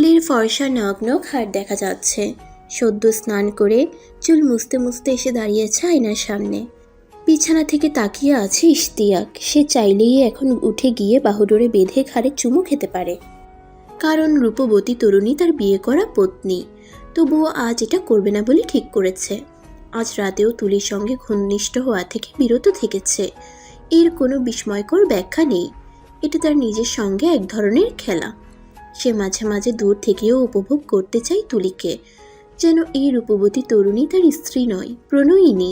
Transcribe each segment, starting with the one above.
তুলির ফর্সা নগ্ন ঘাড় দেখা যাচ্ছে। সদ্য স্নান করে চুল মুছতে মুছতে এসে দাঁড়িয়েছে আয়নার সামনে। বিছানা থেকে তাকিয়ে আছে ইশতিয়াক। সে চাইলেই এখন উঠে গিয়ে বাহুডোরে বেঁধে ঘাড়ে চুমু খেতে পারে, কারণ রূপবতী তরুণী তার বিয়ে করা পত্নী। তবুও আজ এটা করবে না বলে ঠিক করেছে। আজ রাতেও তুলির সঙ্গে ঘনিষ্ঠ হওয়া থেকে বিরত থেকেছে। এর কোনো বিস্ময়কর ব্যাখ্যা নেই। এটা তার নিজের সঙ্গে এক ধরনের খেলা। সে মাঝে মাঝে দূর থেকেও উপভোগ করতে চায় তুলিকে, যেন এই রূপবতী তরুণী তার স্ত্রী নয়, প্রণয়িনী,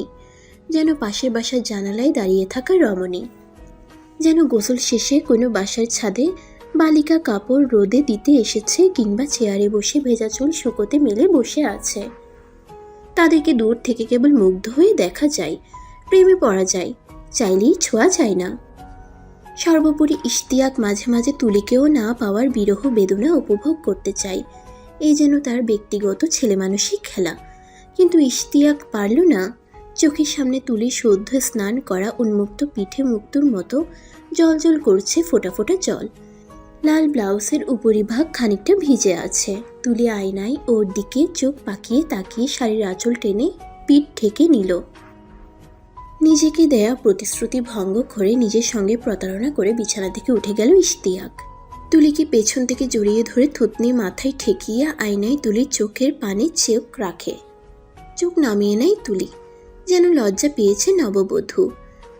যেন পাশের বাসার জানালায় দাঁড়িয়ে থাকা রমণী, যেন গোসল শেষে কোনো বাসার ছাদে বালিকা কাপড় রোদে দিতে এসেছে, কিংবা চেয়ারে বসে ভেজা চুল শুকোতে মেলে বসে আছে। তাদেরকে দূর থেকে কেবল মুগ্ধ হয়ে দেখা যায়, প্রেমে পড়া যায়, চাইলেই ছোঁয়া যায় না। সর্বোপরি ইশতিয়াক মাঝে মাঝে তুলিকেও না পাওয়ার বিরহ বেদনা উপভোগ করতে চায়। এই যেন তার ব্যক্তিগত ছেলেমানুষিক খেলা। কিন্তু ইশতিয়াক পারল না। চোখের সামনে তুলি সদ্য স্নান করা উন্মুক্ত পিঠে মুক্তোর মতো জল করছে ফোঁটা ফোঁটা জল। লাল ব্লাউজের উপরিভাগ খানিকটা ভিজে আছে। তুলি আয়নায় ওর দিকে চোখ পাকিয়ে তাকিয়ে শাড়ির আঁচল টেনে পিঠ ঢেকে নিল। নিজেকে দেয়া প্রতিশ্রুতি ভঙ্গ করে নিজের সঙ্গে প্রতারণা করে বিছানা থেকে উঠে গেল ইশতিয়াক। তুলিকে পেছন থেকে জড়িয়ে ধরে থুতনি মাথায় ঠেকিয়ে আয়নায় তুলির চোখের পানে চোখ রাখে। চোখ নামিয়ে নেয় তুলি, যেন লজ্জা পেয়েছে নববধূ।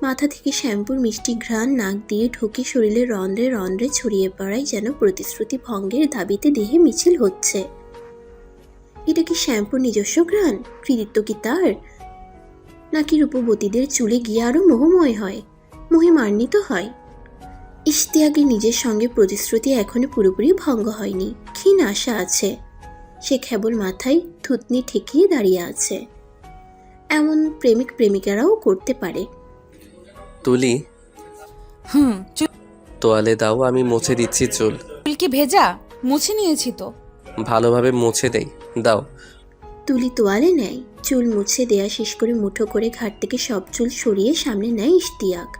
মাথা থেকে শ্যাম্পুর মিষ্টি ঘ্রাণ নাক দিয়ে ঢুকে শরীরে রন্ধ্রে রন্ধ্রে ছড়িয়ে পড়ায় যেন প্রতিশ্রুতি ভঙ্গের দাবিতে দেহে মিছিল হচ্ছে। এটা কি শ্যাম্পুর নিজস্ব ঘ্রাণ? কৃতিত্ব কি তার? নাকি রূপবতীদের চুলে গিয়ে আরো মোহময় হয়, মহিমান্বিত হয়? ইশতিয়াকের নিজের সঙ্গে প্রতিশ্রুতি এখনো পুরোপুরি ভঙ্গ হয়নি। ক্ষীণ আশা আছে। সে কেবল মাথায় থুতনি ঠেকিয়ে দাঁড়িয়ে আছে। এমন প্রেমিক প্রেমিকারাও করতে পারে। তুলি, তোয়ালে দাও, আমি মুছে দিচ্ছি চুল। চুল কি ভেজা? মুছে নিয়েছি তো। ভালোভাবে মুছে দেই, দাও। তুলি তোয়ালে নেয়, চুল মুছে দেয়া শেষ করে মুঠো করে ঘাট থেকে সব চুল সরিয়ে সামনে নেয় ইশতিয়াক।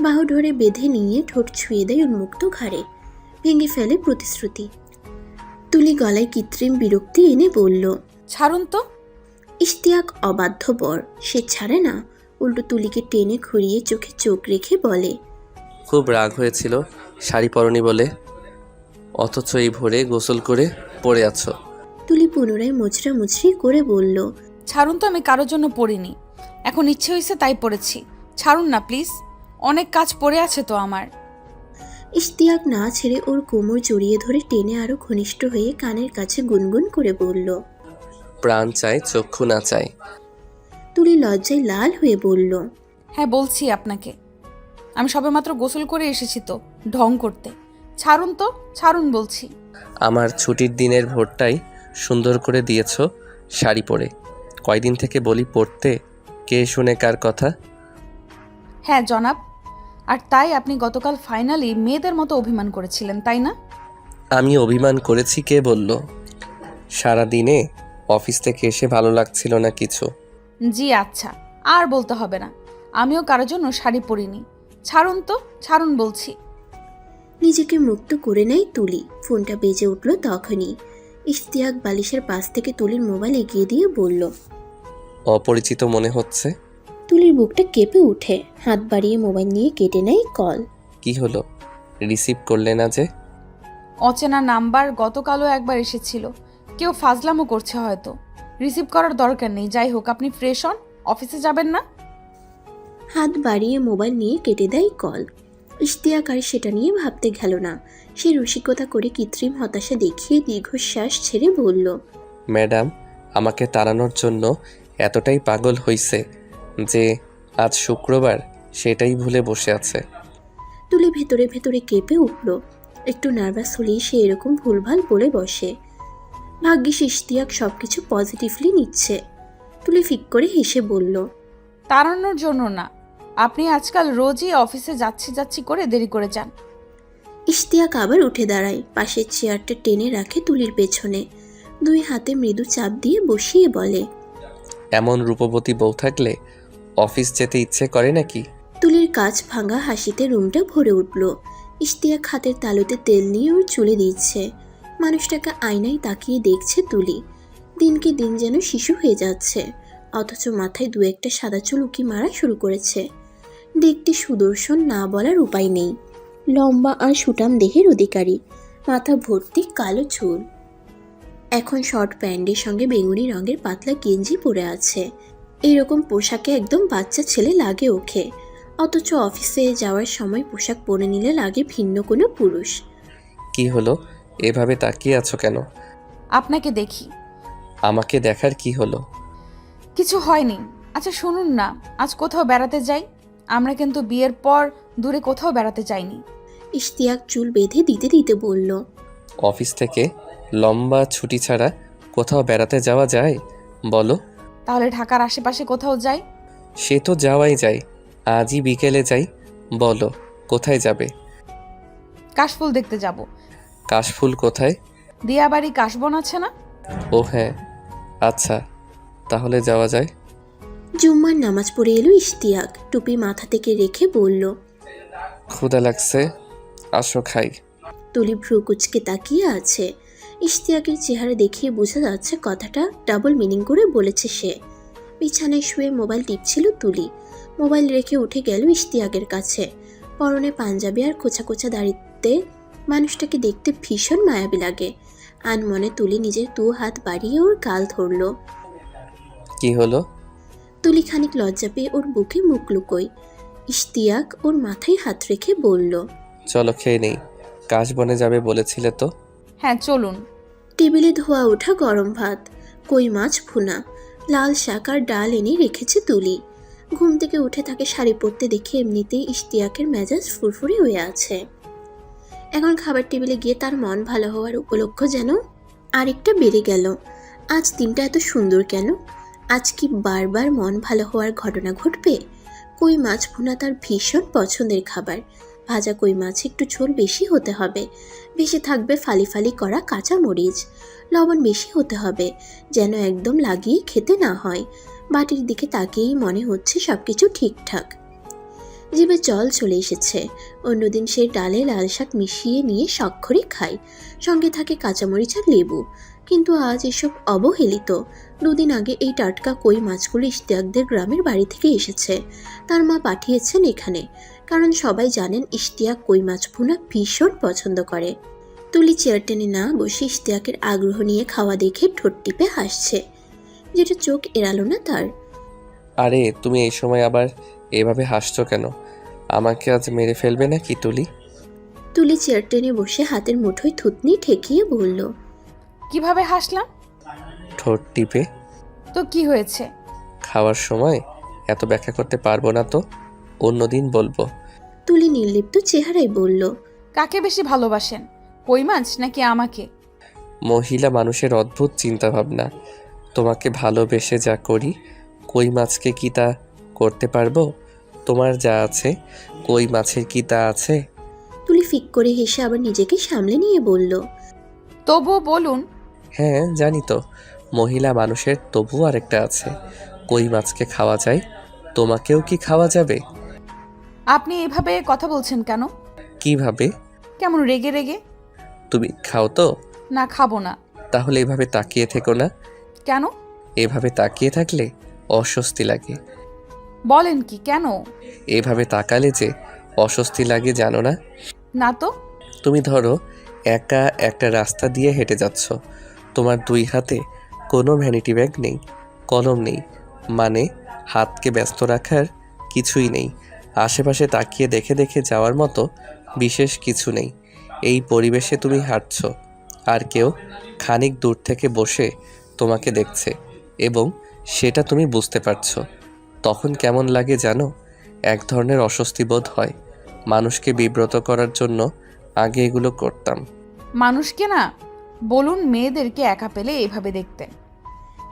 বাহু ধরে বেঁধে নিয়ে ঠোঁট ছুঁয়ে দেয় উন্মুক্ত ঘাড়ে। ভেঙে ফেলে প্রতিশ্রুতি। তুলি গলায় কৃত্রিম বিরক্তি এনে বলল, ছাড়ুন তো। ইশতিয়াক অবাধ্য বর, সে ছাড়ে না। উল্টো তুলিকে টেনে ঘুরিয়ে চোখে চোখ রেখে বলে, খুব রাগ হয়েছিল শাড়ি পরনি বলে, অথচ এই ভোরে গোসল করে পড়ে আছো। তুলি পুনরায় মুচড়া মুচড়ি করে বলল, ছাড়ুন তো, আমি কারোর জন্য পড়িনি, এখন ইচ্ছে হয়েছে তাই পড়েছি। ছাড়ুন না প্লিজ, অনেক কাজ পড়ে আছে তো আমার। ইশতিয়াক না ছেড়ে ওর কোমর জড়িয়ে ধরে টেনে আরো ঘনিষ্ঠ হয়ে কানের কাছে গুনগুন করে বলল, প্রাণ চাই, চক্ষু না চাই। তুলি লজ্জায় লাল হয়ে বলল, হ্যাঁ বলছি আপনাকে, আমি সবেমাত্র গোসল করে এসেছি তো ঢং করতে। ছাড়ুন তো, ছাড়ুন বলছি। আমার ছুটির দিনের ভোরটাই সুন্দর করে দিয়েছো শাড়ি পরে। কয়দিন থেকে বলি পড়তে, কে শুনে কার কথা? হ্যাঁ জনাব, আর তাই আপনি গতকাল ফাইনালি মেয়েদের মতো অভিমান করেছিলেন, তাই না? আমি অভিমান করেছি কে বলল? সারাদিনে অফিস থেকে এসে ভালো লাগছিল না কিছু। জি আচ্ছা, আর বলতে হবে না, আমিও কারোর জন্য শাড়ি পরিনি। ছাড়ুন তো, ছাড়ুন বলছি। নিজেকে মুক্ত করে নেয় তুলি। ফোনটা বেজে উঠল তখনই। ইশতিয়াক বালিশের পাশ থেকে তুলির মোবাইল এগিয়ে দিয়ে বলল, অপরিচিত মনে হচ্ছে। তুলির বুকটা কেঁপে উঠে, হাত বাড়িয়ে মোবাইল নিয়ে কেটে নেয় কল। কি হলো, রিসিভ করলে না যে? অচেনা নাম্বার, গতকালও একবার এসেছিল, কেউ ফাজলামো করছে হয়তো। রিসিভ করার দরকার নেই, যাই হোক আপনি ফ্রেশ হন, অফিসে যাবেন না? হাত বাড়িয়ে মোবাইল নিয়ে কেটে দেয় কল। ইশতিয়াক আর সেটা নিয়ে ভাবতে গেল না। সে রসিকতা করে কৃত্রিম হতাশা দেখিয়ে দীর্ঘশ্বাস ছেড়ে বলল, ম্যাডাম আমাকে তাড়ানোর জন্য এতটাই পাগল হইছে যে আজ শুক্রবার সেটাই ভুলে বসে আছে। তুলি ভেতরে ভেতরে কেঁপে উঠল। একটু নার্ভাস হলেই সে এরকম ভুলভাল বলে বসে। ভাগ্যিস ইশতিয়াক সবকিছু পজিটিভলি নিচ্ছে। তুলি ফিক করে হেসে বলল, তাড়ানোর জন্য না, আপনি আজকাল রোজই অফিসে যাচ্ছি করে দেরি করে যান। ইশতিয়াক আবার উঠে দাঁড়ায়, পাশের চেয়ারটা টেনে রাখে তুলির পেছনে, দুই হাতে মৃদু চাপ দিয়ে বসিয়ে বলে, এমন রূপবতী বউ থাকলে অফিস যেতে ইচ্ছে করে নাকি? তুলির কাজ ভাঙা হাসিতে রুমটা ভরে উঠল। ইশতিয়াক হাতের তালুতে তেল নিয়ে ওর চুলে দিচ্ছে। মানুষটাকে আয়নায় তাকিয়ে দেখছে তুলি। দিনকে দিন যেন শিশু হয়ে যাচ্ছে, অথচ মাথায় দু একটা সাদা চুল উকি মারা শুরু করেছে। দেখতে সুদর্শন, না বলার উপায় নেই। লম্বা আর সুঠাম দেহের অধিকারী, মাথা ভর্তি কালো চুল। এখন শর্ট প্যান্টের সঙ্গে বেগুনি রঙের পাতলা গেঞ্জি পরে আছে। এইরকম পোশাকে একদম বাচ্চা ছেলে লাগে ওকে, অথচ অফিসে যাওয়ার সময় পোশাক পরে নিলে লাগে ভিন্ন কোনো পুরুষ। কি হলো, এভাবে তাকিয়ে আছো কেন? আপনাকে দেখি। আমাকে দেখার কি হলো? কিছু হয়নি। আচ্ছা শুনুন না, আজ কোথাও বেড়াতে যাই? আমরা কিন্তু বিয়ের পর দূরে কোথাও বেড়াতে যাইনি। ইশতিয়াক চুল বেঁধে দিতে দিতে বলল। অফিস থেকে লম্বা ছুটি ছাড়া কোথাও বেড়াতে যাওয়া যায় বলো? তাহলে ঢাকার আশেপাশে কোথাও যাই। সে তো যাওয়াই যায়, আজই বিকেলে যাই। বলো কোথায় যাবে? কাশফুল দেখতে যাব। কাশফুল কোথায়? দিয়াবাড়ি কাশবন আছে না? ও হ্যাঁ, আচ্ছা তাহলে যাওয়া যায়। জুম্মার নামাজ পড়ে এলো ইশতিয়াক, টুপি মাথা থেকে রেখে বলল। ক্ষুধা লাগছে, আসো খাই। তুলি ভ্রু কুচকে তাকিয়ে আছে। ইশতিয়াকের চেহারা দেখিয়ে বোঝা যাচ্ছে কথাটা ডাবল মিনিং করে বলেছে সে। বিছানায় শুয়ে মোবাইল টিপছিল তুলি। মোবাইল রেখে উঠে গেল ইশতিয়াকের কাছে। পরনে পাঞ্জাবি আর কোচা কোচা দাড়িতে মানুষটাকে দেখতে ভীষণ মায়াবী লাগে। আনমনে তুলি নিজের দু হাত বাড়িয়ে ওর গাল ধরল। কি হলো? তুলি খানিক লজ্জা পেয়ে ওর বুকে মুখ লুকোয়। ইশতিয়াক ওর মাথায় হাত রেখে বলল। চলো খেয়ে নেই, কাশবনে যাবে বলেছিলে তো। হ্যাঁ চলুন। টেবিলে ধোয়া ওঠা গরম ভাত, কই মাছ ভুনা, লাল শাক আর ডাল এনে রেখেছে তুলি। ঘুম থেকে উঠে তাকে শাড়ি পরতে দেখে এমনিতেই ইশতিয়াকের মেজাজ ফুরফুরে হয়ে আছে। এখন খাবার টেবিলে গিয়ে তার মন ভালো হওয়ার উপলক্ষ যেন আরেকটা বেড়ে গেল। আজ দিনটা এত সুন্দর কেন? আজ কি বারবার মন ভালো হওয়ার ঘটনা ঘটবে? কই মাছ ভুনা তার ভীষণ পছন্দের খাবার। ভাজা কই মাছ একটু ঝোল বেশি হতে হবে, বেশি থাকবে ফালি ফালি করা কাঁচা মরিচ, লবণ বেশি হতে হবে যেন একদম লাগিয়ে খেতে না হয়। বাটির দিকে তাকিয়েই মনে হচ্ছে সবকিছু ঠিকঠাক। জিভে জল চলে এসেছে। অন্যদিন সে ডালে লাল শাক মিশিয়ে নিয়ে শখ খায়, সঙ্গে থাকে কাঁচামরিচ আর লেবু। কিন্তু আজ এসব অবহেলিত। দুদিন আগে এই টাটকা কই মাছগুলো ইশতিয়াকদের গ্রামের বাড়ি থেকে এসেছে। তার মা পাঠিয়েছেন এখানে, কারণ সবাই জানেন ইশতিয়াক কই মাছ ভুনা ভীষণ পছন্দ করে। তুলি চেয়ার টেনে না বসে ইশতিয়াকের আগ্রহ নিয়ে খাওয়া দেখে ঠোঁট টিপে হাসছে, যেটা চোখ এড়ালো না তার। আরে তুমি এই সময় আবার এভাবে হাসছো কেন? আমাকে আজ মেরে ফেলবে নাকি তুলি? তুলি চেয়ার টেনে বসে হাতের মুঠোয় থুতনি ঠেকিয়ে বলল। কিভাবে হাসলাম? ঠোঁট টিপে। তো কি হয়েছে? খাওয়ার সময় এত ব্যাখ্যা করতে পারবো না তো, অন্যদিন বলবো। তুলি নির্লিপ্ত চেহারায় বলল। কাকে বেশি ভালোবাসেন, কই মাছ নাকি আমাকে? মহিলা মানুষের অদ্ভুত চিন্তাভাবনা। তোমাকে ভালোবেসে যা করি, কই মাছকে কি তা করতে পারবো? তোমার যা আছে, কই মাছের কি তা আছে? তুলি ফিক করে হেসে আবার নিজেকে সামলে নিয়ে বলল। তবুও বলুন। হ্যাঁ জানি তো, মহিলা মানুষের তবুও আরেকটা আছে, কই মাছকে খাওয়া যায়, তোমাকেও কি খাওয়া যাবে? আপনি এভাবে কথা বলছেন কেন? কিভাবে? কেমন রেগে রেগে? তুমি খাও তো? না খাবো না। তাহলে এভাবে তাকিয়ে থেকো না। কেন? এভাবে তাকিয়ে থাকলে অস্বস্তি লাগে। বলেন কি, কেন? এভাবে তাকালে যে অস্বস্তি লাগে জানো না? না তো। তুমি ধরো একা একটা রাস্তা দিয়ে হেঁটে যাচ্ছ, তোমার দুই হাতে কোনো ভ্যানিটি ব্যাগ নেই, কলম নেই, মানে হাতকে ব্যস্ত রাখার কিছুই নেই। আশেপাশে তাকিয়ে দেখে দেখে যাওয়ার মতো বিশেষ কিছু নেই। এই পরিবেশে তুমি হাঁটছ, আর কেউ খানিক দূর থেকে বসে তোমাকে দেখছে এবং সেটা তুমি বুঝতে পারছো। তখন কেমন লাগে জানো? এক ধরনের অস্বস্তি বোধ হয়। মানুষকে বিব্রত করার জন্য আগে এগুলো করতাম। মানুষকে না, বলুন মেয়েদেরকে একা পেলে এভাবে দেখতে।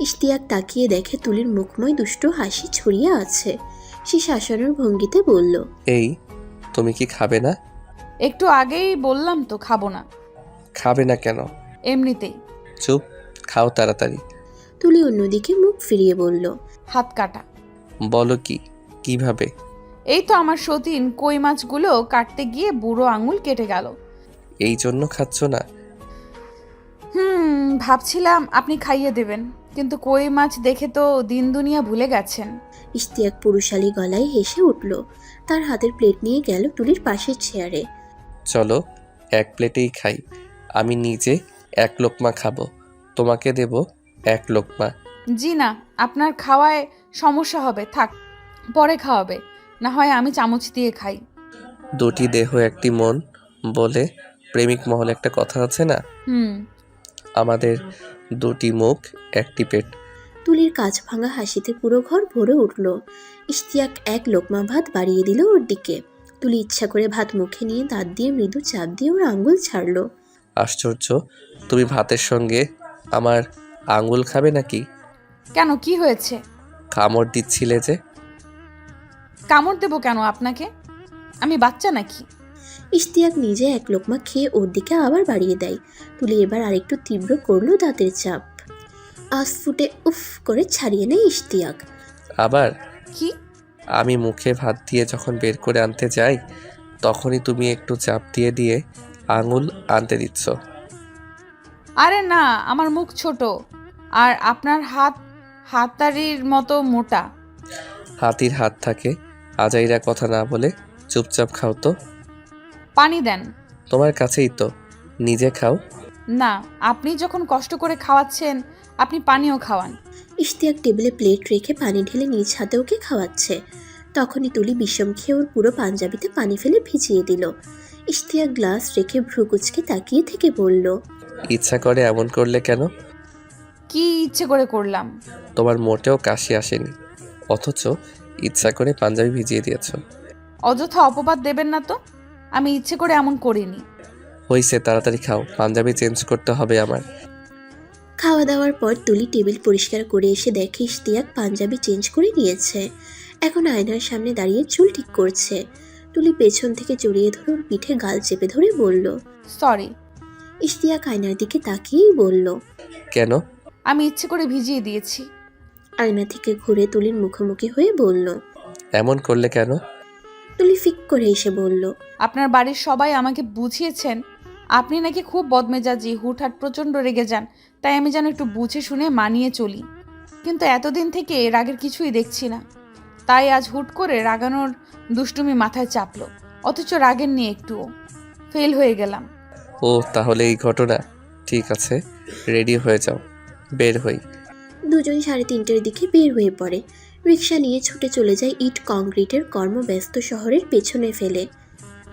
ইশতিয়াক তাকিয়ে দেখে তুলির মুখময় দুষ্ট হাসি ছড়িয়ে আছে। সে শাসনের ভঙ্গিতে বলল। এই তুমি কি খাবে না? একটু আগেই বললাম তো খাবো না। খাবে না কেন? এমনিতেই। চুপ, খাও তাড়াতাড়ি। তুলি অন্যদিকে মুখ ফিরিয়ে বলল। হাত কাটা। বলো কি, কিভাবে? এই তো আমার সতীন কই মাছগুলো কাটতে গিয়ে বুড়ো আঙুল কেটে গেল। এই জন্য খাচ্ছ না? ভাবছিলাম আপনি খাইয়ে দেবেন, কিন্তু কই মাছ দেখে তো দিন দুনিয়া ভুলে গেছেন। ইশতিয়াক পুরুষালী গলায় হেসে উঠল। তার হাতের প্লেট নিয়ে গেল তুলির পাশের চেয়ারে। চলো এক প্লেটেই খাই। আমি নিজে এক লোকমা খাবো, তোমাকে দেব এক লোকমা। জি না, আপনার খাওয়ায় সমস্যা হবে, থাক পরে খাওয়াবে, না হয় আমি চামচ দিয়ে খাই। দুটি দেহ একটি মন বলে প্রেমিক মহলে একটা কথা আছে না? হুম। আমাদের দুটি মুখ একটি পেট। তুলির কাঁচ ভাঙা হাসিতে পুরো ঘর ভরে উঠল। ইশতিয়াক এক লোকমা ভাত বাড়িয়ে দিল ওর দিকে। তুলি ইচ্ছা করে ভাত মুখে নিয়ে দাঁত দিয়ে মৃদু চাপ দিয়ে ওর আঙ্গুল ছাড়লো। আশ্চর্য, তুমি ভাতের সঙ্গে আমার আঙ্গুল খাবে নাকি? কেন, কি হয়েছে? কামড় দিচ্ছিলে যে। কামড় দেবো কেন আপনাকে? আমি বাচ্চা নাকি? ইশতিয়াক নিজে এক লোকমা খেয়ে ওর দিকে আবার বাড়িয়ে দেয়। তুলি এবার আরেকটু তীব্র করলো দাঁতের চাপ। আজ ফুটে উফ করে ছাড়িয়ে নেয় ইশতিয়াক। আবার কি? আমি মুখে ভাত দিয়ে যখন বের করে আনতে যাই, তখনই তুমি একটু চাপ দিয়ে দিয়ে আঙুল আনতে দিচ্ছ। আরে না, আমার মুখ ছোট আর আপনার হাত হাতারির মতো মোটা। হাতির হাত থাকে। আজাইরা কথা না বলে চুপচাপ খাও তো। পানি দেন। তোমার কাছেই তো, নিজে খাও। না, আপনি যখন কষ্ট করে খাওয়াচ্ছেন আপনি পানিও খাওয়ান। ইশতিয়াক টেবিলে প্লেট রেখে পানি ঢেলে নিজ হাতে ওকে খাওয়াচ্ছে। তখনই তুলি বিষম খেয়ে ওর পুরো পাঞ্জাবিতে পানি ফেলে ভিজিয়ে দিল। ইশতিয়াক গ্লাস রেখে ভ্রু কুচকে তাকিয়ে থেকে বলল, ইচ্ছা করে এমন করলে কেন? কি ইচ্ছে করে করলাম? তোমার মোটেও কাশি আসেনি, অথচ ইচ্ছা করে পাঞ্জাবি ভিজিয়ে দিয়েছ। অযথা অপবাদ দেবেন না তো, আমি ইচ্ছে করে এমন করিনি। হইছে, তাড়াতাড়ি খাও, পাঞ্জাবি চেঞ্জ করতে হবে আমার। খাওয়া দাওয়ার পর তুলি টেবিল পরিষ্কার করে এসে দেখে ইশতিয়াক পাঞ্জাবি চেঞ্জ করে নিয়েছে। এখন আয়নার সামনে দাঁড়িয়ে চুল ঠিক করছে। তুলি পেছন থেকে জড়িয়ে ধরে ওর পিঠে গাল চেপে ধরে বলল। সরি। ইশতিয়াক আয়নার দিকে তাকিয়েই বলল, কেন? আমি ইচ্ছে করে ভিজিয়ে দিয়েছি। আয়না থেকে ঘুরে তুলির মুখোমুখি হয়ে বলল। এমন করলে কেন? তুলি ফিক করে এসে বলল, আপনার বাড়ির সবাই আমাকে বুঝিয়েছেন আপনি নাকি খুব বদমেজাজি, হুটহাট প্রচণ্ড রেগে যান, তাই আমি যেন একটু বুঝে শুনে মানিয়ে চলি। কিন্তু এতদিন থেকে রাগের কিছুই দেখছি না, তাই আজ হুট করে রাগানোর দুষ্টুমি মাথায় চাপলো, অথচ রাগের নিয়ে একটুও ফেল হয়ে গেলাম। ও তাহলে এই ঘটনা। ঠিক আছে, রেডি হয়ে যাও, বের হই। দুজন 3:30টার দিকে বের হয়ে পড়ে। রিক্সা নিয়ে ছুটে চলে যায় ইট কংক্রিটের কর্মব্যস্ত শহরের পেছনে ফেলে।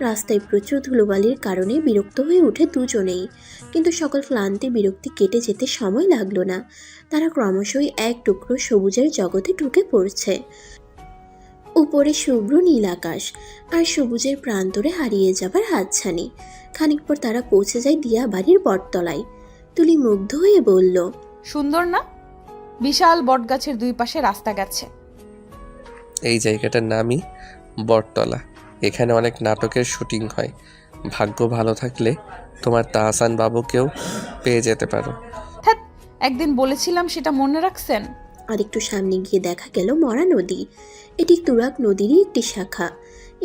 রাস্তায় প্রচুর ধুলোবালির কারণে বিরক্ত হয়ে ওঠে দুজনেই, কিন্তু সকল ক্লান্তি বিরক্তি কেটে যেতে সময় লাগলো না। তারা ক্রমশই এক টুকরো সবুজের জগতে ঢুকে পড়ছে। উপরে শুভ্র নীল আকাশ আর সবুজের প্রান্তরে হারিয়ে যাবার হাতছানি। খানিক পর তারা পৌঁছে যায় দিয়া বাড়ির বটতলায়। তুলি মুগ্ধ হয়ে বলল, সুন্দর না? বিশাল বটগাছের দুই পাশে রাস্তা গেছে। এই জায়গাটার নামই বটতলা। এখানে অনেক নাটকের শুটিং হয়। ভাগ্য ভালো থাকলে তোমার তাহসান বাবুকেও পেয়ে যেতে পারো। হ্যাঁ, একদিন বলেছিলাম, সেটা মনে রাখছেন? আর একটু সামনে গিয়ে দেখা গেল মরা নদী। এটি তুরাগ নদীরই একটি শাখা।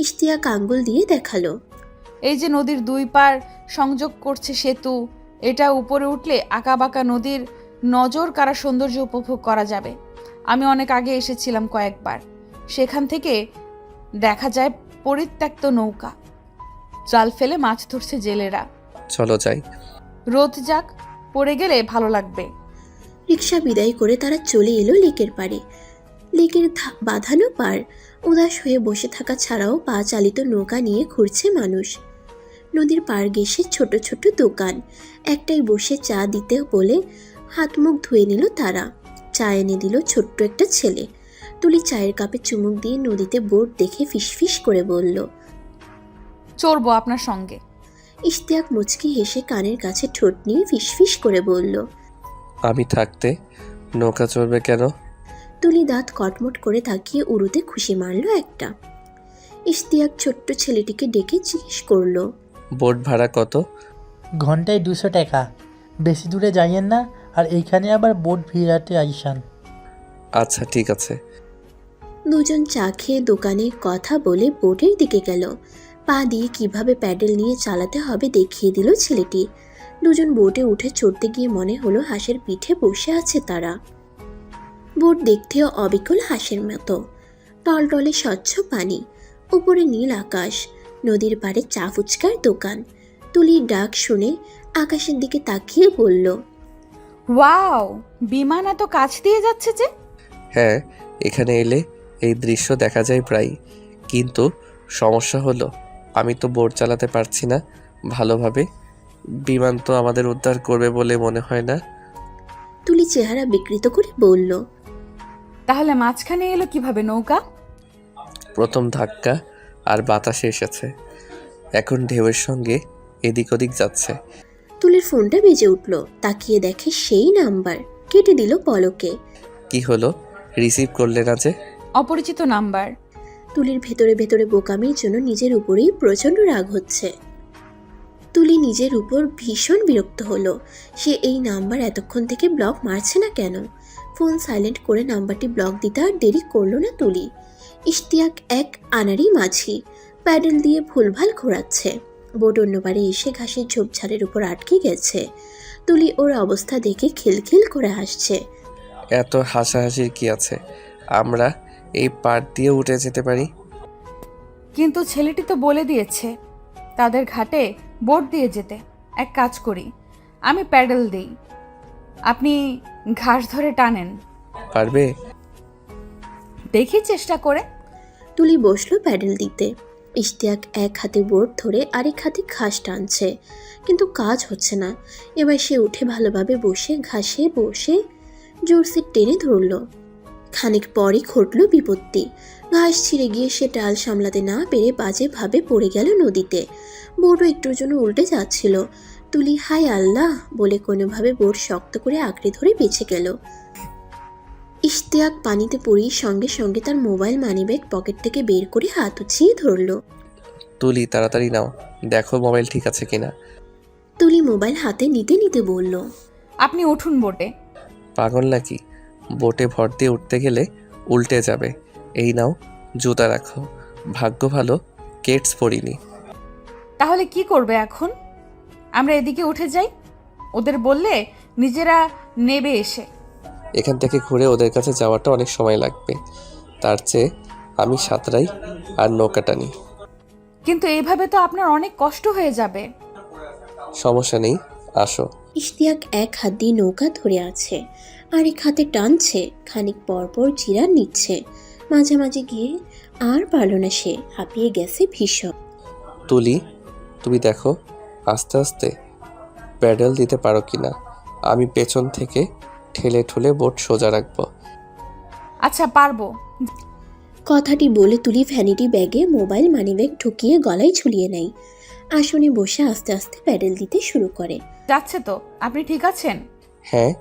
ইশতিয়াক আঙ্গুল দিয়ে দেখালো। এই যে নদীর দুই পার সংযোগ করছে সেতু, এটা উপরে উঠলে আঁকাবাঁকা নদীর নজর কাড়া সৌন্দর্য উপভোগ করা যাবে। আমি অনেক আগে এসেছিলাম কয়েকবার। সেখান থেকে দেখা যায় পরিত্যক্ত নৌকা, জাল ফেলে মাছ ধরছে জেলেরা। চলো যাই। রোদ যাক, পড়ে গেলে ভালো লাগবে। রিক্সা বিদায় করে তারা চলে এলো লেকের পাড়ে। লেকের বাঁধানো পার, উদাস হয়ে বসে থাকা ছাড়াও পা চালিত নৌকা নিয়ে ঘুরছে মানুষ। নদীর পার ঘেঁষে ছোট ছোট দোকান। একটাই বসে চা দিতে বলে হাত মুখ ধুয়ে নিল তারা। চা এনে দিল ছোট্ট একটা ছেলে। তুলি চায়ের কাপে চুমুক দিয়ে নদীতে বোট দেখে ফিসফিস করে বলল, চড়বো আপনার সঙ্গে। ইশতিয়াক মুচকি হেসে কানের কাছে ঠোঁট নিয়ে ফিসফিস করে বলল, আমি থাকতে নৌকা চড়বে কেন? তুলি দাঁত কটমট করে তাকিয়ে উড়ুতে খুশি মারল একটা। ইশতিয়াক ছোট্ট ছেলেটিকে ডেকে জিজ্ঞেস করলো, বোট ভাড়া কত? ঘন্টায় 200 টাকা। বেশি দূরে যাইয়েন না, আর এইখানে আবার বোট ভিড়াতে আইসান। আচ্ছা ঠিক আছে। দুজন চা খেয়ে দোকানে কথা বলে বোটের দিকে গেল। পা দিয়ে কিভাবে প্যাডেল নিয়ে চালাতে হবে দেখিয়ে দিল ছেলেটি। দুজন বোটে উঠে চড়তে গিয়ে মনে হলো হাঁসের পিঠে বসে আছে তারা। বোট দেখতেও অবিকল হাঁসের মতো, টলটলে স্বচ্ছ পানি, উপরে নীল আকাশ, নদীর পাড়ে চা ফুচকার দোকান। তুলির ডাক শুনে আকাশের দিকে তাকিয়ে বলল, ওয়াও, বিমান এত কাছ দিয়ে যাচ্ছে যে। হ্যাঁ, এখানে এলে এই দৃশ্য দেখা যায় প্রায়, কিন্তু সমস্যা হলো আমি তো বোট চালাতে পারছি না ভালোভাবে। বিমান তো আমাদের উদ্ধার করবে বলে মনে হয় না। তুলি চেহারা বিকৃত করে বলল, তাহলে মাঝখানে এলো কিভাবে নৌকা? প্রথম ধাক্কা আর বাতাসে এসেছে, এখন ঢেউয়ের সঙ্গে এদিক ওদিক যাচ্ছে। তুলির ফোনটা বেজে উঠল, তাকিয়ে দেখে সেই নাম্বার। কেটে দিল পলকে। কি হলো, রিসিভ করলে না যে? অপরিচিত নাম্বার। তুলির ভেতরে ভেতরে বোকামির জন্য নিজের উপরেই প্রচণ্ড রাগ হচ্ছে। তুলি নিজের উপর ভীষণ বিরক্ত হলো। সে এই নাম্বার এতক্ষণ থেকে ব্লক মারছে না কেন? ফোন সাইলেন্ট করে নাম্বারটি ব্লক দিতে আর দেরি করলো না তুলি। ইশতিয়াক এক আনাড়ি মাঝি, প্যাডেল দিয়ে ভুলভাল ঘোরাচ্ছে। বোট অন্যবারে এসে ঘাসের ঝোপঝাড়ের উপর আটকে গেছে। তুলি ওর অবস্থা দেখে খিলখিল করে হাসছে। এত হাসাহাসির কি আছে, আমরা এই পাড় দিয়ে উঠে যেতে পারি। কিন্তু ছেলেটি তো বলে দিয়েছে তাদের ঘাটে বোট দিয়ে যেতে। এক কাজ করি, আমি প্যাডেল দেই, আপনি ঘাস ধরে টানেন। পারবে? দেখি চেষ্টা করে। তুলি বসলো প্যাডেল দিতে। ইশতিয়াক এক হাতে বোট ধরে আরেক হাতে ঘাস টানছে, কিন্তু কাজ হচ্ছে না। এবার সে উঠে ভালোভাবে বসে ঘাসে বসে জোরসে টেনে ধরল। খানিক পরই ঘটল বিপত্তি। ঘাস ছিঁড়ে গিয়ে সে টাল সামলাতে না পেরে বাজেভাবে পড়ে গেল নদীতে। বোটও একটুর জন্য উল্টে যাচ্ছিল। তুলি হায় আল্লাহ বলে কোনোভাবে বোট শক্ত করে আঁকড়ে ধরে বেঁচে গেল। ইশতিয়াক পানিতে পড়েই সঙ্গে সঙ্গে তার মোবাইল মানিব্যাগ পকেট থেকে বের করে হাত উঁচিয়ে ধরল। তুলি তাড়াতাড়ি নাও, দেখো মোবাইল ঠিক আছে কিনা। তুলি মোবাইল হাতে নিতে নিতে বলল, আপনি উঠুন বোটে। পাগল নাকি? বোটে ভর দিয়ে উঠতে গেলে উল্টে যাবে। এই নাও, জুতা রাখো। ভাগ্য ভালো কেটস পরিনি। তাহলে কি করবে এখন? আমরা এদিকে উঠে যাই, ওদের বললে নিজেরা নেবে এসে। এখান থেকে ঘুরে ওদের কাছে যাওয়াটা অনেক সময় লাগবে, তার চেয়ে আমি সাঁতরাই আর নৌকা টানি। কিন্তু এইভাবে তো আপনার অনেক কষ্ট হয়ে যাবে। সমস্যা নেই, আসো। ইশতিয়াক এক হাত দিয়ে নৌকা ধরে আছে, আরেক হাতে টানছে। খানিক পরপর জিরা নিচ্ছে। মাঝামাঝি গিয়ে আর পারল না সে, হাঁপিয়ে গেছে ভীষণ। তুলি, তুমি দেখো আস্তে আস্তে প্যাডেল দিতে পারো কিনা। আমি পেছন থেকে ঠেলে ঠুলে বোট সোজা রাখবো। আচ্ছা, পারবো। কথাটি বলে তুলি ভ্যানিটি ব্যাগে মোবাইল মানিব্যাগ ঢুকিয়ে গলায় ঝুলিয়ে নেয়। আসনে বসে আস্তে আস্তে প্যাডেল দিতে শুরু করে। যাচ্ছে তো, আপনি ঠিক আছেন? হ্যাঁ,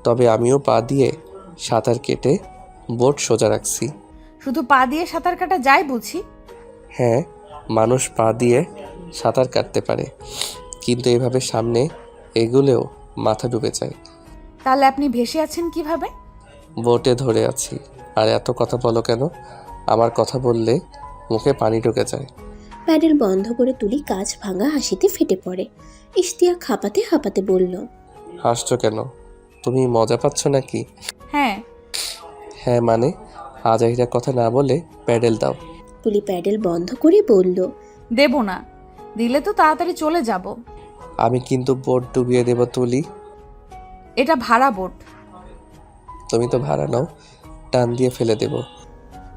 তবে আমিও পা দিয়ে সাঁতার কেটে বোট সোজা রাখছি। শুধু পা দিয়ে সাঁতার কাটা যায় বুঝি? হ্যাঁ, মানুষ পা দিয়ে সাঁতার কাটতে পারে, কিন্তু এভাবে সামনে এগুলেও মাথা ডুবে যায়। তাহলে আপনি ভেসে আছেন কিভাবে? বোটে ধরে আছি। আর এত কথা বলো কেন? আমার কথা বললে মুখে পানি ঢুকে যায়। প্যাডেল বন্ধ করে তুলি কাঁচ ভাঙা হাসিতে ফেটে পড়ে। ইশতিয়াক হাঁপাতে হাঁপাতে বলল, হাসছো কেন? তুমি মজা পাচ্ছ নাকি? হ্যাঁ। হ্যাঁ মানে? আজাইরা কথা না বলে প্যাডেল দাও। তুলি প্যাডেল বন্ধ করে বলল, দেব না, দিলে তো তাড়াতাড়ি চলে যাব। আমি কিন্তু বোট ডুবিয়ে দেব তুলি। এটা ভাড়া বোট। তুমি তো ভাড়া নাও, টান দিয়ে ফেলে দেব।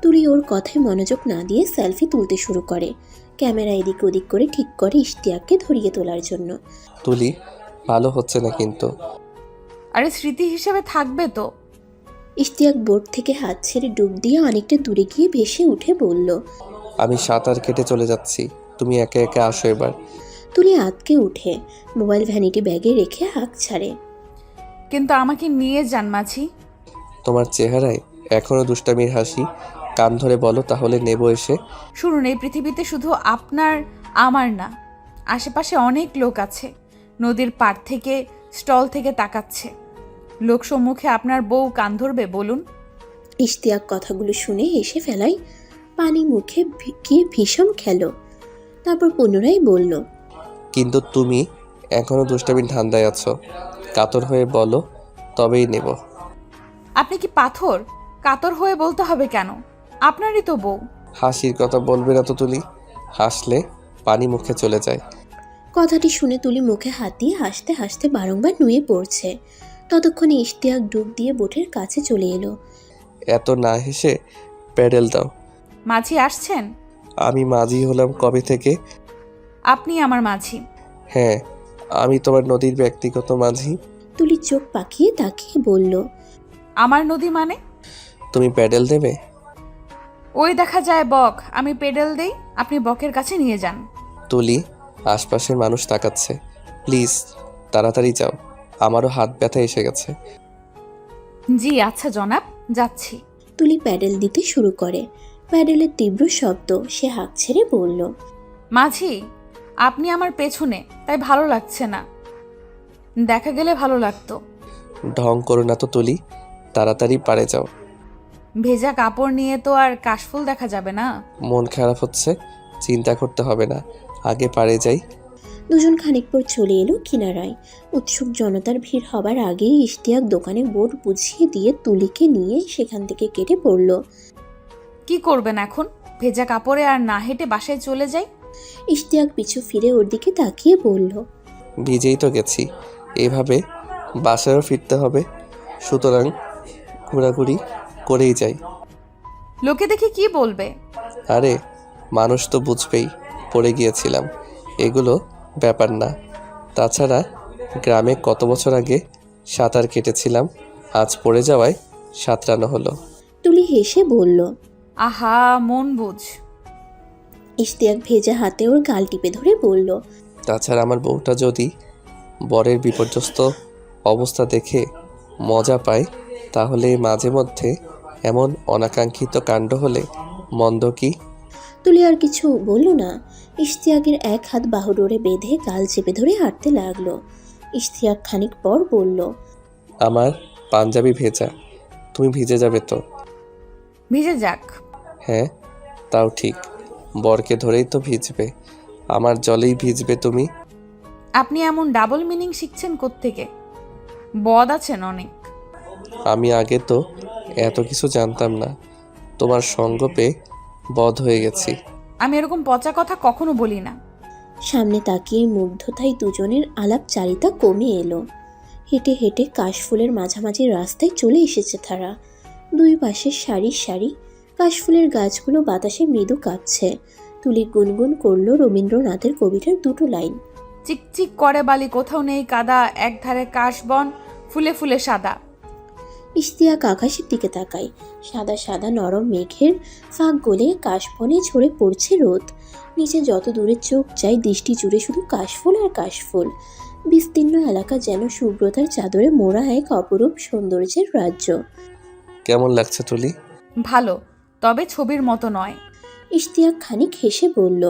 তুলি ওর কথায় মনোযোগ না দিয়ে সেলফি তুলতে শুরু করে। ক্যামেরা এদিক ওদিক করে ঠিক করে ইশতিয়াককে ধরিয়ে তোলার জন্য। তুলি, ভালো হচ্ছে না কিন্তু। আরে স্মৃতি হিসেবে থাকবে তো। ইশতিয়াক বোট থেকে হাত ছেড়ে ডুব দিয়ে অনেকটা দূরে গিয়ে ভেসে উঠে বলল, আমি সাঁতার কেটে চলে যাচ্ছি, তুমি একে একে আসো এবার। তুলি আতকে উঠে মোবাইল ভ্যানিটি ব্যাগে রেখে হাঁক ছাড়ে। কিন্তু আমাকে নিয়ে যান মাঝি। তোমার চেহারায় এখনো দুষ্টামির হাসি। কান ধরে বলো, তাহলে নেব এসে। শুনুন, এই পৃথিবীতে শুধু আপনার আমার না, আশেপাশে অনেক লোক আছে। নদীর পাড় থেকে স্টল থেকে তাকাচ্ছে। লোক সম্মুখে আপনার বউ কান ধরবে বলুন? ইশতিয়াক কথাগুলো শুনে হেসে ফেলায় পানি মুখে গিয়ে ভীষণ খেলো। তারপর পুনরায় বলল, কিন্তু তুমি এখনও দুষ্টামির ধান্দায় আছো? কাতর হয়ে বলো, তবেই নেব। আপনি কি পাথর? কাতর হয়ে বলতে হবে কেন? আপনারই তো বউ। হাসির কথা বলবে না তো তুলি, হাসলে পানি মুখে চলে যায়। কথাটি শুনে তুলি মুখে হাত দিয়ে হাসতে হাসতে বারংবার নুয়ে পড়ছে। ততক্ষণে ইশতিয়াক ডুব দিয়ে বোটের কাছে চলে এলো। এত না হেসে প্যাডেল দাও। মাঝি আসছেন? আমি মাঝি হলাম কবে থেকে? আপনি আমার মাঝি। হ্যাঁ, আমি তোমার নদীর ব্যক্তিগত মাঝি। তুলি চোখ পাকিয়ে তাকিয়ে বলল, আমার নদী মানে? তুমি প্যাডেল দেবে? ওই দেখা যায় বক, আমি পেডেল দেই, আপনি বকের কাছে নিয়ে যান। তুলি, আশপাশের মানুষ তাকাচ্ছে, প্লিজ তাড়াতাড়ি যাও, আমারও হাত ব্যথা এসে গেছে। জি আচ্ছা জনাব, যাচ্ছি। তুলি প্যাডেল দিতে শুরু করে। প্যাডেলের তীব্র শব্দ, সে হাঁক ছেড়ে বলল, মাঝি, আপনি আমার পেছনে, তাই ভালো লাগছে না, দেখা গেলে ভালো লাগতো। ঢং করো না তো তুলি, তাড়াতাড়ি পারে যাও। ভেজা কাপড় নিয়ে তো আর কাশফুল দেখা যাবে না। মন খারাপ হচ্ছে, চিন্তা করতে হবে না, আগে পারে যাই। দুজন খানিক পর চলে এলো কিনারায়। উৎসুক জনতার ভিড় হবার আগেই ইশতিয়াক দোকানে বোর্ড বুঝিয়ে দিয়ে তুলিকে নিয়ে সেখান থেকে কেটে পড়ল। কি করবেন এখন? ভেজা কাপড়ে আর না হেঁটে বাসায় চলে যাই? ইশতিয়াক পিছু ফিরে ওর দিকে তাকিয়ে বলল, ভিজেই তো গেছি, এভাবে বাসায়ও ফিরতে হবে, সুতরাং ঘোরাঘুরি করেই যাই। লোকে দেখে কি বলবে? আরে মানুষ তো বুঝবেই পড়ে গিয়েছিলাম, এগুলো ব্যাপার না। তাছাড়া গ্রামে কত বছর আগে সাঁতার কেটেছিলাম, আজ পড়ে যাওয়ায় সাঁতরানো হলো। তুলি হেসে বলল। আহা, মন বুঝ। ইশতিয়াক ভেজা হাতে ওর গাল টিপে ধরে বলল, তাছাড়া আমার বউটা যদি বরের বিপর্যস্ত অবস্থা দেখে মজা পায়, তাহলে মাঝে মধ্যে এমন অনাকাঙ্ক্ষিত কাণ্ড হলে মন্দ কি? তুলি আর কিছু বলল না। ইশতিয়াকের এক হাত বাহু ডোরে বেঁধে গাল চেপে ধরে হাঁটতে লাগলো। ইশতিয়াক খানিক পর বলল, আমার পাঞ্জাবি ভেজা, তুমি ভিজে যাবে তো? ভিজে যাক। হ্যাঁ, তাও ঠিক, বরকে ধরেই তো ভিজবে, আমার জলেই ভিজবে তুমি। আপনি এমন ডাবল মিনিং শিখছেন কোত্থেকে? বদ আছেন অনেক। আমি আগে তো এত কিছু জানতাম না, তোমার সঙ্গ পেয়ে বধ হয়ে গেছি। আমি এরকম পচা কথা কখনো বলি না। সামনে তাকিয়ে মুগ্ধতায় দুজনের আলাপচারিতা কমে এলো। হেঁটে হেঁটে কাশফুলের মাঝামাঝি রাস্তায় চলে এসেছে তারা। দুই পাশে সারি সারি কাশফুলের গাছগুলো বাতাসে মৃদু কাঁপছে। তুলি গুনগুন করলো রবীন্দ্রনাথের কবিতার দুটো লাইন। চিকচিক করে বালি, কোথাও নেই কাদা, একধারে কাশবন, ফুলে ফুলে সাদা। ইশতিয়াক আকাশের দিকে তাকায়। সাদা সাদা নরম মেঘের ফাঁক গলে কাশবনে ঝরে পড়ছে রোদ। নিচে যত দূরে চোখ যায় দৃষ্টি জুড়ে শুধু কাশফুল আর কাশফুল। বিস্তীর্ণ এলাকা যেন শুভ্রতার চাদরে মোড়া এক অপরূপ সৌন্দর্যের রাজ্য। কেমন লাগছে তুলি? ভালো, তবে ছবির মতো নয়। ইশতিয়াক খানিক হেসে বলল,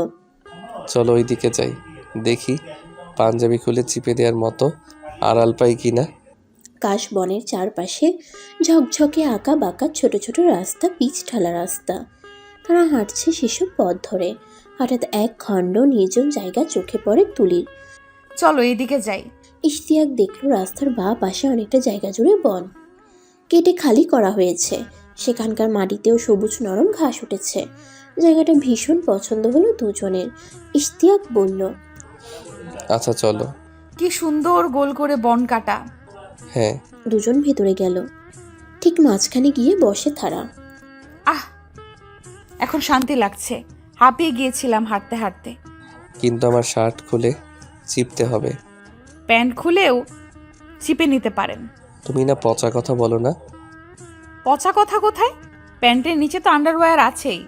চলো ওই দিকে যাই, দেখি পাঞ্জাবি খুলে চিপে দেওয়ার মতো আড়াল পাই কিনা। কাশবনের চারপাশে ঝকঝকে আঁকা বাঁকা ছোট ছোট রাস্তা, পিচ ঢালা রাস্তা। তারা হাঁটছে সেসব পথ ধরে। হঠাৎ এক খণ্ড নির্জন জায়গা চোখে পড়ে তুলির। চলো এইদিকে যাই। ইশতিয়াক দেখল রাস্তার বাঁ পাশে অনেকটা জায়গা জুড়ে বন কেটে খালি করা হয়েছে। সেখানকার মাটিতেও সবুজ নরম ঘাস উঠেছে। জায়গাটা ভীষণ পছন্দ হলো দুজনের। ইশতিয়াক বলল, আচ্ছা চলো। কি সুন্দর গোল করে বন কাটা। হ্যাঁ। দুজন ভেতরে গেল। ঠিক মাঝখানে গিয়ে বসে তারা। আহ, এখন শান্তি লাগছে, হাঁপিয়ে গিয়েছিলাম হাঁটতে হাঁটতে। কিন্তু আমার শার্ট খুলে চিপতে হবে। প্যান্ট খুলেও চিপে নিতে পারেন। তুমি না পচা কথা বলো না? পচা কথা কোথায়? প্যান্টের নিচে তো আন্ডারওয়্যার আছেই।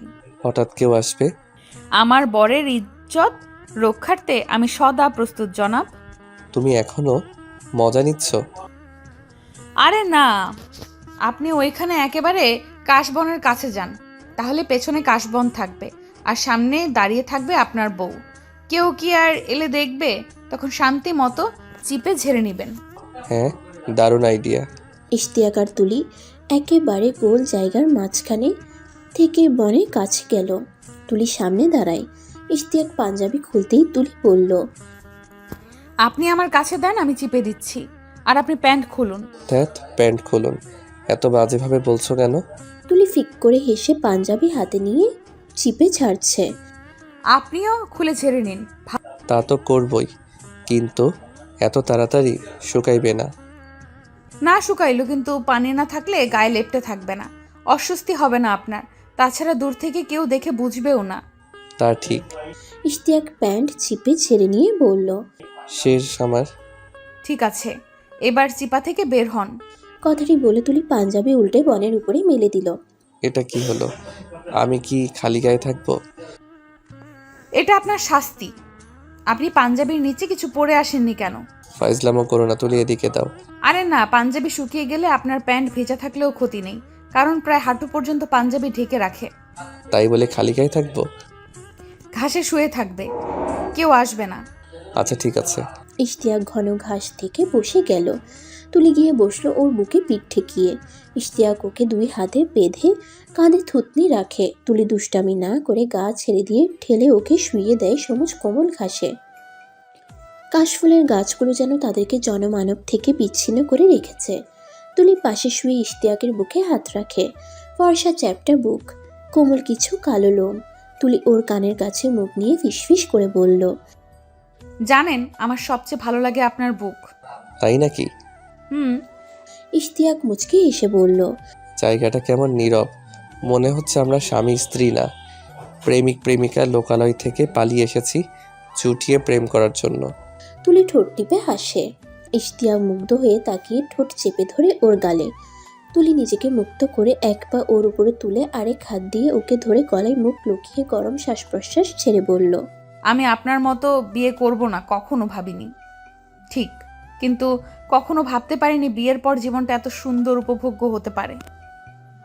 হঠাৎ কেউ আসবে। আমার বরের ইজ্জত রক্ষার্থে আমি সদা প্রস্তুত জনাব। তুমি এখনো মজা নিচ্ছ? আরে না, আপনি ওইখানে একেবারে কাশবনের কাছে যান, তাহলে পেছনে কাশবন থাকবে আর সামনে দাঁড়িয়ে থাকবে আপনার বউ। কেউ কি আর এলে দেখবে, তখন শান্তি মতো চিপে ঝেড়ে নেবেন। হ্যাঁ, দারুণ আইডিয়া। ইশতিয়াক আর তুলি একেবারে গোল জায়গার মাঝখানে থেকে বনের কাছে গেল। তুলি সামনে দাঁড়ায়। ইশতিয়াক পাঞ্জাবি খুলতেই তুলি বলল, আপনি আমার কাছে দেন, আমি চিপে দিচ্ছি। আর আপনি প্যান্ট খুলুন। ধ্যাত, প্যান্ট খুলুন। এত বাজেভাবে বলছো কেন? তুলি ফিক করে হেসে পাঞ্জাবি হাতে নিয়ে চিপে ছাড়ছে। আপনিও খুলে ছেড়ে নিন। তা তো করবই, কিন্তু এত তাড়াতাড়ি শুকাইবে না। না শুকাইলো, কিন্তু পানি না থাকলে গায়ে লেপটে থাকবে না, অস্বস্তি হবে না আপনার। তাছাড়া দূর থেকে কেউ দেখে বুঝবেও না। তা ঠিক। ইশতিয়াক প্যান্ট চিপে ছেড়ে নিয়ে বলল। শেষ আমার। ঠিক আছে, এবার চিপা থেকে বের হন। কথাটি বলে তুলি পাঞ্জাবি উল্টে বনের উপরে মেলে দিল। এটা কি হলো? আমি কি খালি গায়ে থাকবো? এটা আপনার শাস্তি। আপনি পাঞ্জাবির নিচে কিছু পরে আসেননি কেন? ফাইজলামো করো না তুলি, এদিকে দাও। আরে না, পাঞ্জাবি শুকিয়ে গেলে আপনার প্যান্ট ভেজা থাকলেও ক্ষতি নেই, কারণ প্রায় হাঁটু পর্যন্ত পাঞ্জাবি ঢেকে রাখে। তাই বলে খালি গায়ে থাকবো? ঘাসে শুয়ে থাকবে, কেউ আসবে না। আচ্ছা ঠিক আছে। ইশতিয়াক ঘন ঘাস থেকে বসে গেল। তুলি গিয়ে বসলো ওর বুকে পিঠ ঠেকিয়ে। ইশতিয়াক ওকে দুই হাতে বেঁধে কাঁধে থুতনি রাখে। তুলি দুষ্টামি না করে গা ছেড়ে দিয়ে ঠেলে ওকে শুইয়ে দেয় সবুজ কোমল ঘাসে। কাশফুলের গাছগুলো যেন তাদেরকে জনমানব থেকে বিচ্ছিন্ন করে রেখেছে। তুলি পাশে শুয়ে ইশতিয়াকের বুকে হাত রাখে। ফর্সা চ্যাপটা বুক, কোমল কিছু কালো লোম। তুলি ওর কানের কাছে মুখ নিয়ে ফিসফিস করে বলল। জানেন, আমার সবচেয়ে ভালো লাগে আপনার বুক। তাই নাকি? হুম। ইশতিয়াক মুচকি এসে বলল। জায়গাটা কেমন নীরব, মনে হচ্ছে আমরা স্বামী স্ত্রী না, প্রেমিক প্রেমিকা লোকালয় থেকে পালিয়ে এসেছি চুটিয়ে প্রেম করার জন্য। তুলি ঠোঁট টিপে হাসে। ইশতিয়াক মুগ্ধ হয়ে তাকিয়ে ঠোঁট চেপে ধরে ওর গালে। তুলি নিজেকে মুক্ত করে এক পা ওর উপরে তুলে আরেক হাত দিয়ে ওকে ধরে গলায় মুখ লুকিয়ে গরম শ্বাস প্রশ্বাস ছেড়ে বলল। আমি আপনার মতো বিয়ে করব না, কখনো ভাবিনি। ঠিক, কিন্তু কখনো ভাবতে পারিনি বিয়ের পর জীবনটা এত সুন্দর উপভোগ্য হতে পারে।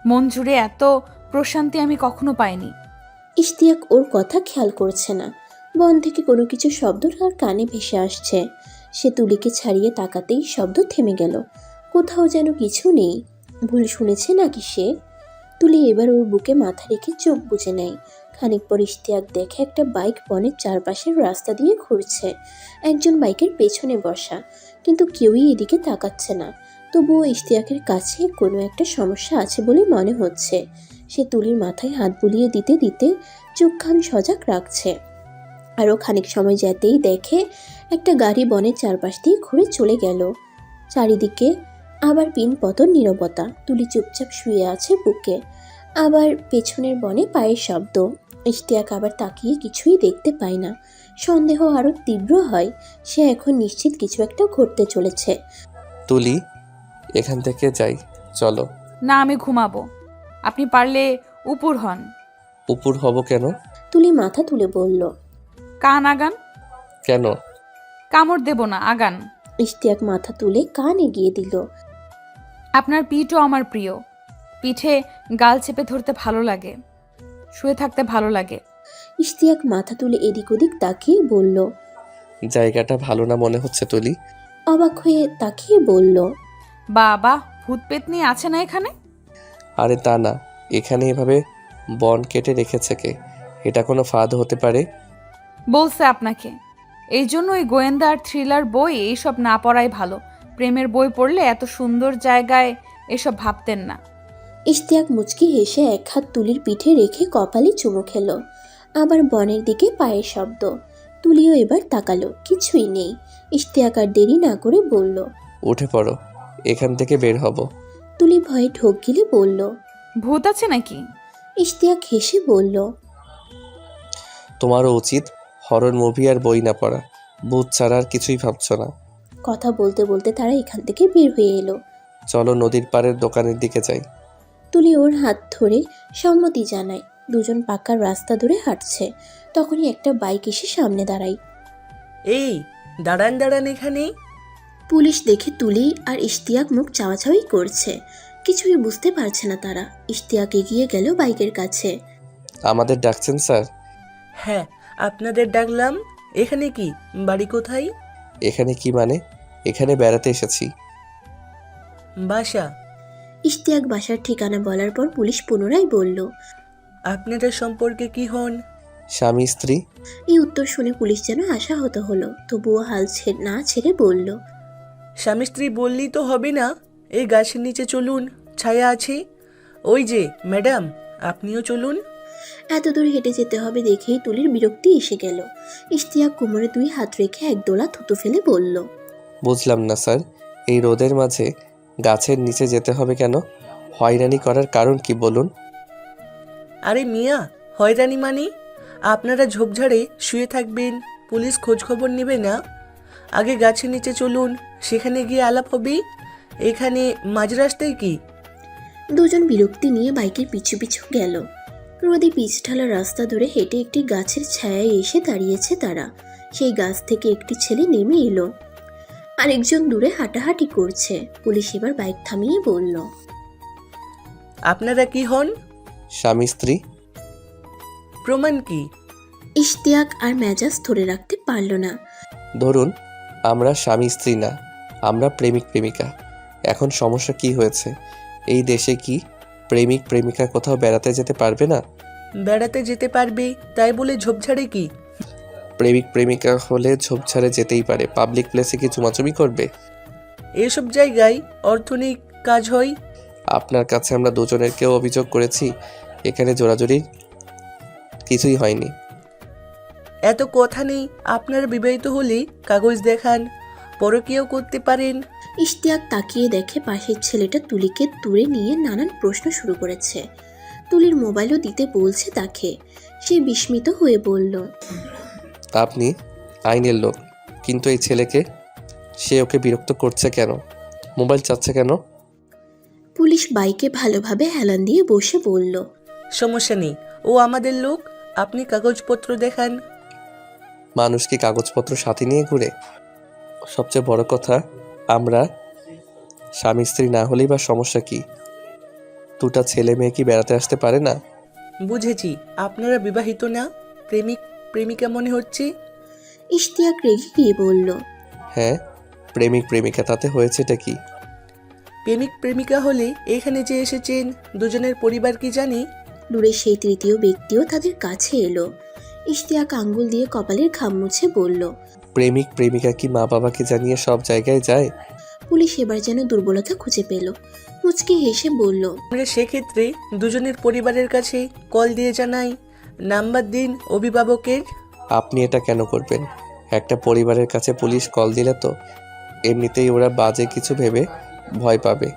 মন জুড়ে এত প্রশান্তি আমি কখনো পাইনি। ইশতিয়াক ওর কথা খেয়াল করছে না। বন থেকে কোনো কিছু শব্দ তার কানে ভেসে আসছে। সে তুলিকে ছাড়িয়ে তাকাতেই শব্দ থেমে গেল। কোথাও যেন কিছু নেই। ভুল শুনেছে নাকি সে? তুলি এবার ওর বুকে মাথা রেখে চোখ বুজে নেয়। খানিক পর ইশতিয়াক দেখে একটা বাইক বনের চারপাশের রাস্তা দিয়ে ঘুরছে। একজন বাইকের পেছনে বসা, কিন্তু কেউই এদিকে তাকাচ্ছে না। তবুও ইশতিয়াকের কাছে কোনো একটা সমস্যা আছে বলে মনে হচ্ছে। সে তুলির মাথায় হাত বুলিয়ে দিতে দিতে চোখ কান সজাগ রাখছে। আরও খানিক সময় যেতেই দেখে একটা গাড়ি বনের চারপাশ দিয়ে ঘুরে চলে গেল। চারিদিকে আবার পিন পতন নীরবতা। তুলি চুপচাপ শুয়ে আছে বুকে। আবার পেছনের বনে পায়ের শব্দ। ইশতিয়াক আবার তাকিয়ে কিছুই দেখতে পায় না। সন্দেহ আরও তীব্র হয়। সে এখন নিশ্চিত কিছু একটা ঘটতে চলেছে। তুলি, এখান থেকে যাই, চলো। না, আমি ঘুমাবো। আপনি পারলে উপর হন। উপর হব কেন? তুলি মাথা তুলে বলল। কান আগান। কেন? কামড় দেব না, আগান। ইশতিয়াক মাথা তুলে কান এগিয়ে দিল। আপনার পিঠও আমার প্রিয়। পিঠে গাল চেপে ধরতে ভালো লাগে, শুয়ে থাকতে ভালো লাগে। ইশতিয়াক মাথা তুলে এদিক ওদিক তাকিয়ে বলল। জায়গাটা ভালো না মনে হচ্ছে তুলি। অবাক হয়ে তাকিয়ে বলল। বাবা, ভূত পেতনি আছে না এখানে? আরে তা না, এখানে এভাবে বন কেটে রেখেছে কে? এটা কোনো ফাঁদ হতে পারে। বলছে আপনাকে। এই জন্য ওই গোয়েন্দা আর থ্রিলার বই এইসব না পড়াই ভালো। প্রেমের বই পড়লে এত সুন্দর জায়গায় এসব ভাবতেন না। ইশতিয়াক মুচকি হেসে এক হাত তুলির পিঠে রেখে কপালে চুমু খেল। আবার বনের দিকে পায়ের শব্দ। তুলিও এবার তাকালো, কিছুই নেই। ইশতিয়াক আর দেরি না করে বলল। উঠে পড়ো, এখান থেকে বের হব। তুলি ভয়ে ঢোক গিলে বলল। ভূত আছে নাকি? ইশতিয়াক হেসে বলল। তোমারও উচিত হরর মুভি আর বই না পড়া। ভূত ছাড়া আর কিছুই ভাবছ না। কথা বলতে বলতে তারা এখান থেকে বের হয়ে এলো। চলো নদীর পাড়ের দোকানের দিকে যাই। তুলি ওর হাত ধরে সম্মতি জানায়। দুজন পাকা রাস্তা ধরে হাঁটছে। তখনই একটা বাইক এসে সামনে দাঁড়ায়। এই দাঁড়ান দাঁড়ান এখানেই। পুলিশ দেখে তুলি আর ইশতিয়াক মুখ চাওয়াচাওয়ি করছে। কিছুই বুঝতে পারছে না তারা। ইশতিয়াক এগিয়ে গেল বাইকের কাছে। আমাদের ডাকছেন স্যার? হ্যাঁ, আপনাদের ডাকলাম। এখানে কি, বাড়ি কোথায়? এখানে কি মানে? এখানে বেড়াতে এসেছি। বাসা? ইশতিয়াক বাসার ঠিকানা বলার পর পুলিশ পুনরায় বলল। আপনারা সম্পর্কে কি হন? স্বামী স্ত্রী। এই উত্তর শুনে পুলিশ যেন আশাহত হলো, তবুও না ছেড়ে বলল, স্বামী স্ত্রী বললেই তো হবে না, এই গাছের নিচে চলুন, ছায়া আছে। ওই যে ম্যাডাম, আপনিও চলুন। এত দূর হেঁটে যেতে হবে দেখেই তুলির বিরক্তি এসে গেল। ইশতিয়াক কোমরে 2 হাত রেখে একদোলা থুতু ফেলে বলল, বুঝলাম না স্যার, এই রোদের মাঝে গাছের নিচে যেতে হবে কেন? হয়রানি করার কারণ কি বলুন? আরে মিয়া, হয়রানি মানে? আপনারা ঝোপঝাড়ে শুয়ে থাকবেন, পুলিশ খোঁজ খবর নেবে না? আগে গাছের নিচে চলুন, সেখানে গিয়ে আলাপ হবে। এখানে মাঝ রাস্তায় কি? দুজন বিরক্তি নিয়ে বাইকের পিছু পিছু গেল। রোদে পিচঢালা রাস্তা ধরে হেঁটে একটি গাছের ছায়ায় এসে দাঁড়িয়েছে তারা। সেই গাছ থেকে একটি ছেলে নেমে এলো, আরেকজন দূরে হাঁটাহাঁটি করছে। পুলিশ এবার বাইক থামিয়ে বলল, আপনারা কি হন? স্বামী স্ত্রী। প্রমাণ কি? ইশতিয়াক আর মেজাজ ধরে রাখতে পারল না। ধরুন, আমরা স্বামী স্ত্রী না, আমরা প্রেমিক প্রেমিকা। এখন সমস্যা কি হয়েছে? এই দেশে কি প্রেমিক প্রেমিকা কোথাও বেড়াতে যেতে পারবে না? বেড়াতে যেতে পারবে তাই বলে ঝোপঝাড়ে কি? প্রেমিক প্রেমিকা হলে ঝোপঝাড়ে যেতেই পারে, পাবলিক প্লেসে কি চুমাচুমি করবে? এসব জায়গায় অর্থনৈতিক কাজ হয়। আপনার কাছে আমরা দুজনের কেউ অভিযোগ করেছি, এখানে জোরাজুরি কিছুই হয়নি। এত কথা নেই, আপনারা বিবাহিত হলে কাগজ দেখান, পরকীয়াও করতে পারেন। ইশতিয়াক তাকিয়ে দেখে পাশের ছেলেটা তুলিকে দূরে নিয়ে নানান প্রশ্ন শুরু করেছে। তুলির মোবাইলও দিতে বলছে তাকে। সে বিস্মিত হয়ে বলল, আপনি আইনের লোক, কিন্তু এই ছেলেকে, সে ওকে বিরক্ত করছে কেন? মোবাইল চাচ্ছে কেন? পুলিশ বাইকে ভালোভাবে হেলান দিয়ে বসে বলল, সমস্যা নেই, ও আমাদের লোক, আপনি কাগজপত্র দেখান। মানুষ কি কাগজপত্র সাথে নিয়ে ঘুরে? সবচেয়ে বড় কথা, আমরা স্বামী স্ত্রী না হলেই বা সমস্যা কি? দুটা ছেলে মেয়ে কি বেড়াতে আসতে পারে না? বুঝেছি, আপনারা বিবাহিত না, প্রেমিক প্রেমিকা মনে হচ্ছে। ইশতিয়াক রেগে গিয়ে বলল, হ্যাঁ, প্রেমিক প্রেমিকা, তাতে হয়েছেটা কি? প্রেমিক প্রেমিকা হলে এখানে যে এসেছেন, দুজনের পরিবার কি জানি? দূরে সেই তৃতীয় ব্যক্তিও তাদের কাছে এলো। ইশতিয়াক আঙ্গুল দিয়ে কপালের ঘাম মুছে বলল, প্রেমিক প্রেমিকা কি মা বাবাকে জানিয়ে সব জায়গায় যায়? পুলিশ এবার যেন দুর্বলতা খুঁজে পেল। মুচকি হেসে বলল, আমরা সেক্ষেত্রে দুজনের পরিবারের কাছে কল দিয়ে জানাই, নাম্বার দিন অভিভাবকের। আপনি এটা কেন করবেন? একটা পরিবারের কাছে পুলিশ কল দিলে তো এমনিতেই ওরা বাজে কিছু ভেবে ভয় পাবে।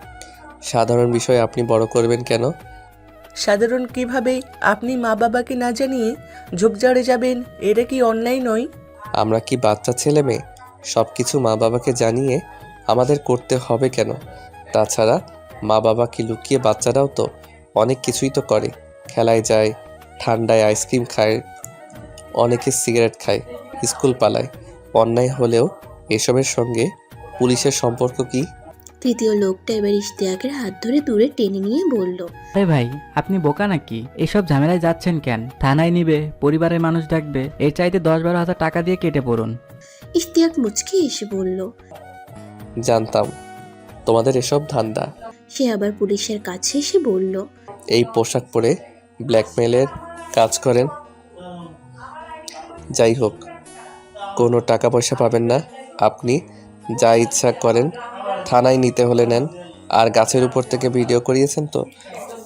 সাধারণ বিষয় আপনি বড় করবেন কেন? সাধারণ কিভাবে? আপনি মা বাবাকে না জানিয়ে ঝোপঝাড়ে যাবেন, এটা কি অন্যায় নয়? আমরা কি বাচ্চা ছেলে মেয়ে? সব কিছু মা বাবাকে জানিয়ে আমাদের করতে হবে কেন? তাছাড়া মা বাবা কি লুকিয়ে? বাচ্চারাও তো অনেক কিছুই তো করে, খেলায় যায়, ঠান্ডায় আইসক্রিম খায়, অনেকে সিগারেট খায়, স্কুল পালায়। অন্যায় হলেও এসবের সঙ্গে পুলিশের সম্পর্ক কি? তৃতীয় লোকটা এবার ইশতিয়াকের হাত ধরে দূরে টেনে নিয়ে বলল, আরে ভাই, আপনি বোকা নাকি? এসব ঝামেলায় যাচ্ছেন কেন? থানায় নিবে, পরিবারের মানুষ ডাকবে, এর চাইতে 10-12 হাজার টাকা দিয়ে কেটে পড়ুন। ইশতিয়াক মুচকি এসে বলল, জানতাম তোমাদের এসব ধান্দা। সে আবার পুলিশের কাছে এসে বলল, এই পোশাক পরে ব্ল্যাকমেলের কাজ করেন। যাই হোক, কোনো টাকা পয়সা পাবেন না। আপনি যা ইচ্ছা করেন, থানায় নিতে হলে নেন। আর গাছের উপর থেকে ভিডিও করিয়েছেন তো,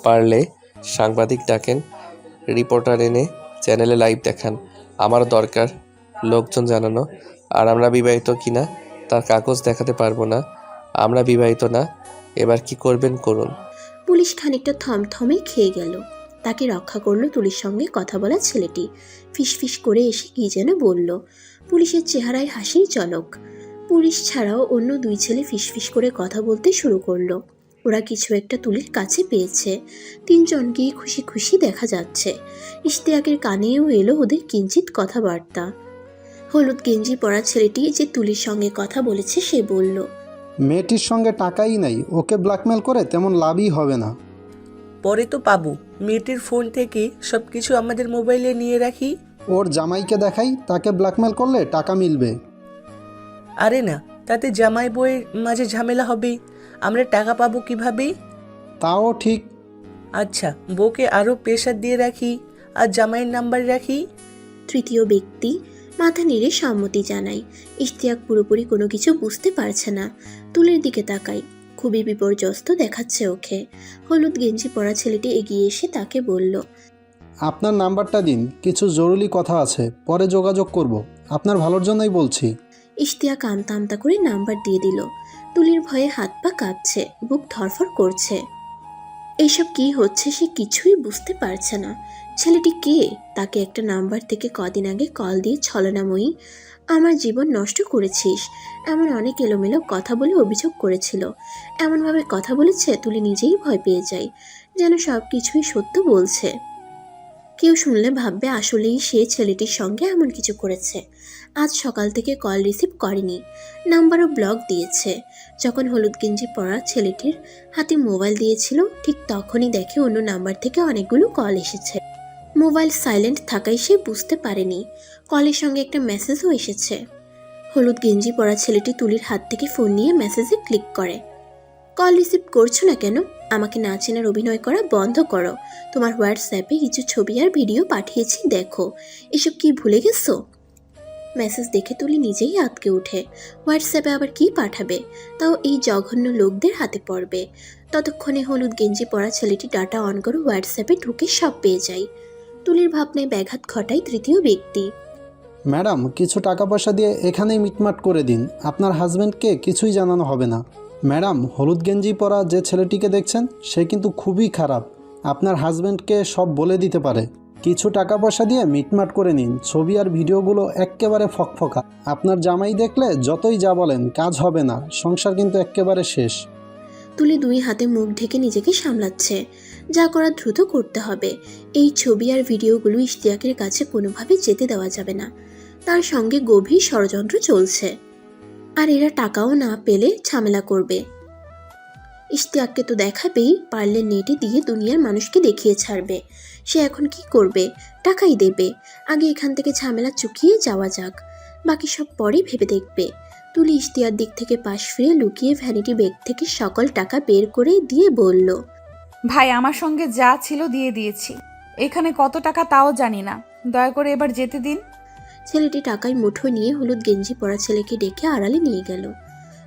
পারলে সাংবাদিক ডাকেন, রিপোর্টার এনে চ্যানেলে লাইভ দেখান। আমার দরকার লোকজন জানানো। আর আমরা বিবাহিত কিনা তার কাগজ দেখাতে পারবো না। আমরা বিবাহিত না। এবার কি করবেন করুন। পুলিশ খানিকটা থমথমে খেয়ে গেল। তাকে রক্ষা করলো তুলির সঙ্গে কথা বলা ছেলেটি। ফিসফিস করে এসে কি যেন বলল। পুলিশের চেহারায় হাসির ঝলক। পুলিশ ছাড়াও অন্য 2 ছেলে ফিসফিস করে কথা বলতে শুরু করলো। ওরা কিছু একটা তুলির কাছে পেয়েছে। 3 জনকেই খুশি খুশি দেখা যাচ্ছে। ইশতিয়াকের কানেও এলো ওদের কিঞ্চিত কথাবার্তা। হলুদ গেঞ্জি পরা ছেলেটি যে তুলির সঙ্গে কথা বলেছে সে বলল, মেয়েটির সঙ্গে টাকাই নাই, ওকে ব্ল্যাকমেল করে তেমন লাভই হবে না। পরে তো পাবো। মেয়েটির ফোন থেকে সব কিছু আমাদের মোবাইলে নিয়ে রাখি। ওর জামাইকে দেখাই, তাকে ব্ল্যাকমেল করলে টাকা মিলবে। আরে না, তাতে জামাই বউয়ের মাঝে ঝামেলা হবে, আমরা টাকা পাবো কিভাবে? তাও ঠিক। আচ্ছা, বউকে আরও প্রেশার দিয়ে রাখি আর জামাইয়ের নাম্বার রাখি। তৃতীয় ব্যক্তি মাথা নেড়ে সম্মতি জানায়। ইশতিয়াক পুরোপুরি কোনো কিছু বুঝতে পারছে না। তুলির দিকে তাকায়, খুবই বিপর্যস্ত দেখাচ্ছে ওকে। হলুদ গেঞ্জি পরা ছেলেটি এগিয়ে এসে তাকে বলল, আপনার নাম্বারটা দিন, কিছু জরুরি কথা আছে, পরে যোগাযোগ করব। আপনার ভালোর জন্যই বলছি। ইশতিয়াক আমতা আমতা করে নাম্বার দিয়ে দিল। তুলির ভয়ে হাত পা কাঁপছে, বুক ধরফর করছে। এইসব কি হচ্ছে সে কিছুই বুঝতে পারছে না। ছেলেটি কে? তাকে একটা নাম্বার থেকে কদিন আগে কল দিয়ে ছলনাময়ী আমার জীবন নষ্ট করেছিস এমন অনেক এলোমেলো কথা বলে অভিযোগ করেছিল। এমনভাবে কথা বলেছে তুলি নিজেই ভয় পেয়ে যায়, যেন সব কিছুই সত্য বলছে। কেউ শুনলে ভাববে আসলেই সে ছেলেটির সঙ্গে এমন কিছু করেছে। আজ সকাল থেকে কল রিসিভ করেনি, নাম্বারও ব্লক দিয়েছে। যখন হলুদ গেঞ্জি পরা ছেলেটির হাতে মোবাইল দিয়েছিল ঠিক তখনই দেখে অন্য নাম্বার থেকে অনেকগুলো কল এসেছে। মোবাইল সাইলেন্ট থাকায় সে বুঝতে পারেনি কলের সঙ্গে একটা মেসেজও এসেছে। হলুদ গেঞ্জি পরা ছেলেটি তুলির হাত থেকে ফোন নিয়ে মেসেজে ক্লিক করে। কল রিসিভ করছো না কেন? আমাকে না চেনার অভিনয় করা বন্ধ করো। তোমার হোয়াটসঅ্যাপে কিছু ছবি আর ভিডিও পাঠিয়েছি, দেখো। এসব কি ভুলে গেছো? মেসেজ দেখে তুলি নিজেই আতকে ওঠে। হোয়াটসঅ্যাপে আবার কি পাঠাবে, তাও এই জঘন্য লোকদের হাতে পড়বে। ততক্ষণে হলুদ গেঞ্জি পরা ছেলেটি ডাটা অন করে হোয়াটসঅ্যাপে ঢুকে সব পেয়ে যায়। তুলির ভাবনায় ব্যাঘাত ঘটায় তৃতীয় ব্যক্তি। ম্যাডাম, কিছু টাকা পয়সা দিয়ে এখানেই মিটমাট করে দিন, আপনার হাজব্যান্ডকে কিছুই জানানো হবে না। ম্যাডাম, হলুদ গেঞ্জি পরা যে ছেলেটিকে দেখছেন সে কিন্তু খুবই খারাপ, আপনার হাজব্যান্ডকে সব বলে দিতে পারে। কিছু টাকা পয়সা দিয়ে মিটমাট করে নিন, ছবি আর ভিডিওগুলো এক্কেবারে ফকফকা। আপনার জামাই দেখলে যতই যা বলেন কাজ হবে না, সংসার কিন্তু এক্কেবারে শেষ। তুলি দুই হাতে মুখ ঢেকে নিজেকে সামলাচ্ছে। যা করার দ্রুত করতে হবে। এই ছবি আর ভিডিওগুলো ইশতিয়াকের কাছে কোনোভাবে যেতে দেওয়া যাবে না। তার সঙ্গে গভীর ষড়যন্ত্র চলছে, আর এরা টাকাও না পেলে ঝামেলা করবে। ইশতিয়াককে তো দেখাবেই, পারলে নেটে দিয়ে দুনিয়ার মানুষকে দেখিয়ে ছাড়বে। সে এখন কি করবে? টাকাই দেবে। আগে এখান থেকে ঝামেলা চুকিয়ে যাওয়া যাক, বাকি সব পরে ভেবে দেখবে। তুলি ইশতিয়ার দিক থেকে পাশ ফিরে লুকিয়ে ভ্যানিটি ব্যাগ থেকে সকল টাকা বের করে দিয়ে বলল, ভাই আমার সঙ্গে যা ছিল দিয়ে দিয়েছি, এখানে কত টাকা তাও জানি না, দয়া করে এবার যেতে দিন। ছেলেটি টাকায় মুঠো নিয়ে হলুদ গেঞ্জি পরা ছেলেকে ডেকে আড়ালে নিয়ে গেল।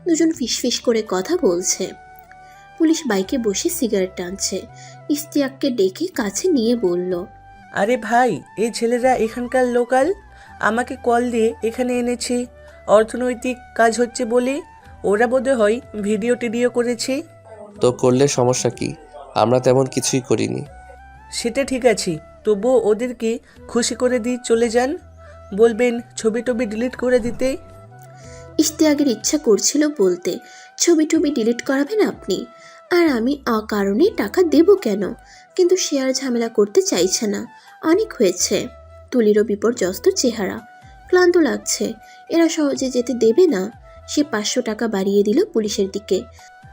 দুজন ফিসফিস করে কথা বলছে। পুলিশ বাইকে বসে সিগারেট টানছে। ইশতিয়াককে ডেকে কাছে নিয়ে বলল, আরে ভাই, এই ছেলেরা এখানকার লোকাল, আমাকে কল দিয়ে এখানে এনেছে। অর্থনৈতিক কাজ হচ্ছে বলে ওরা বোধহয় হয় ভিডিও টিডিও করেছে। তো করলে সমস্যা কি? আমরা তেমন কিছুই করিনি। সেটা ঠিক আছে, তবুও ওদেরকে খুশি করে দিয়ে চলে যান। বলবেন ছবি টবি ডিলিট করে দিতে। ইশতিয়াকের ইচ্ছা করছিল বলতে, ছবি টবি ডিলিট করাবেন আপনি, আর আমি অকারণে টাকা দেব কেন? কিন্তু সে আর ঝামেলা করতে চাইছে না। অনেক হয়েছে। তুলিরও বিপর্যস্ত চেহারা, ক্লান্ত লাগছে। এরা সহজে যেতে দেবে না। সে 500 টাকা বাড়িয়ে দিল পুলিশের দিকে।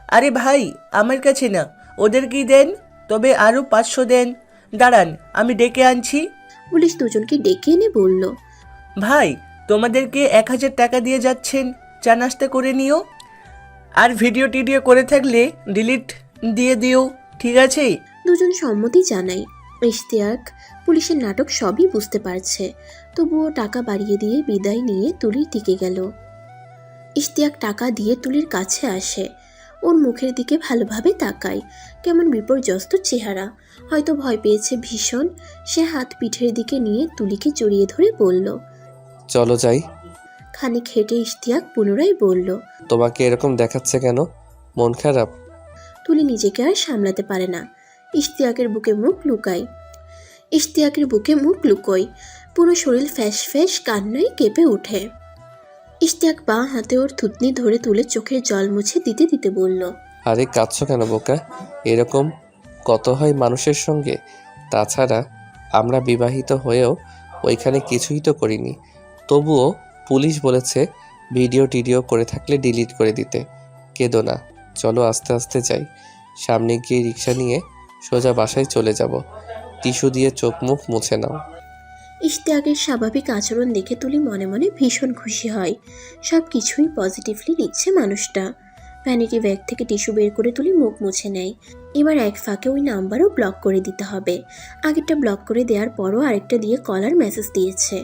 আরে ভাই, আমার কাছে না, ওদেরকেই দেন, তবে আরও 500 দেন। দাঁড়ান, আমি ডেকে আনছি। পুলিশ দুজনকে ডেকে এনে বলল, ভাই, তোমাদেরকে 1000 টাকা দিয়ে যাচ্ছেন, চা নাস্তা করে নিও। আর ভিডিও টিডিও করে থাকলে ডিলিট দিয়ে দিও, ঠিক আছে? দুজন সম্মতি জানায়। ইশতিয়াক পুলিশের নাটক সবই বুঝতে পারছে, তবুও টাকা বাড়িয়ে দিয়ে বিদায় নিয়ে তুলির দিকে গেল। ইশতিয়াক টাকা দিয়ে তুলির কাছে আসে। ওর মুখের দিকে ভালোভাবে তাকায়। কেমন বিপর্যস্ত চেহারা, হয়তো ভয় পেয়েছে ভীষণ। সে হাত পিঠের দিকে নিয়ে তুলিকে জড়িয়ে ধরে বলল, চলো যাই। খানিক হেঁটে ইশতিয়াক পুনরায় বলল, তোমাকে এরকম দেখাচ্ছে কেন? মন খারাপ? তুলি নিজেকে আর সামলাতে পারে না। ইশতিয়াকের বুকে মুখ লুকোয়। পুরো শরীর ফ্যাস ফ্যাস কান্নায় কেঁপে ওঠে। ইশতিয়াক বাঁ হাতে ওর থুতনি ধরে তুলে চোখের জল মুছে দিতে দিতে বলল, আরে কাঁদছো কেন বোকা? এরকম কত হয় মানুষের সঙ্গে। তাছাড়া আমরা বিবাহিত হয়েও ওইখানে কিছুই তো করিনি। তবুও পুলিশ বলেছে ভিডিও টিডিও করে থাকলে ডিলিট করে দিতে। কেঁদো না, চলো আস্তে আস্তে যাই। সামনে গিয়ে রিক্সা নিয়ে সোজা বাসায় চলে যাব। টিস্যু দিয়ে চোখ মুখ মুছে নাও। ইশতিয়াকের স্বাভাবিক আচরণ দেখে তুলি মনে মনে ভীষণ খুশি হয়। সব কিছুই পজিটিভলি নিচ্ছে মানুষটা। ভ্যানিটি ব্যাগ থেকে টিস্যু বের করে তুলে মুখ মুছে নেয়। এবার এক ফাঁকে ওই নাম্বারও ব্লক করে দিতে হবে। আগেরটা ব্লক করে দেওয়ার পরও আরেকটা দিয়ে কল আর মেসেজ দিয়েছে।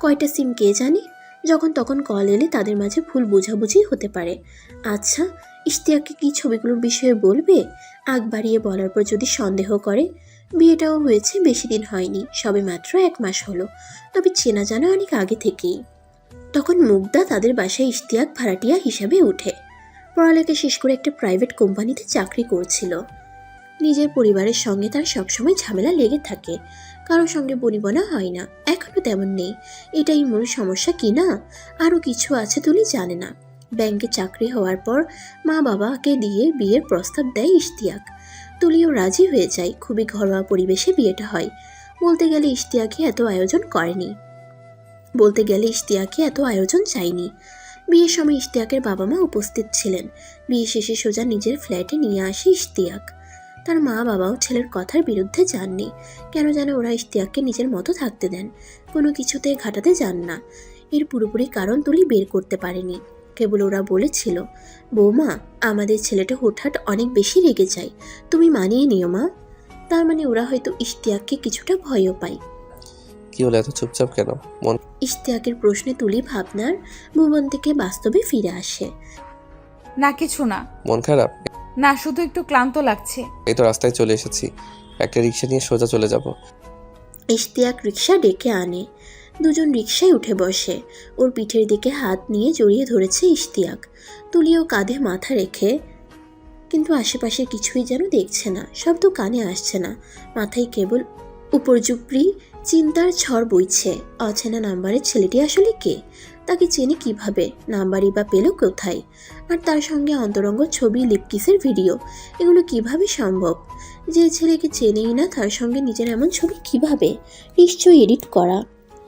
কয়টা সিম কে জানে, যখন তখন কল এলে তাদের মাঝে ভুল বোঝাবুঝি হতে পারে। আচ্ছা, ইশতিয়াককে কি ছবিগুলোর বিষয়ে বলবে? আগ বাড়িয়ে বলার পর যদি সন্দেহ করে? বিয়েটাও হয়েছে বেশি দিন হয়নি, সবে মাত্র 1 মাস হলো, তবে চেনা জানা অনেক আগে থেকেই। তখন মুগ্ধা তাদের বাসায় ইশতিয়াক ভাড়াটিয়া হিসাবে উঠে। পড়ালেখা শেষ করে একটা প্রাইভেট কোম্পানিতে চাকরি করছিল। নিজের পরিবারের সঙ্গে তার সবসময় ঝামেলা লেগে থাকে, কারোর সঙ্গে বনিবনা হয় না, এখনও তেমন নেই। এটাই মূল সমস্যা কি না? আরও কিছু আছে তুলি জানে না। ব্যাংকে চাকরি হওয়ার পর মা বাবাকে দিয়ে বিয়ের প্রস্তাব দেয় ইশতিয়াক। তুলিও রাজি হয়ে যায়। খুবই ঘরোয়া পরিবেশে বিয়েটা হয়। বলতে গেলে ইশতিয়াকই এত আয়োজন চাইনি। বিয়ের সময় ইশতিয়াকের বাবা মা উপস্থিত ছিলেন। বিয়ে শেষে সোজা নিজের ফ্ল্যাটে নিয়ে আসে ইশতিয়াক। তার মা বাবাও ছেলের কথার বিরুদ্ধে যাননি। কেন যেন ওরা ইশতিয়াককে নিজের মতো থাকতে দেন, কোনো কিছুতে ঘাটাতে যান না। এর পুরোপুরি কারণ তুলি বের করতে পারেনি। কেবল ওরা বলেছিল, বৌমা, আমাদের ছেলেটা হুটহাট অনেক বেশি রেগে যায়, তুমি মানিয়ে নিও মা। তার মানে ওরা হয়তো ইশতিয়াককে কিছুটা ভয়ও পায়। কি হলো, এত চুপচাপ কেন? ইশতিয়াকের প্রশ্নে তুলি ভাবনার ভুবন থেকে বাস্তবে ফিরে আসে। না কিছু না। মন খারাপ? না, শুধু একটু ক্লান্ত লাগছে। এই তো রাস্তায় চলে এসেছি, একটা রিক্সা নিয়ে সোজা চলে যাব। ইশতিয়াক রিক্সা ডেকে আনে। দুজন রিক্সায় উঠে বসে। ওর পিঠের দিকে হাত নিয়ে জড়িয়ে ধরেছে ইশতিয়াক। তুলিও কাঁধে মাথা রেখে, কিন্তু আশেপাশে কিছুই যেন দেখছে না, শব্দ কানে আসছে না। মাথায় কেবল উপর্যুপরি চিন্তার ঝড় বইছে। অচেনা নাম্বারের ছেলেটি আসলে কে? তাকে চেনে কিভাবে? নাম্বারই বা পেল কোথায়? আর তার সঙ্গে অন্তরঙ্গ ছবি, লিপকিসের ভিডিও, এগুলো কিভাবে সম্ভব? যে ছেলেকে চেনেই না তার সঙ্গে নিজের এমন ছবি কিভাবে? নিশ্চয়ই এডিট করা।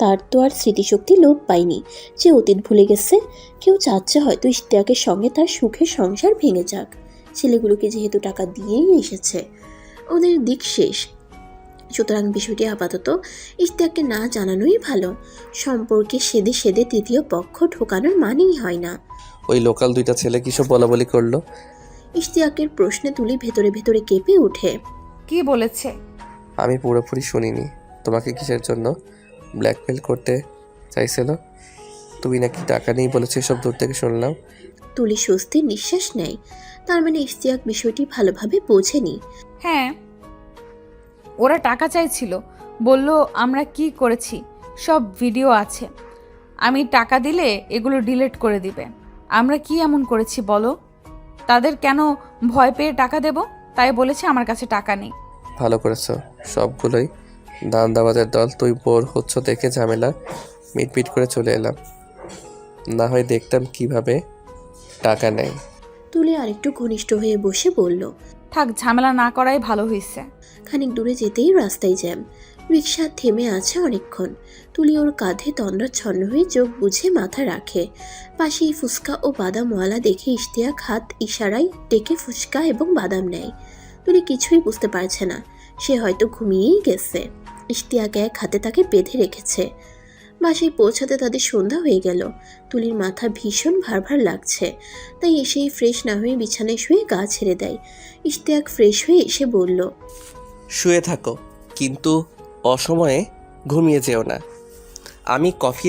তার তো আর স্মৃতিশক্তি লোপ পায়নি যে অতীত ভুলে গেছে। কেউ চাচ্ছে হয়তো ইশতিয়াকের সঙ্গে তার সুখের সংসার ভেঙে যাক। ছেলেগুলোকে যেহেতু টাকা দিয়েই এসেছে, ওদের দিক শেষ। সুতরাং বিষয়টি আপাতত ইশতিয়াককে না জানানোই ভালো। সম্পর্কে সেদে সেদে তৃতীয় পক্ষ ঢোকানোর মানেই হয় না। ওই লোকাল 2টা ছেলে কিসব বলাবলি করলো? ইশতিয়াকের প্রশ্নে তুলি ভেতরে ভেতরে কেঁপে ওঠে। কি বলেছে? আমি পুরোপুরি শুনিনি। তোমাকে কিসের জন্য ব্ল্যাকমেল করতে চাইছিল? তুমি নাকি টাকা নেই বলেছো, এসব দূর থেকে শুনলাম। তুলি স্বস্তির নিঃশ্বাস নেয়। তার মানে ইশতিয়াক বিষয়টি ভালোভাবে বোঝেনি। হ্যাঁ, ওরা টাকা চাইছিল, বলল আমরা কি করেছি সব ভিডিও আছে, আমি টাকা দিলে এগুলো ডিলিট করে দিবে। আমরা কি এমন করেছি বলো? তাদের কেন ভয় পেয়ে টাকা দেব? তাই বলেছে আমার কাছে টাকা নেই। ভালো করেছো, সবগুলোই দান্দাবাজের দল। তুই বোর হচ্ছ দেখে ঝামেলা মিটমিট করে চলে এলাম, না হয় দেখতাম কিভাবে টাকা নেয়। তুলি আরেকটু ঘনিষ্ঠ হয়ে বসে বলল, থাক, ঝামেলা না করাই ভালো হয়েছে। খানিক দূরে যেতেই রাস্তায় জ্যাম। রিক্সা থেমে আছে অনেকক্ষণ। তুলি ওর কাঁধে তন্দ্রাচ্ছন্ন হয়ে চোখ বুঝে মাথা রাখে। পাশেই ফুচকা ও বাদামওয়ালা দেখে ইশতিয়াক হাত ইশারায় ডেকে ফুচকা এবং বাদাম নেয়। তুলি কিছুই বুঝতে পারছে না, সে হয়তো ঘুমিয়েই গেছে। ইশতিয়াক এক হাতে তাকে বেঁধে রেখেছে। বাসায় পৌঁছাতে তাদের সন্ধ্যা হয়ে গেল। তুলির মাথা ভীষণ ভার ভার লাগছে, তাই এসেই ফ্রেশ না হয়ে বিছানায় শুয়ে গা ছেড়ে দেয়। ইশতিয়াক ফ্রেশ হয়ে এসে বলল, শুয়ে থাকো, কিন্তু অসময়ে ঘুমিয়ে যেও না। আমি কফি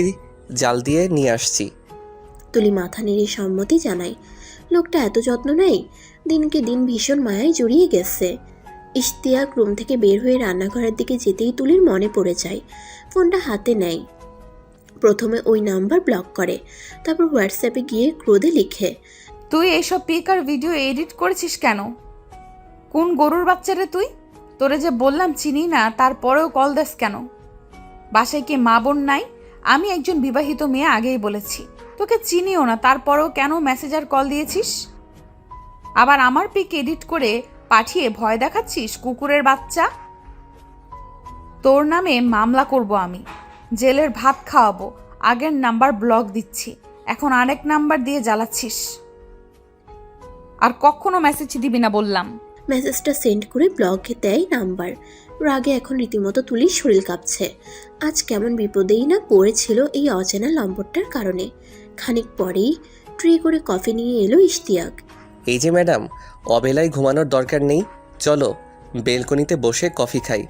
জাল দিয়ে নিয়ে আসছি। তুলি মাথা নেড়ে সম্মতি জানায়। লোকটা এত যত্ন নেয়, দিনকে দিন ভীষণ মায়ায় জড়িয়ে গেছে। ইশতিয়াক রুম থেকে বের হয়ে রান্নাঘরের দিকে যেতেই তুলির মনে পড়ে যায়। ফোনটা হাতে নেয়। প্রথমে ওই নাম্বার ব্লক করে, তারপর হোয়াটসঅ্যাপে গিয়ে ক্রোধে লিখে, তুই এইসব পিক আর ভিডিও এডিট করেছিস কেন? কোন গরুর বাচ্চারে তুই? তোরে যে বললাম চিনি না, তারপরেও কল দেস কেন? বাসায় কি মা বোন নাই? আমি একজন বিবাহিত মেয়ে, আগেই বলেছি। তোকে চিনিও না, তারপরেও কেন মেসেজ আর কল দিয়েছিস? আবার আমার পিক এডিট করে পাঠিয়ে ভয় দেখাচ্ছিস, কুকুরের বাচ্চা। তোর নামে মামলা করব আমি, জেলের ভাত খাওয়াবো। আগের নাম্বার ব্লক দিচ্ছি, এখন আরেক নাম্বার দিয়ে জ্বালাচ্ছিস। আর কখনো মেসেজ দিবি না বললাম। মেসেজটা সেন্ড করে ব্লকে দেয় নাম্বার। রাগে এখন রীতিমতো তুলির শরীর কাঁপছে। আজ কেমন বিপদেই না পড়েছিল এই অচেনা নম্বরটার কারণে। খানিক পরেই ট্রে করে কফি নিয়ে এলো ইশতিয়াক। এই যে ম্যাডাম, অবেলায় ঘুমানোর দরকার নেই, চলো বেলকনিতে বসে কফি খাই।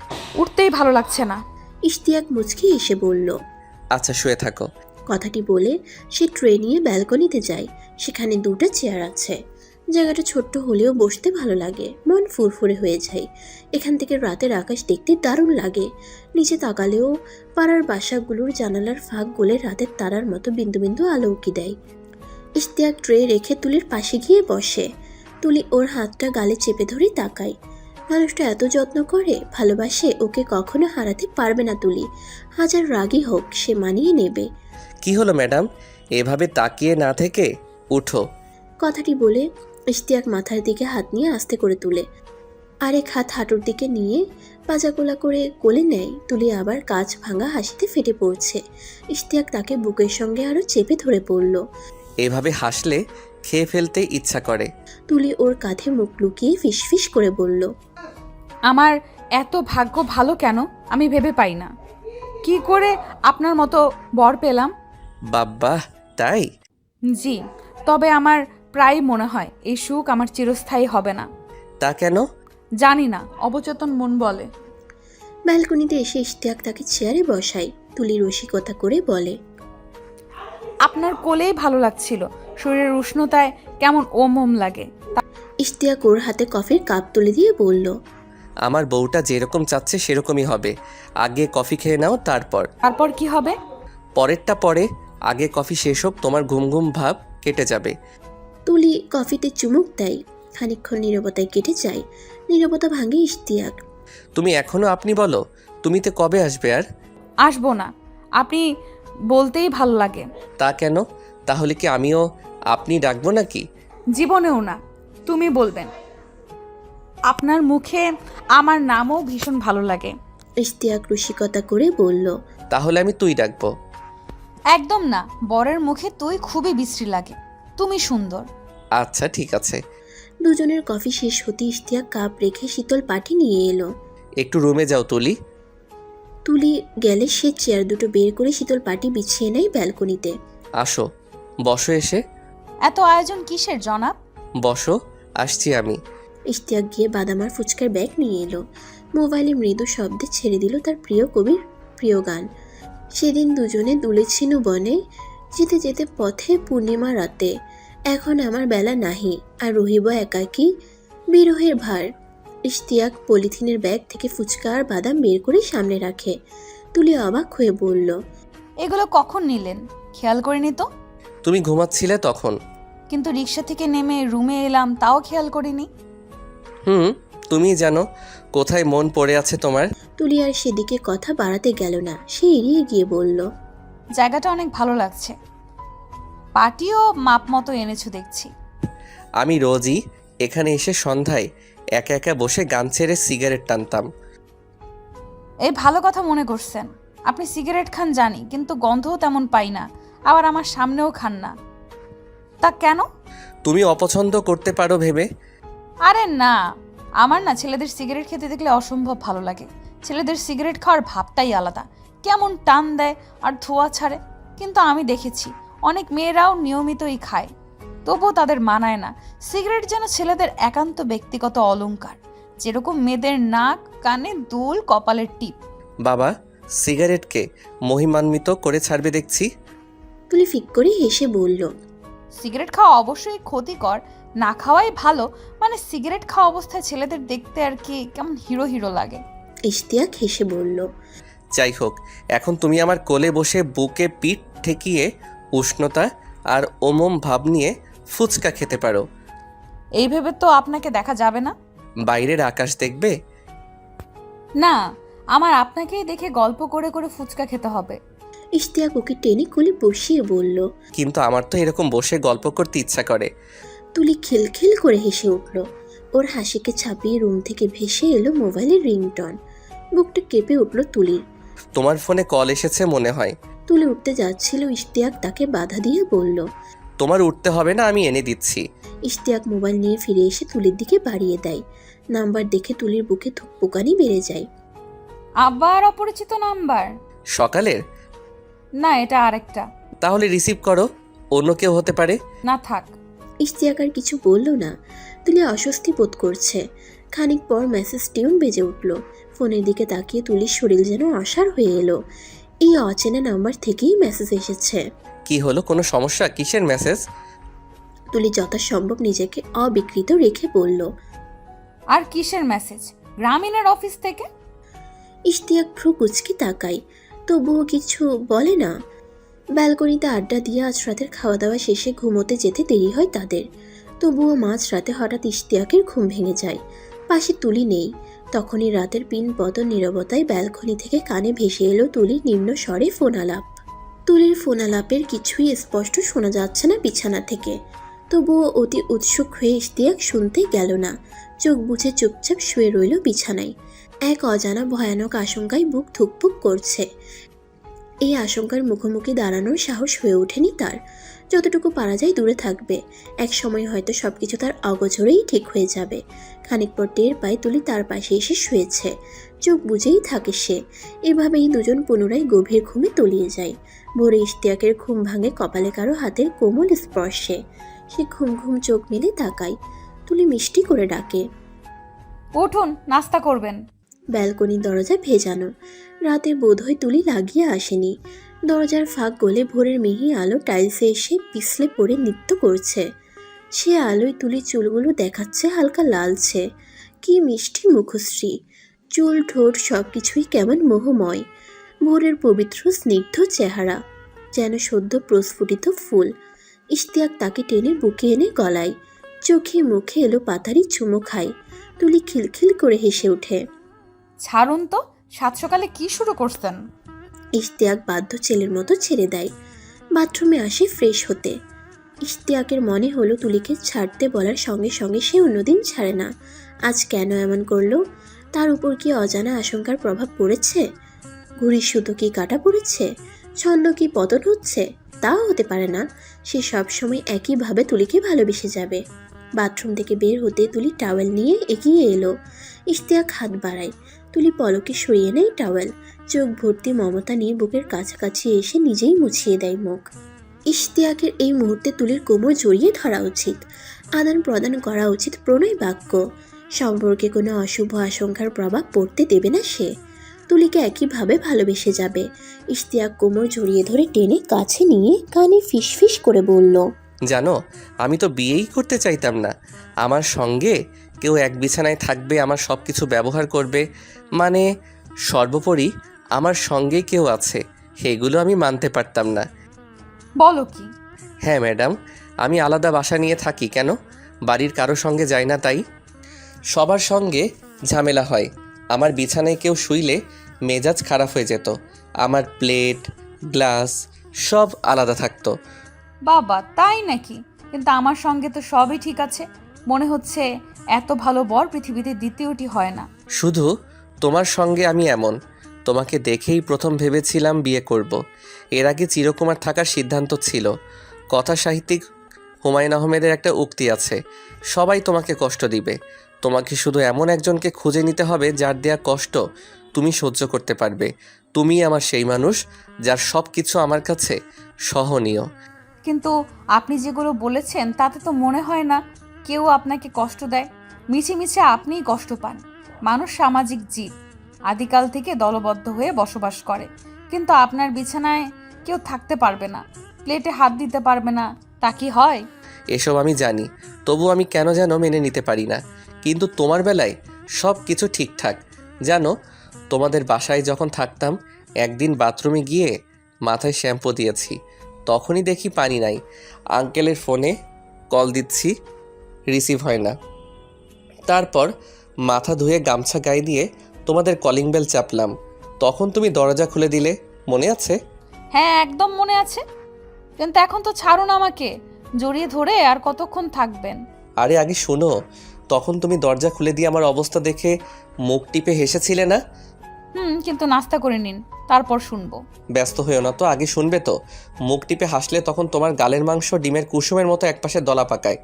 উঠতেই ভালো লাগছে না। ইশতিয়াক মুচকি এসে বলল। আচ্ছা শুয়ে থাকো। কথাটি বলে সে ট্রে নিয়ে ব্যালকনিতে যায়। সেখানে দুটো চেয়ার আছে। জায়গাটা ছোট্ট হলেও বসতে ভালো লাগে, মন ফুরফুরে হয়ে যায়। এখান থেকে রাতের আকাশ দেখতে দারুণ লাগে। নিচে তাকালেও পাড়ার বাসাগুলোর জানালার ফাঁক গলে রাতের তারার মতো বিন্দু বিন্দু আলো উকি দেয়। ইশতিয়াক ট্রে রেখে তুলির পাশে গিয়ে বসে। তুলি ওর হাতটা গালে চেপে ধরে তাকায়। মানুষটা এত যত্ন করে, ভালোবাসে, ওকে কখনো হারাতে পারবে না তুলি। হাজার রাগী হোক সে মানিয়ে নেবে। কি হলো ম্যাডাম, এভাবে তাকিয়ে না থেকে উঠো। কথাটি বলে ইশতিয়াক মাথার দিকে হাত নিয়ে আস্তে করে তুলে আরেক হাত হাঁটুর দিকে নিয়ে পাজাকোলা করে কোলে নেয়। তুলি আবার কাঁচ ভাঙা হাসিতে ফেটে পড়ছে। ইশতিয়াক তাকে বুকের সঙ্গে আরো চেপে ধরে পড়ল। এভাবে হাসলে খেয়ে ফেলতে ইচ্ছা করে। তুলি ওর কাঁধে মুখ লুকিয়ে ফিসফিস করে বলল। আমার এত ভাগ্য ভালো কেন আমি ভেবে পাই না। কি করে আপনার মতো বর পেলাম? বাব্বা, তাই? জি, তবে আমার প্রায় মনে হয় এই সুখ আমার চিরস্থায়ী হবে না। তা কেন? জানি না, অবচেতন মন বলে। ব্যালকনিতে এসে ইশতিয়াক তাকে চেয়ারে বসায়। তুলি রসিকতা করে বলে। আপনার কোলেই ভালো লাগছিল, শরীরের উষ্ণতায় কেমন ওম ওম লাগে। ইশতিয়াক ওর হাতে কফির কাপ তুলে দিয়ে বলল। আমার বউটা যেরকম চাচ্ছে সেরকমই হবে। আগে কফি খেয়ে নাও, তারপর। তারপর কি হবে? পরেরটা পরে, আগে কফি শেষ হোক, তোমার ঘুম ঘুম ভাব কেটে যাবে। তুলি কফিতে চুমুক দেয়। খানিকক্ষণ নীরবতায় কেটে যায়। নীরবতা ভাঙে ইশতিয়াক। তুমি এখনো আপনি বলো, তুমিতে কবে আসবে আর? আসবো না, আপনি বলতেই ভালো লাগে। তা কেন? তাহলে কি আমিও আপনি ডাকবো নাকি? জীবনেও না, তুমি বলবেন। আপনার মুখে আমার নামও ভীষণ ভালো লাগে। ইশতিয়াক রসিকতা করে বলল। তাহলে আমি তুই ডাকবো। একদম না, বরের মুখে তুই খুবই বিশ্রী লাগে। তুমি সুন্দর। আচ্ছা ঠিক আছে। দুজনের কফি শেষ হতে ইশতিয়াক কাপ রেখে শীতল পাটি নিয়ে এলো। একটু রুমে যাও তুলি। তুলি গেলে সে চেয়ার দুটো বের করে শীতল পাটি বিছিয়ে নেয় ব্যালকনিতে। আসো, বসো এসে। এত আয়োজন কিসের জনাব? বসো, আসছি আমি। ইশতিয়াক গিয়ে বাদামার ফুচকার ব্যাগ নিয়ে এলো। মোবাইলে মৃদু শব্দে ছেড়ে দিল তার প্রিয় কবির প্রিয় গান। সেদিন দুজনে দুলেছিল বনে, যেতে যেতে পথে পূর্ণিমা রাতে। এখন আমার বেলা নাহি, আর রহিব একাকী বিরহের ভার। ইশতিয়াক পলিথিনের ব্যাগ থেকে ফুচকা আর বাদাম বের করে সামনে রাখে। তুলি অবাক হয়ে বলল। এগুলো কখন নিলেন? খেয়াল করিনি তো। তুমি ঘুমাচ্ছিলে তখন। কিন্তু রিক্সা থেকে নেমে রুমে এলাম, তাও খেয়াল করিনি। তুমি জানো কোথায় মন পড়ে আছে তোমার। তুলি আর সেদিকে কথা বাড়াতে গেল না, সে এড়িয়ে গিয়ে বলল। জায়গাটা অনেক ভালো লাগছে, পার্টিও মাপ মতো এনেছো দেখছি। আমি রোজই এখানে এসে সন্ধ্যায় একা একা বসে গান ছেড়ে সিগারেট টানতাম। এই ভালো কথা মনে করছেন। আপনি সিগারেট খান জানি, কিন্তু গন্ধও তেমন পাই না, আবার আমার সামনেও খান না। তা কেন? তুমি অপছন্দ করতে পারো ভেবে। আরে না, আমার না ছেলেদের সিগারেট খেতে দেখলে অসম্ভব ভালো লাগে। ছেলেদের সিগারেট খাওয়ার ভাবটাই আলাদা, কেমন টান দেয় আর ধোঁয়া ছাড়ে। কিন্তু আমি দেখেছি অনেক মেয়েরাও নিয়মিতই খায়, তবুও তাদের মানায় না। সিগারেট যেন ছেলেদের একান্ত ব্যক্তিগত অলংকার, যেরকম মেয়েদের নাক, কানে দুল, কপালের টিপ। বাবা, সিগারেটকে মহিমান্বিত করে ছাড়বে দেখছি। তুলি ফিক করে হেসে বলল। সিগারেট খাওয়া অবশ্যই ক্ষতিকর, না খাওয়াই ভালো। মানে সিগারেট খাওয়া অবস্থায় ছেলেদের দেখতে আর কি কেমন হিরো হিরো লাগে। ইশতিয়াক হেসে বলল। যাই হোক, এখন তুমি আমার কোলে বসে বুকে পিঠ ঠেকিয়ে উষ্ণতা আর ওমম ভাব নিয়ে ফুচকা খেতে পারো। এই ভেবে তো আপনাকে দেখা যাবে না। বাইরের আকাশ দেখবে? না, আমার আপনাকেই দেখে গল্প করে করে ফুচকা খেতে হবে। ইশতিয়াক ওকে টেনে কোলে বসিয়ে বলল। কিন্তু আমার তো এরকম বসে গল্প করতে ইচ্ছা করে। তুলি খিলখিল করে হেসে উঠল। ওর হাসিকে ছাপিয়ে রুম থেকে ভেসে এলো মোবাইলের রিংটন। বুকটা কেঁপে উঠল তুলির। তোমার ফোনে কল এসেছে মনে হয়। তুলি উঠতে যাচ্ছিল, ইশতিয়াক তাকে বাধা দিয়ে বলল। তোমার উঠতে হবে না, আমি এনে দিচ্ছি। ইশতিয়াক মোবাইল নিয়ে ফিরে এসে তুলির দিকে বাড়িয়ে দেয়। নাম্বার দেখে তুলির বুকে ধুকপুকানি বেড়ে যায়। আবার অপরিচিত নাম্বার? সকালের? না, এটা আরেকটা। তাহলে রিসিভ করো, অন্য কেউ হতে পারে। না থাক। ইশতিয়াক আর কিছু বলল না। তুলি অস্বস্তি বোধ করছে। খানিক পর মেসেজ টিউন বেজে উঠল। ফোনের দিকে তাকিয়ে তুলির শরীর যেন অসাড় হয়ে এলো। এই অচেনা নাম্বার থেকেই মেসেজ এসেছে। কি হলো, কোনো সমস্যা? কিসের মেসেজ? তুলি যথাসম্ভব নিজেকে অবিকৃত রেখে বলল, আর কিসের মেসেজ? গ্রামীণের অফিস থেকে। ইশতিয়াক ভ্রু কুচকে তাকায়, তবুও কিছু বলে না। ব্যালকনিতে আড্ডা দিয়ে আজ রাতের খাওয়া দাওয়া শেষে ঘুমোতে যেতে দেরি হয় তাদের। তবুও মাঝ রাতে হঠাৎ ইশতিয়াকের ঘুম ভেঙে যায়। পাশে তুলি নেই। তখনই রাতের পিনপতন নীরবতায় ব্যালকনি থেকে কানে ভেসে এলো তুলির নিম্ন স্বরে ফোন আলাপ। তুলির ফোন আলাপের কিছুই স্পষ্ট শোনা যাচ্ছে না বিছানা থেকে। তবুও অতি উৎসুক হয়ে ইশতিয়াক শুনতে গেল না। চোখ বুজে চুপচাপ শুয়ে রইল বিছানায়। এক অজানা ভয়ানক আশঙ্কায় বুক ধুকপুক করছে। এই আশঙ্কার মুখোমুখি দাঁড়ানোর সাহস হয়ে ওঠেনি তার। যতটুকু পারা যায় দূরে থাকবে। এক সময় হয়তো সবকিছু তার অগোচরেই ঠিক হয়ে যাবে। খানিক পর টের পায় তুলি তার পাশে এসে শুয়েছে। চোখ বুজেই থাকে সে। এভাবেই দুজন পুনরায় গভীর ঘুমে তলিয়ে যায়। ভোরে ইশতিয়াকের ঘুম ভাঙে কপালে কারো হাতের কোমল স্পর্শে। সে ঘুম ঘুম চোখ মেলে তাকায়। তুলি মিষ্টি করে ডাকে, উঠুন, নাস্তা করবেন। ব্যালকনির দরজা ভেজানো। রাতে বোধহয় তুলি লাগিয়ে আসেনি। দরজার ফাঁক গলে ভোরের মিহি আলো টাইলসে এসে পিছলে পড়ে নৃত্য করছে। সে আলোয় তুলির চুলগুলো দেখাচ্ছে হালকা লালচে। কি মিষ্টি মুখশ্রী, চুল ঠোঁট সব কিছুই কেমন মোহময়। ভোরের পবিত্র স্নিগ্ধ চেহারা, যেন সদ্য প্রস্ফুটিত ফুল। ইশতিয়াক তাকে টেনে বুকে এনে গলায়। চোখে মুখে এলো পাতারি চুমো খায়। তুলি খিলখিল করে হেসে ওঠে। ছাড়ুন তো, সাত সকালে কি শুরু করছেন? ইশতিয়াক বাধ্য ছেলের মতো ছেড়ে দেয়। বাথরুমে আসে ফ্রেশ হতে। ইশতিয়াকের মনে হলো তুলিকে ছাড়তে বলার সঙ্গে সঙ্গে সে অন্যদিন ছাড়ে না। আজ কেন এমন করলো? তার উপর কি অজানা আশঙ্কার প্রভাব পড়েছে? ঘুড়ির সুতো কি কাটা পড়েছে? ছন্দ কি পতন হচ্ছে? তাও হতে পারে না। সে সবসময় একইভাবে তুলিকে ভালোবেসে যাবে। বাথরুম থেকে বের হতে তুলি টাওয়েল নিয়ে এগিয়ে এলো। ইশতিয়াক হাত বাড়ায়। তুলি পলকে সরিয়ে নেয় টাওয়েল। চোখ ভর্তি মমতা নিয়ে বুকের কাছাকাছি এসে নিজেই মুছিয়ে দেয় মুখ। ইশতিয়াকের এই মুহূর্তে তুলির কোমর জড়িয়ে ধরা উচিত। আদান প্রদান করা উচিত প্রণয় বাক্য। সম্পর্কে কোনো অশুভ আশঙ্কার প্রভাব পড়তে দেবে না সে। তুলিকে একইভাবে ভালোবেসে যাবে। ইশতিয়াক কোমর জড়িয়ে ধরে টেনে কাছে নিয়ে কানে ফিসফিস করে বলল, জানো, আমি তো বিয়েই করতে চাইতাম না। আমার সঙ্গে কেউ এক বিছানায় থাকবে, আমার সব কিছু ব্যবহার করবে, মানে সর্বোপরি আমার সঙ্গেই কেউ আছে, সেগুলো আমি মানতে পারতাম না। বলো কি? হ্যাঁ ম্যাডাম, আমি আলাদা বাসা নিয়ে থাকি। কেন? বাড়ির কারো সঙ্গে যাই না তাই। সবার সঙ্গে ঝামেলা হয়। আমার বিছানায় কেউ শুইলে মেজাজ খারাপ হয়ে যেত। আমার প্লেট গ্লাস সব আলাদা থাকতো। বাবা, তাই নাকি? কিন্তু আমার সঙ্গে তো সবই ঠিক আছে। মনে হচ্ছে এত ভালো বর পৃথিবীতে দ্বিতীয়টি হয় না। শুধু তোমার সঙ্গে আমি এমন। তোমাকে দেখেই প্রথম ভেবেছিলাম বিয়ে করব। এর আগে চিরকুমার থাকার সিদ্ধান্ত ছিল। কথা সাহিত্যিক হুমায়ুন আহমেদের একটা উক্তি আছে, সবাই তোমাকে কষ্ট দিবে, তোমাকে শুধু এমন একজনকে খুঁজে নিতে হবে যার দেয়া কষ্ট তুমি সহ্য করতে পারবে। তুমি আমার সেই মানুষ যার সব কিছু আমার কাছে সহনীয়। কিন্তু আপনি যেগুলো বলেছেন তাতে তো মনে হয় না কেউ আপনাকে কষ্ট দেয়। মিছে মিছে আপনিই কষ্ট পান। মানুষ সামাজিক জীব, আদিকাল থেকে দলবদ্ধ হয়ে বসবাস করে। কিন্তু আপনার বিছানায় কেউ থাকতে পারবে না, প্লেটে হাত দিতে পারবে না, তা কি হয়? এসব আমি জানি, তবু আমি কেন যেন মেনে নিতে পারি না। কিন্তু তোমার বেলায় সব কিছু ঠিকঠাক। জানো, তোমাদের বাসায় যখন থাকতাম, একদিন বাথরুমে গিয়ে মাথায় শ্যাম্পু দিয়েছি, তখনই দেখি পানি নাই। আঙ্কেলের ফোনে কল দিচ্ছি, রিসিভ হয় না। তারপর মাথা ধুয়ে গামছা গায়ে দিয়ে তোমাদের কলিং বেল চাপলাম, তখন তুমি দরজা খুলে দিলে, মনে আছে? হ্যাঁ, একদম মনে আছে। কিন্তু এখন তো ছাড়ুন আমাকে। জড়িয়ে ধরে আর কতক্ষণ থাকবেন? আরে আগে শোনো, তখন তুমি দরজা খুলে দিয়ে আমার অবস্থা দেখে মুখ টিপে হেসেছিলে না? কিন্তু নাস্তা করে নিন, তারপর শুনবো। ব্যস্ত হয়েও না তো, আগে শুনবে তো। মুখ টিপে হাসলে তখন তোমার গালের মাংস ডিমের কুসুমের মতো একপাশে দলা পাকায়।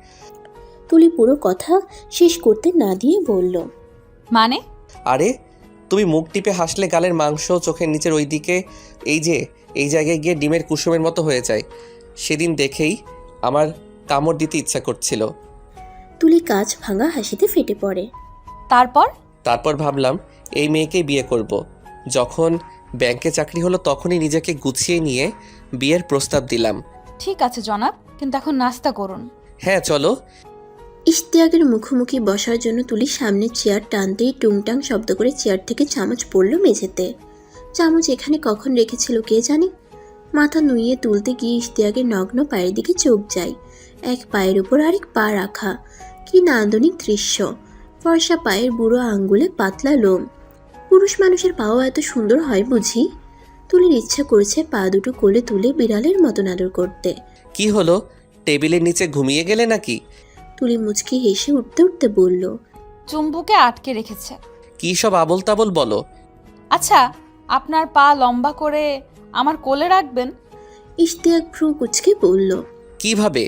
তুলি পুরো কথা শেষ করতে না দিয়ে বলল, মানে? আরে তুমি মুখ টিপে হাসলে গালের মাংস চোখের নিচের ওই দিকে, এই যে এই জায়গায় গিয়ে ডিমের কুসুমের মতো হয়ে যায়। সেদিন দেখেই আমার কামড় দিতে ইচ্ছা করছিল। তুলি কাঁচ ভাঙা হাসিতে ফেটে পড়ে। তারপর ভাবলাম এই মেয়েকেই বিয়ে করব। যখন ব্যাংকে চাকরি হলো তখনই নিজেকে গুছিয়ে নিয়ে বিয়ের প্রস্তাব দিলাম। ঠিক আছে জনাব, কিন্তু এখন নাস্তা করুন। হ্যাঁ চলো। ইশতিয়াকের মুখোমুখি বসার জন্য তুলি সামনে চেয়ার টানতেই টুংটাং শব্দ করে চেয়ার থেকে চামচ পড়ল মেঝেতে। চামচ এখানে কখন রেখেছিল কে জানে। মাথা নুইয়ে তুলতে গিয়ে ইশতিয়াকের নগ্ন পায়ের দিকে চোখ যায়। এক পায়ের উপর আরেক পা রাখা, কি নান্দনিক দৃশ্য। ফর্সা পায়ের বুড়ো আঙ্গুলে পাতলা লোম। পুরুষ মানুষের পাও এত সুন্দর হয় বুঝি। তুলির ইচ্ছা করেছে পা দুটো কোলে তুলে বিড়ালের মতন আদর করতে। কি হলো, টেবিলের নিচে ঘুমিয়ে গেলে নাকি? তুলি মুচকি হেসে উঠতে উঠতে বলল, চুম্বুকে আটকে রেখেছে। কি সব আবোল তাবোল বলো। আচ্ছা, আপনার পা লম্বা করে আমার কোলে রাখবেন? ইশতিয়াক ভ্রু কুচকে বলল, কিভাবে?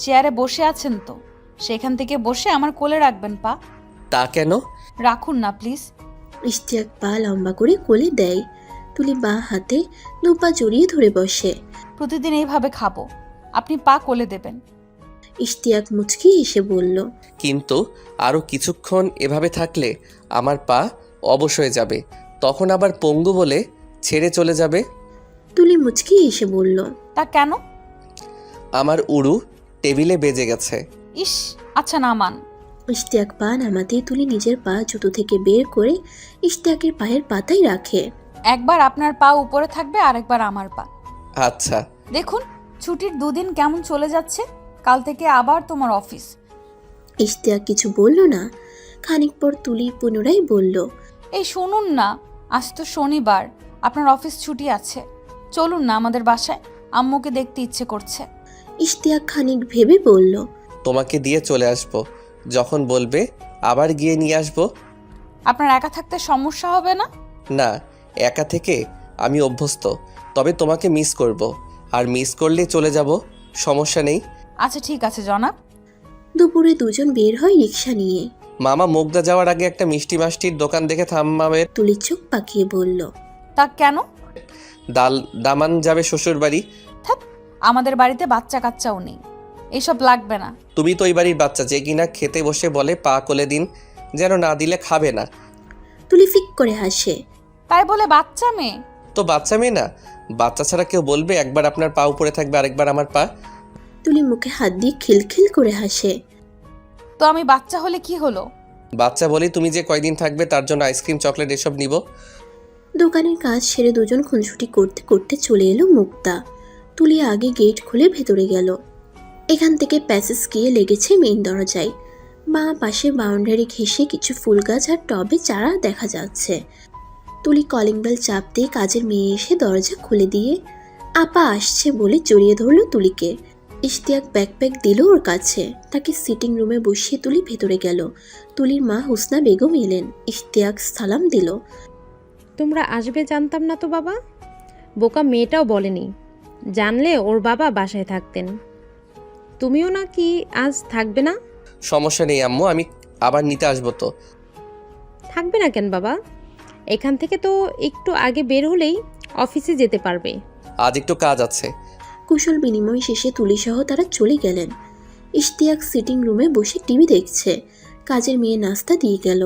চেয়ারে বসে আছেন তো, সেখান থেকে বসে আমার কোলে রাখবেন পা। তা কেন? রাখুন না প্লিজ। ইশতিয়াক পা লম্বা করে কোলে দেয়। তুলি বাঁ হাতে দুপা জড়িয়ে ধরে বসে। প্রতিদিন এইভাবে খাবো, আপনি পা কোলে দেবেন। ইশতিয়াক মুচকি হেসে বলল, কিন্তু আরও কিছুক্ষণ এভাবে থাকলে আমার পা অবশ হয়ে যাবে, তখন আবার পঙ্গু বলে ছেড়ে চলে যাবে। তুলি মুচকি হেসে বলল, তা কেন? আমার উড়ু টেবিলে বেজে গেছে। ইস, আচ্ছা নামান। ইশতিয়াক পা নামাতেই তুলি নিজের পা জুতো থেকে বের করে ইশতিয়াকের পায়ের পাতায় রাখে। একবার আপনার পা উপরে থাকবে, আরেকবার আমার পা। আচ্ছা। দেখুন ছুটির দুদিন কেমন চলে যাচ্ছে, কাল থেকে আবার তোমার অফিস। ইশতিয়াক কিছু বলল না। খানিক পর তুলি পুনরায় বলল, এই শুনুন না, আজ তো শনিবার, আপনার অফিস ছুটি আছে, চলুন না আমাদের বাসায়, আম্মুকে দেখতে ইচ্ছে করছে। ইশতিয়াক খানিক ভেবে বলল, তোমাকে দিয়ে চলে আসবো, যখন বলবে আবার গিয়ে নিয়ে আসবো। আপনার একা থাকতে সমস্যা হবে না? না, একা থেকে আমি অভ্যস্ত, তবে তোমাকে মিস করব, আর মিস করলে চলে যাব, সমস্যা নেই। আচ্ছা ঠিক আছে জনাব। দুপুরে দুজন বের হয় রিক্সা নিয়ে। মামা মুগদা যাওয়ার আগে একটা মিষ্টি মাষ্টির দোকান দেখে থামাবে। তুলি চোখ পাকিয়ে বলল, তা কেন? দামান যাবে শ্বশুর বাড়ি। থাক, আমাদের বাড়িতে বাচ্চা কাচ্চাও নেই, এসব লাগবে না। তুমি তো ওই বাড়ির বাচ্চা, যে কিনা খেতে বসে বলে পা কোলে দিন, যেন না দিলে খাবে না। তুলি ফিক করে হাসে। তাই বলে বাচ্চা মেয়ে? তো বাচ্চা মেয়ে না, বাচ্চা ছাড়া কেউ বলবে একবার আপনার পা উপরে থাকবে আরেকবার আমার পা? তুলি মুখে হাত দিয়ে খিলখিল করে হাসে। তো আমি বাচ্চা হলে কি হলো? বাচ্চা বলি তুমি যে কয়দিন থাকবে তার জন্য আইসক্রিম চকলেট এসব নিব। দোকানের কাজ সেরে দুজন খুনসুটি করতে করতে চলে এলো মুক্তা। তুলি আগে গেট খুলে ভেতরে গেল। এখান থেকে প্যাসেজ গিয়ে লেগেছে মেইন দরজায়। বাঁ পাশে বাউন্ডারি ঘেঁষে কিছু ফুল গাছ আর টবে চারা দেখা যাচ্ছে। তুলি কলিং বেল চাপ দিয়ে কাজের মেয়ে এসে দরজা খুলে দিয়ে আপা আসছে বলে জড়িয়ে ধরলো তুলিকে। ইশতিয়াক ব্যাকপ্যাক দিল ওর কাছে, তাকে সিটিং রুমে বসিয়ে তুলি ভেতরে গেল। তুলির মা হুসনা বেগম এলেন। ইশতিয়াক সালাম দিল। তোমরা আসবে জানতাম না তো বাবা, বোকা মেয়েটাও বলেনি, জানলে ওর বাবা বাসায় থাকতেন। তুমিও নাকি আজ থাকবে না? সমস্যা নেই আম্মু, আমি আবার নিতে আসবো তো। থাকবে না কেন বাবা? এখান থেকে তো একটু আগে বের হলেই অফিসে যেতে পারবে। আজ একটু কাজ আছে। কুশল বিনিময় শেষে তুলিসহ তারা চলে গেলেন। ইশতিয়াক সিটিং রুমে বসে টিভি দেখছে। কাজের মেয়ে নাস্তা দিয়ে গেল।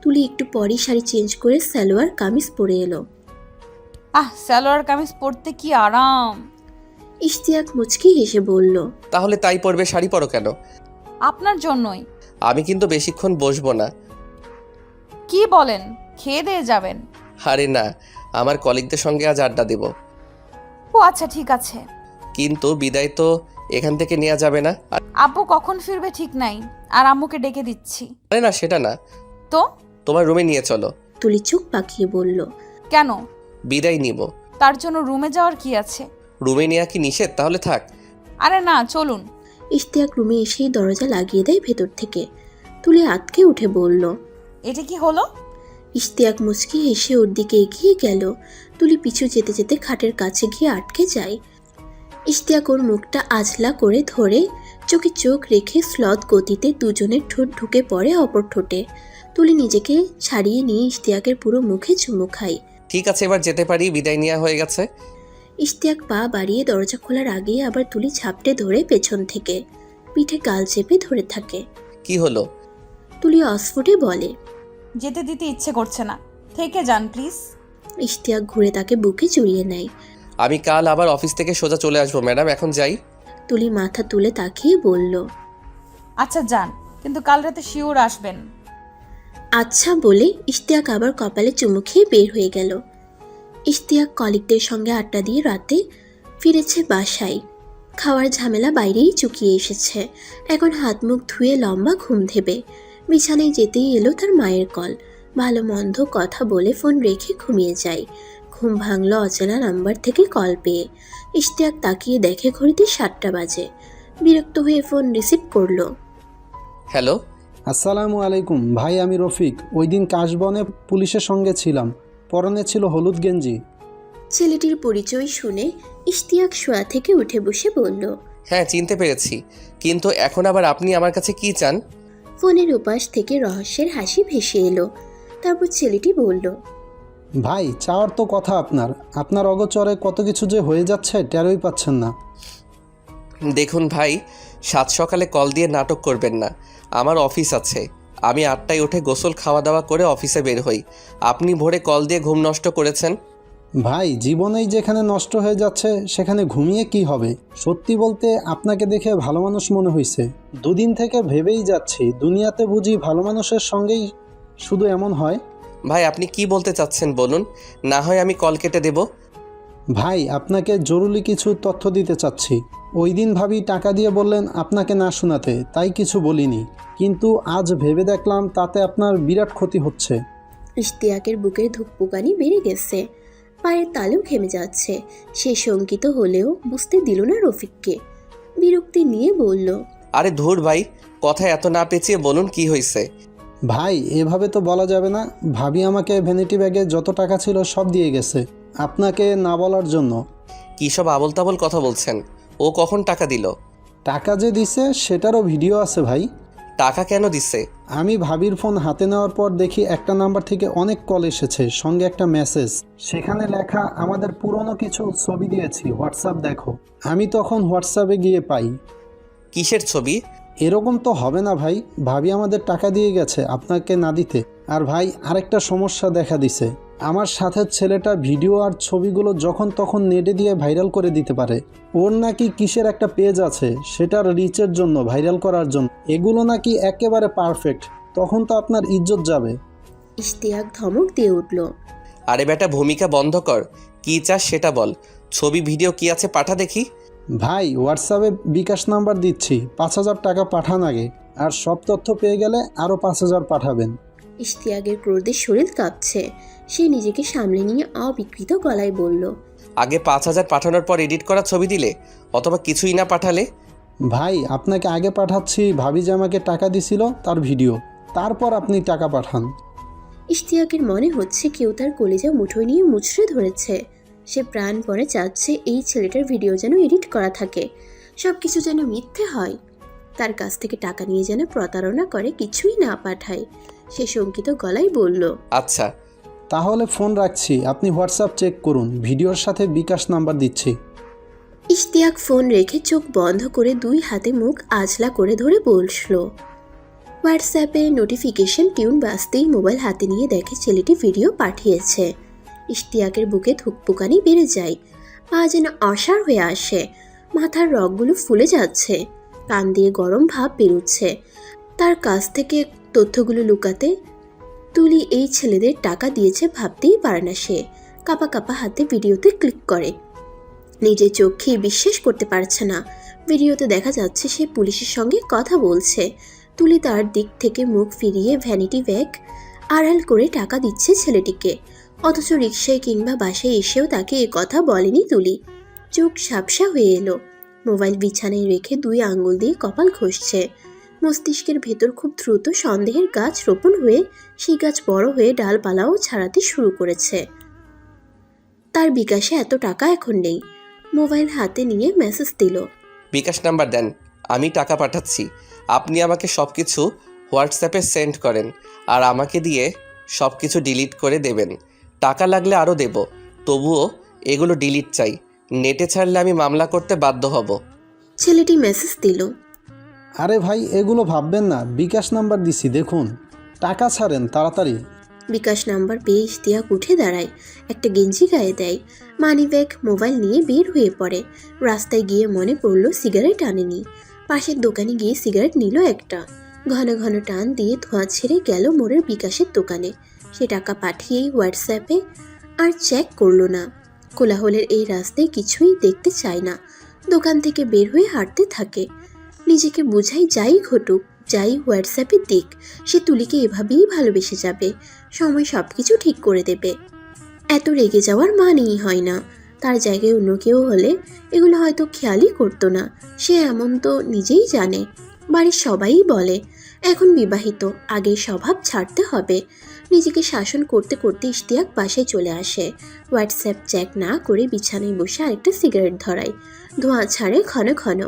তুলি একটু পরই শাড়ি চেঞ্জ করে সালোয়ার কামিজ পরে এলো। সালোয়ার কামিজ পরতে কি আরাম। ইশতিয়াক মুচকি হেসে বলল, তাহলে তাই পরবে, শাড়ি পরো কেন? আপনার জন্যই। আমি কিন্তু বেশিক্ষণ বসবো না। কি বলেন, খেয়ে দিয়ে যাবেন? আরে না, আমার কলিগদের সঙ্গে আজ আড্ডা দেব। ও আচ্ছা ঠিক আছে। কিন্তু বিদায় তো এখান থেকে নেওয়া যাবে না। আব্বু কখন ফিরবে ঠিক নাই, আর আম্মুকে ডেকে দিচ্ছি। আরে না, সেটা না, তো তোমার রুমে নিয়ে চলো। তুলি চোখ পাকিয়ে বলল, কেন? বিদায় নিব। তার জন্য রুমে যাওয়ার কি আছে? রুমে নেওয়া কি নিষেধ? তাহলে থাক। আরে না, চলুন। ইশতিয়াক রুমে এসেই দরজা লাগিয়ে দেয় ভেতর থেকে। তুলি আতকে উঠে বলল, এটা কি হলো? ইশতিয়াক মুচকি হেসে ওর দিকে এগিয়ে গেল। তুলি পিছু যেতে যেতে খাটের কাছে গিয়ে আটকে যায়। ইশতিয়াক ওর মুখটা আজলা করে ধরে চোখে চোখ রেখে স্লথ গতিতে দুজনের ঠোঁট ঢুকে পড়ে অপর ঠোঁটে। তুলি নিজেকে ছাড়িয়ে নিয়ে ইশতিয়াকের পুরো মুখে চুমু খায়। ঠিক আছে, এবার যেতে পারি, বিদায় নেওয়া হয়ে গেছে। ইশতিয়াক পা বাড়িয়ে দরজা খোলার আগেই আবার তুলি ঝাপটে ধরে পেছন থেকে পিঠে গাল চেপে ধরে থাকে। কি হলো? তুলি অস্ফুটে বলে। যেতে দিতে ইচ্ছে করছে না, থেকে যান প্লিজ। ইশতিয়াক ঘুরে তাকে বুকে জড়িয়ে নেয়। আমি কাল আবার অফিস থেকে সোজা চলে আসবো ম্যাডাম, এখন যাই। তুলি মাথা তুলে তাকিয়ে বলল, আচ্ছা যান, কিন্তু কাল রাতে শিওর আসবেন। আচ্ছা বলে ইশতিয়াক আবার কপালে চুমু খেয়ে বের হয়ে গেল। ইশতিয়াক কলিগদের সঙ্গে আড্ডা দিয়ে রাতে ফিরেছে বাসায়। খাওয়ার ঝামেলা বাইরেই চুকিয়ে এসেছে। এখন হাত মুখ ধুয়ে লম্বা ঘুম দেবে। বিছানায় যেতেই এলো তার মায়ের কল। ভালো মন্দ কথা বলে ফোন রেখে ঘুমিয়ে যায়। ঘুম ভাঙল অচেনা নাম্বার থেকে কল পেয়ে। ইশতিয়াক তাকিয়ে দেখে ঘড়িতে 7টা বাজে। বিরক্ত হয়ে ফোন রিসিভ করলো। হ্যালো। আসসালামু আলাইকুম ভাই, আমি রফিক। ওই দিন কাশবনে পুলিশের সঙ্গে ছিলাম, পরনে ছিল হলুদ গেঞ্জি। ছেলেটির পরিচয় শুনে ইশতিয়াক শোয়া থেকে উঠে বসে বলল, হ্যাঁ চিনতে পেরেছি, কিন্তু এখন আবার আপনি আমার কাছে কি চান? ফোনের উপাস থেকে রহস্যের হাসি ভেসে এলো। তারপর ছেলেটি বলল, ভাই চাওয়ার তো কথা আপনার, আপনার অগোচরে কত কিছু যে হয়ে যাচ্ছে টেরই পাচ্ছেন না। দেখুন ভাই, সাত সকালে কল দিয়ে নাটক করবেন না। আমার অফিস আছে, আমি 8টায় উঠে গোসল খাওয়া দাওয়া করে অফিসে বের হই। আপনি ভোরে কল দিয়ে ঘুম নষ্ট করেছেন। ভাই জীবনেই যেখানে নষ্ট হয়ে যাচ্ছে সেখানে ঘুমিয়ে কি হবে? সত্যি বলতে আপনাকে দেখে ভালো মানুষ মনে হয়েছে। দুদিন থেকে ভেবেই যাচ্ছি দুনিয়াতে বুঝি ভালো মানুষের সঙ্গেই শুধু এমন হয়। ভাই আপনি কি বলতে চাচ্ছেন বলুন, না হয় আমি কল কেটে দেব। ভাই আপনাকে জরুরি কিছু তথ্য দিতে চাচ্ছি। ওই দিন ভাবি টাকা দিয়ে বললেন আপনাকে না শোনাতে, তাই কিছু বলিনি, কিন্তু আজ ভেবে দেখলাম তাতে আপনার বিরাট ক্ষতি হচ্ছে। ইশতিয়াকের বুকের ধুকপুকানি বেড়ে গেছে। পায়ের তালু ঘেমে যাচ্ছে। সে শঙ্কিত হলেও বুঝতে দিল না রফিককে। বিরক্তি নিয়ে বলল, আরে ধুর ভাই, কথা এত না পেঁচিয়ে বলুন কি হয়েছে। ভাই এভাবে তো বলা যাবে না। ভাবি আমাকে ভ্যানিটি ব্যাগে যত টাকা ছিল সব দিয়ে গেছে আপনাকে না বলার জন্য। কী সব আবল তাবল কথা বলছেন? ও কখন টাকা দিল? টাকা যে দিছে সেটারও ভিডিও আছে ভাই। টাকা কেন দিছে? আমি ভাবির ফোন হাতে নেওয়ার পর দেখি একটা নাম্বার থেকে অনেক কল এসেছে, সঙ্গে একটা মেসেজ। সেখানে লেখা আমাদের পুরনো কিছু ছবি দিয়েছি, হোয়াটসঅ্যাপ দেখো। আমি তখন হোয়াটসঅ্যাপে গিয়ে পাই। কিসের ছবি? এরকম তো হবে না ভাই, ভাবি আমাদের টাকা দিয়ে গেছে আপনাকে না দিতে। আর ভাই আরেকটা সমস্যা দেখা দিছে, আমার সাথের ছেলেটা ভিডিও আর ছবিগুলো যখন তখন নেটে দিয়ে ভাইরাল করে দিতে পারে। ওর নাকি কিসের একটা পেজ আছে, সেটার রিচের জন্য, ভাইরাল করার জন্য। এগুলো নাকি একেবারে পারফেক্ট। তখন তো আপনার ইজ্জত যাবে। ইশতিয়াক ধমক দিয়ে উঠল, আরে বেটা ভূমিকা বন্ধ কর, কি চাস সেটা বল। ছবি ভিডিও কি আছে পাঠা দেখি। ভাই হোয়াটসঅ্যাপে বিকাশ নাম্বার দিচ্ছি, 5,000 টাকা পাঠান আগে, আর সব তথ্য পেয়ে গেলে আরও 5,000 পাঠাবেন। ইশতিয়াকের ক্রোধে শরীর কাঁপছে। সে নিজেকে সামলে নিয়ে অবিকৃত গলায় বলল, আগে 5,000 পাঠানোর পর এডিট করা ছবি দিলে, অথবা কিছুই না পাঠালে? ভাই আপনাকে আগে পাঠাচ্ছি ভাবি যে আমাকে টাকা দিছিল তার ভিডিও, তারপর আপনি টাকা পাঠান। ইশতিয়াকের মনে হচ্ছে কেউ তার কলিজা মুঠোয় নিয়ে মুচড়ে ধরেছে। সে প্রাণপণে চাচ্ছে এই ছেলেটার ভিডিও যেন এডিট করা থাকে, সব কিছু যেন মিথ্যে হয়। তার কাছ থেকে টাকা নিয়ে যেন প্রতারণা করে কিছুই না পাঠায়। সে শঙ্কিত গলায় বলল, আচ্ছা তাহলে ফোন রাখছি, আপনি হোয়াটসঅ্যাপ চেক করুন, ভিডিওর সাথে বিকাশ নাম্বার দিচ্ছি। ইশতিয়াক ফোন রেখে চোখ বন্ধ করে 2 হাতে মুখ আজলা করে ধরে বসল। হোয়াটসঅ্যাপে নোটিফিকেশন টিউন বাজতেই মোবাইল হাতে নিয়ে দেখে ছেলেটি ভিডিও পাঠিয়েছে। ইশতিয়াকের বুকে ধুকপুকানি বেড়ে যায়। পা যেন অসাড় হয়ে আসে। মাথার রগগুলো ফুলে যাচ্ছে। কান দিয়ে গরম ভাব বেরোচ্ছে। তার কাছ থেকে তথ্যগুলো লুকাতে তুলি এই ছেলেদের টাকা দিয়েছে ভাবতেই পারে না সে। কাপা কাপা হাতে ভিডিওতে ক্লিক করে। নিজের চোখে বিশ্বাস করতে পারছে না। ভিডিওতে দেখা যাচ্ছে সে পুলিশের সঙ্গে কথা বলছে। তুলি তার দিক থেকে মুখ ফিরিয়ে ভ্যানিটি ব্যাগ আড়াল করে টাকা দিচ্ছে ছেলেটিকে। অথচ রিকশায় কিংবা বাসায় এসেও তাকে এ কথা বলেনি তুলি। চোখ ঝাপসা হয়ে এলো। মোবাইল বিছানায় রেখে 2 আঙ্গুল দিয়ে কপাল ঘষছে। মস্তিষ্কের ভেতর খুব দ্রুত সন্দেহের গাছ রোপণ হয়ে সেই গাছ বড় হয়ে ডালপালাও ছাড়াতে শুরু করেছে। তার বিকাশে এত টাকা এখন নেই। মোবাইল হাতে নিয়ে মেসেজ দিল, বিকাশ নাম্বার দেন, আমি টাকা পাঠাচ্ছি। আপনি আমাকে সব কিছু হোয়াটসঅ্যাপে সেন্ড করেন, আর আমাকে দিয়ে সব কিছু ডিলিট করে দেবেন। টাকা লাগলে আরও দেব, তবুও এগুলো ডিলিট চাই। নেটে ছাড়লে আমি মামলা করতে বাধ্য হব। ছেলেটি মেসেজ দিল। আরে ভাই এগুলো ভাববেন না, বিকাশ নাম্বার দিছি দেখুন, টাকা ছাড়েন তাড়াতাড়ি। বিকাশ নাম্বার পেয়ে ইশতিয়াক উঠে দাঁড়ায়, একটা গেঞ্জি গায়ে দেয়, মানি ব্যাগ মোবাইল নিয়ে বের হয়ে পড়ে। রাস্তায় গিয়ে মনে পড়ল সিগারেট আনেনি। পাশের দোকানে গিয়ে সিগারেট নিল একটা, ঘন ঘন টান দিয়ে ধোঁয়া ছেড়ে গেল মোড়ের বিকাশের দোকানে। সে টাকা পাঠিয়েই হোয়াটসঅ্যাপে আর চেক করলো না। কোলাহলের এই রাস্তায় কিছুই দেখতে চায় না। দোকান থেকে বের হয়ে হাঁটতে থাকে। নিজেকে বোঝাই যাই ঘটুক, যাই হোয়াটসঅ্যাপে দিক, সে তুলিকে এভাবেই ভালোবেসে যাবে, সময় সব কিছু ঠিক করে দেবে। এত রেগে যাওয়ার মানেই হয় না। তার জায়গায় অন্য কেউ হলে এগুলো হয়তো খেয়ালই করতো না। সে এমন তো নিজেই জানে, বাড়ির সবাই বলে। এখন বিবাহিত, আগের স্বভাব ছাড়তে হবে। নিজেকে শাসন করতে করতে ইশতিয়াক বাসায় চলে আসে। হোয়াটসঅ্যাপ চেক না করে বিছানায় বসে আরেকটা সিগারেট ধরায়, ধোঁয়া ছাড়ে ঘন ঘন।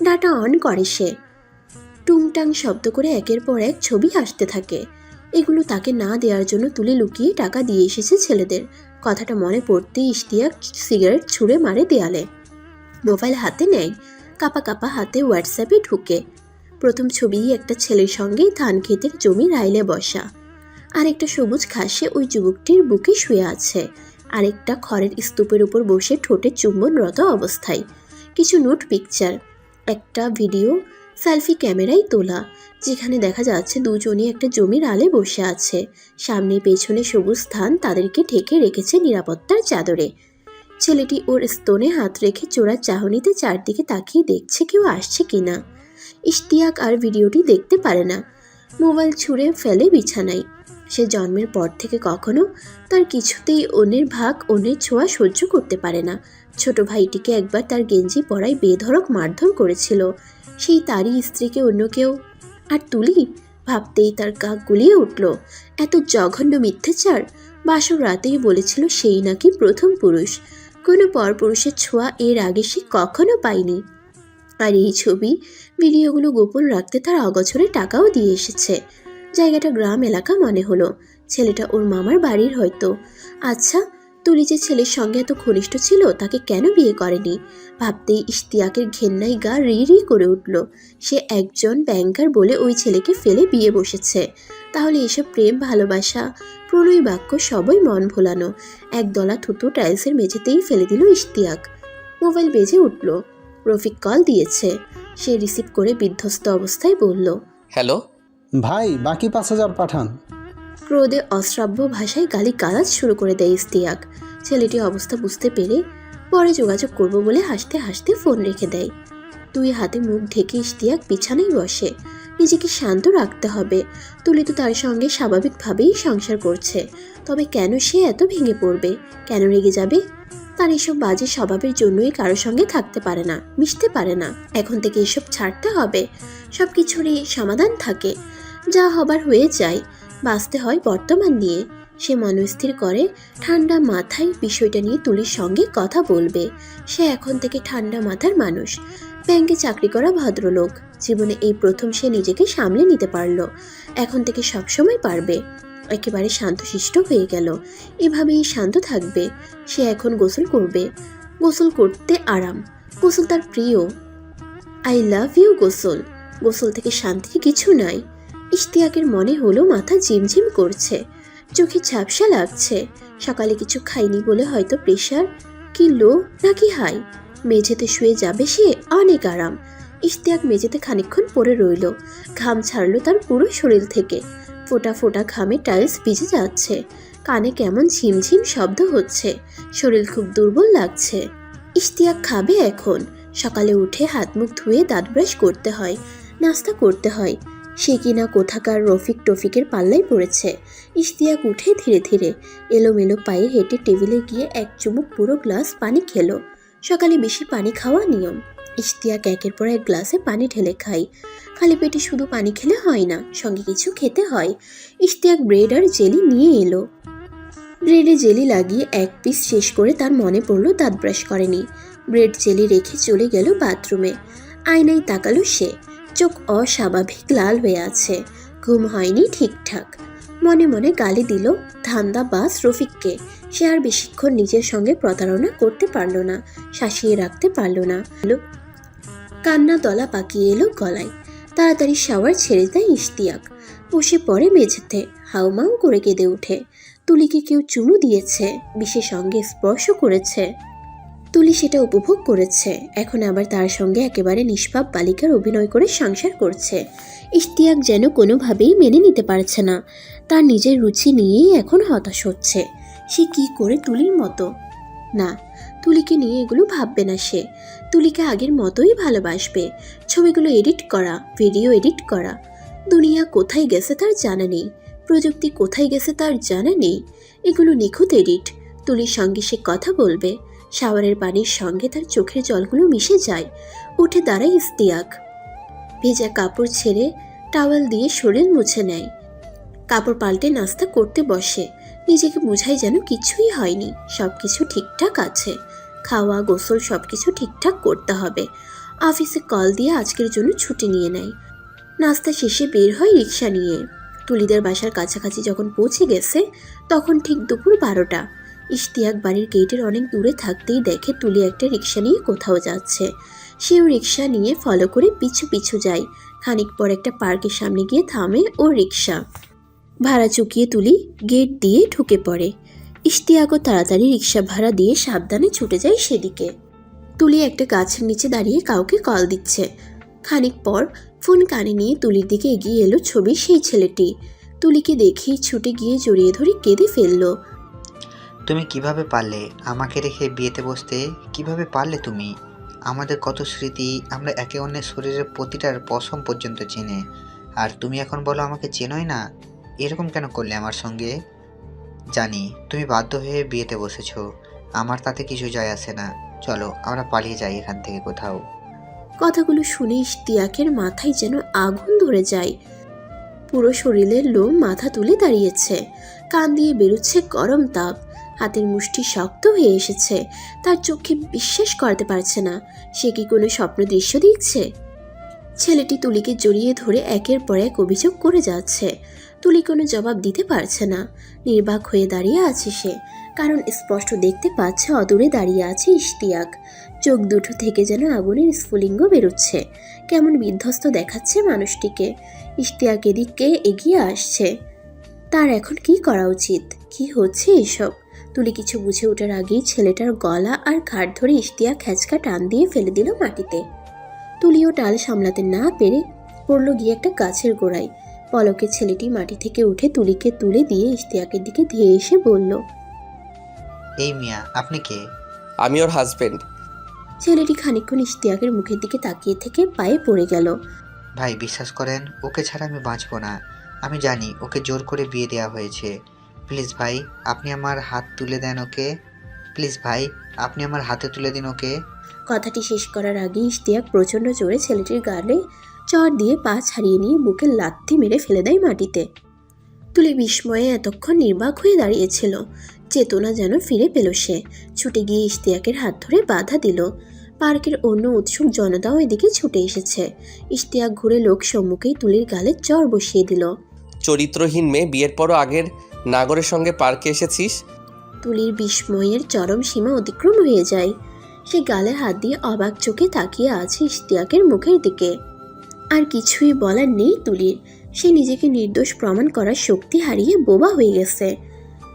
ডাটা অন করে সে। টুংটাং শব্দ করে একের পর এক ছবি আসতে থাকে। এগুলো তাকে না দেওয়ার জন্য তুলে লুকিয়ে টাকা দিয়ে এসেছে ছেলেদের। কথাটা মনে পড়তেই ইশতিয়াক সিগারেট ছুঁড়ে মারে দেয়ালে। মোবাইল হাতে নেয়, কাপা কাপা হাতে হোয়াটসঅ্যাপে ঢুকে। প্রথম ছবি একটা ছেলের সঙ্গে ধান ক্ষেতের জমি রাইলে বসা, আরেকটা সবুজ ঘাসে ওই যুবকটির বুকে শুয়ে আছে, আরেকটা খড়ের স্তূপের উপর বসে ঠোঁটে চুম্বনরত অবস্থায়। কিছু নোট পিকচার, একটা ভিডিও সেলফি ক্যামেরায় তোলা, যেখানে দেখা যাচ্ছে দুজনই একটা জমির আলে বসে আছে। সামনে পেছনে সবুজ ধান তাদেরকে ঢেকে রেখেছে নিরাপত্তার চাদরে। ছেলেটি ওর স্তনে হাত রেখে চোরার চাহনিতে চারদিকে তাকিয়ে দেখছে কেউ আসছে কিনা। ইশতিয়াক আর ভিডিওটি দেখতে পারে না, মোবাইল ছুঁড়ে ফেলে বিছানায়। সে জন্মের পর থেকে কখনো তার কিছুতেই অন্যের ভাগ, অন্যের ছোঁয়া সহ্য করতে পারে না। ছোট ভাইটিকে একবার তার গেঞ্জি পরায় বেধড়ক মারধর করেছিল, সেই তারই স্ত্রীকে অন্য কেউ। আর তুলি ভাবতেই তার কাক গুলিয়ে উঠল। এত জঘন্য মিথ্যাচার! বাসর রাতেই বলেছিল সেই নাকি প্রথম পুরুষ, কোনো পরপুরুষের ছোঁয়া এর আগে সে কখনো পায়নি। আর এই ছবি ভিডিওগুলো গোপন রাখতে তার অগোছরে টাকাও দিয়ে এসেছে। জায়গাটা গ্রাম এলাকা মনে হলো। ছেলেটা ওর মামার বাড়ির হয়তো। আচ্ছা, তুলি যে ছেলের সঙ্গে এত ঘনিষ্ঠ ছিল, তাকে কেন বিয়ে করেনি? ভাবতেই ইশতিয়াকের ঘেন্নায় গা রি রি করে উঠল। সে একজন ব্যাংকার বলে ওই ছেলেকে ফেলে বিয়ে বসেছে। তাহলে এসব প্রেম, ভালোবাসা, প্রণয় বাক্য সবই মন ভোলানো। একদলা থুতু টাইলসের মেঝেতেই ফেলে দিল ইশতিয়াক। মোবাইল বেজে উঠল। রফিক কল দিয়েছে। সে রিসিভ করে বিধ্বস্ত অবস্থায় বলল, হ্যালো। ভাই বাকি 5,000 পাঠান। ক্রোধে অশ্রাব্য ভাষায় গালিগালাজ শুরু করে দেয় ইশতিয়াক। ছেলেটি অবস্থা বুঝতে পেরে পরে যোগাযোগ করব বলে হাসতে হাসতে ফোন রেখে দেয়। দুই হাতে মুখ ঢেকে ইশতিয়াক বিছানায় বসে। নিজেকে শান্ত রাখতে হবে। তুলি তো তার সঙ্গে স্বাভাবিকভাবেই সংসার করছে, তবে কেন সে এত ভেঙে পড়বে? কেন রেগে যাবে? তার এসব বাজে স্বভাবের জন্যই কারোর সঙ্গে থাকতে পারে না, মিশতে পারে না। এখন থেকে এসব ছাড়তে হবে। সব কিছুরই সমাধান থাকে, যা হবার হয়ে যায়। বাঁচতে হয় বর্তমান নিয়ে। সে মনস্থির করে ঠান্ডা মাথায় বিষয়টা নিয়ে তুলির সঙ্গে কথা বলবে। সে এখন থেকে ঠান্ডা মাথার মানুষ, ব্যাংকে চাকরি করা ভদ্রলোক। জীবনে এই প্রথম সে নিজেকে সামলে নিতে পারল। এখন থেকে সবসময় পারবে। একেবারে শান্তশিষ্ট হয়ে গেল। এভাবেই শান্ত থাকবে। সে এখন গোসল করবে। গোসল করতে আরাম। গোসল তার প্রিয়। আই লাভ ইউ গোসল। গোসল থেকে শান্তির কিছু নাই। ইশতিয়াকের মনে হলো মাথা ঝিমঝিম করছে, চোখে ঝাপসা লাগছে। সকালে কিছু খায়নি বলে হয়তো প্রেশার, কি লো নাকি হাই। মেঝেতে শুয়ে যাবে সে, অনেক আরাম। ইশতিয়াক মেঝেতে খানিকক্ষণ পড়ে রইল। ঘাম ছাড়লো তার পুরো শরীর থেকে। ফোঁটা ফোঁটা ঘামে টাইলস ভিজে যাচ্ছে। কানে কেমন ঝিমঝিম শব্দ হচ্ছে। শরীর খুব দুর্বল লাগছে। ইশতিয়াক খাবে এখন। সকালে উঠে হাত মুখ ধুয়ে দাঁত ব্রাশ করতে হয়, নাস্তা করতে হয়। সে কিনা কোথাকার রফিক টফিকের পাল্লায় পড়েছে। ইশতিয়াক উঠে ধীরে ধীরে এলোমেলো পায়ে হেঁটে টেবিলে গিয়ে এক চুমুক পুরো গ্লাস পানি খেলো। সকালে বেশি পানি খাওয়া নিয়ম। ইশতিয়াক একের পর এক গ্লাসে পানি ঢেলে খায়। খালি পেটে শুধু পানি খেলে হয় না, সঙ্গে কিছু খেতে হয়। ইশতিয়াক ব্রেড আর জেলি নিয়ে এলো। ব্রেডে জেলি লাগিয়ে এক পিস শেষ করে তার মনে পড়লো দাঁত ব্রাশ করেনি। ব্রেড জেলি রেখে চলে গেল বাথরুমে। আয়নায় তাকালো সে। চোখ অস্বাভাবিক লাল হয়ে আছে। ঘুম হয়নি ঠিকঠাক। মনে মনে গালি দিল ধান্দাবাজ রফিককে। সে আর বেশিক্ষণ নিজের সঙ্গে প্রতারণা করতে পারল না, শাসিয়ে রাখতে পারল না। কান্না দলা পাকিয়ে এলো গলায়। তাড়াতাড়ি শাওয়ার ছেড়ে দেয় ইশতিয়াক। বসে পড়ে মেঝেতে, হাউমাউ করে কেঁদে ওঠে। তুলিকে কেউ চুমু দিয়েছে, বিশেষ অঙ্গে স্পর্শ করেছে। তুলি সেটা উপভোগ করেছে। এখন আবার তার সঙ্গে একেবারে নিষ্পাপ বালিকার অভিনয় করে সংসার করছে। ইশতিয়াক যেন কোনোভাবেই মেনে নিতে পারছে না। তার নিজের রুচি নিয়েই এখন হতাশ হচ্ছে। সে কি করে তুলির মতো? না, তুলিকে নিয়ে এগুলো ভাববে না সে। তুলিকে আগের মতোই ভালোবাসবে। ছবিগুলো এডিট করা, ভিডিও এডিট করা। দুনিয়া কোথায় গেছে তার জানা নেই, প্রযুক্তি কোথায় গেছে তার জানা নেই। এগুলো নিখুঁত এডিট। তুলির সঙ্গে সে কথা বলবে। শাওয়ারের পানির সঙ্গে তার চোখের জলগুলো মিশে যায়। উঠে দাঁড়ায় ইশতিয়াক। ভেজা কাপড় ছেড়ে টাওয়েল দিয়ে শরীর মুছে নেয়। কাপড় পাল্টে নাস্তা করতে বসে। নিজেকে বুঝাই যেন কিছুই হয়নি, সব কিছু ঠিকঠাক আছে। খাওয়া, গোসল সব কিছু ঠিকঠাক করতে হবে। অফিসে কল দিয়ে আজকের জন্য ছুটি নিয়ে নেয়। নাস্তা শেষে বের হয় রিক্সা নিয়ে। তুলিদের বাসার কাছাকাছি যখন পৌঁছে গেছে তখন ঠিক দুপুর 12টা। ইশতিয়াক বাড়ির গেটের অনেক দূরে থাকতেই দেখে তুলি একটা রিক্সা নিয়ে কোথাও যাচ্ছে। সেও রিক্সা নিয়ে ফলো করে পিছু পিছু যায়। খানিক পর একটা পার্কের সামনে গিয়ে থামে ও রিক্সা। ভাড়া চুকিয়ে তুলি গেট দিয়ে ঢুকে পড়ে। ইশতিয়াকও তাড়াতাড়ি রিক্সা ভাড়া দিয়ে সাবধানে ছুটে যায় সেদিকে। তুলি একটা গাছের নিচে দাঁড়িয়ে কাউকে কল দিচ্ছে। খানিক পর ফোন কানে নিয়ে তুলির দিকে এগিয়ে এলো ছবির সেই ছেলেটি। তুলিকে দেখেই ছুটে গিয়ে জড়িয়ে ধরে কেঁদে ফেলল। তুমি কিভাবে পারলে আমাকে রেখে বিয়েতে বসতে? কিভাবে পারলে তুমি? আমাদের কত স্মৃতি, আমরা একে অন্যের শরীরের প্রতিটার পশম পর্যন্ত চিনে, আর তুমি এখন বলো আমাকে চেনোই না। এরকম কেন করলে আমার সঙ্গে? জানি তুমি বাধ্য হয়ে বিয়েতে বসেছো, আমার তাতে কিছু যায় আসে না। চলো আমরা পালিয়ে যাই এখান থেকে কোথাও। কথাগুলো শুনে ইশতিয়াকের মাথায় যেন আগুন ধরে যায়। পুরো শরীরের লোম মাথা তুলে দাঁড়িয়েছে। কান দিয়ে বেরোচ্ছে গরম তাপ। হাতের মুষ্টি শক্ত হয়ে এসেছে। তার চোখে বিশ্বাস করতে পারছে না। সে কি কোনো স্বপ্ন দৃশ্য দেখছে? ছেলেটি তুলিকে জড়িয়ে ধরে একের পর এক অভিযোগ করে যাচ্ছে। তুলি কোনো জবাব দিতে পারছে না। নির্বাক হয়ে দাঁড়িয়ে আছে সে, কারণ স্পষ্ট দেখতে পাচ্ছে অদূরে দাঁড়িয়ে আছে ইশতিয়াক। চোখ দুটো থেকে যেন আগুনের স্ফুলিঙ্গ বেরোচ্ছে। কেমন বিধ্বস্ত দেখাচ্ছে মানুষটিকে। ইশতিয়াক এদিকে এগিয়ে আসছে। তার এখন কি করা উচিত? কি হচ্ছে এসব? তুলি কিছু বুঝে ওঠার আগেই ছেলেটার গলা আর ঘাড় ধরে ইশতিয়াক হ্যাঁচকা টান দিয়ে ফেলে দিল মাটিতে। তুলিও টাল সামলাতে না পেরে পড়ল গিয়ে একটা গাছের গোড়ায়। পলকে ছেলেটি মাটি থেকে উঠে তুলিকে তুলে দিয়ে ইশতিয়াকের দিকে ধেয়ে এসে বলল, এই মিয়া, আপনি কে? আমি ওর হাজবেন্ড। ছেলেটি খানিকক্ষণ ইশতিয়াকের মুখের দিকে তাকিয়ে থেকে পায়ে পড়ে গেল। ভাই বিশ্বাস করেন, ওকে ছাড়া আমি বাঁচবো না। আমি জানি ওকে জোর করে বিয়ে দেওয়া হয়েছে। প্লিজ ভাই, আপনি আমার হাত তুলে দেন ওকে। প্লিজ ভাই, আপনি আমার হাতে তুলে দিন ওকে। কথাটি শেষ করার আগে ইশতিয়াক প্রচণ্ড জোরে ছেলেটির গালে চড় দিয়ে পা ছাড়িয়ে নিয়ে বুকে লাথি মেরে ফেলে দেয় মাটিতে। তুলি বিস্ময়ে এতক্ষণ নির্বাক হয়ে দাঁড়িয়েছিল। চেতনা যেন ফিরে পেল সে। ছুটে গিয়ে ইশতিয়াকের হাত ধরে বাধা দিল। পার্কের অন্য উৎসুক জনতাও এদিকে ছুটে এসেছে। ইশতিয়াক ঘুরে লোক সম্মুখেই তুলির গালে চড় বসিয়ে দিল। চরিত্রহীন মেয়ে, বিয়ের পরও আগের নাগরের সঙ্গে পার্কে এসেছিস? তুলির বিস্ময়ের চরম সীমা অতিক্রম হয়ে যায়। সে গালে হাত দিয়ে অবাক চোখে তাকিয়ে আছে ইশতিয়াকের মুখের দিকে। আর কিছুই বলার নেই তুলির। সে নিজেকে নির্দোষ প্রমাণ করার শক্তি হারিয়ে বোবা হয়ে গেছে।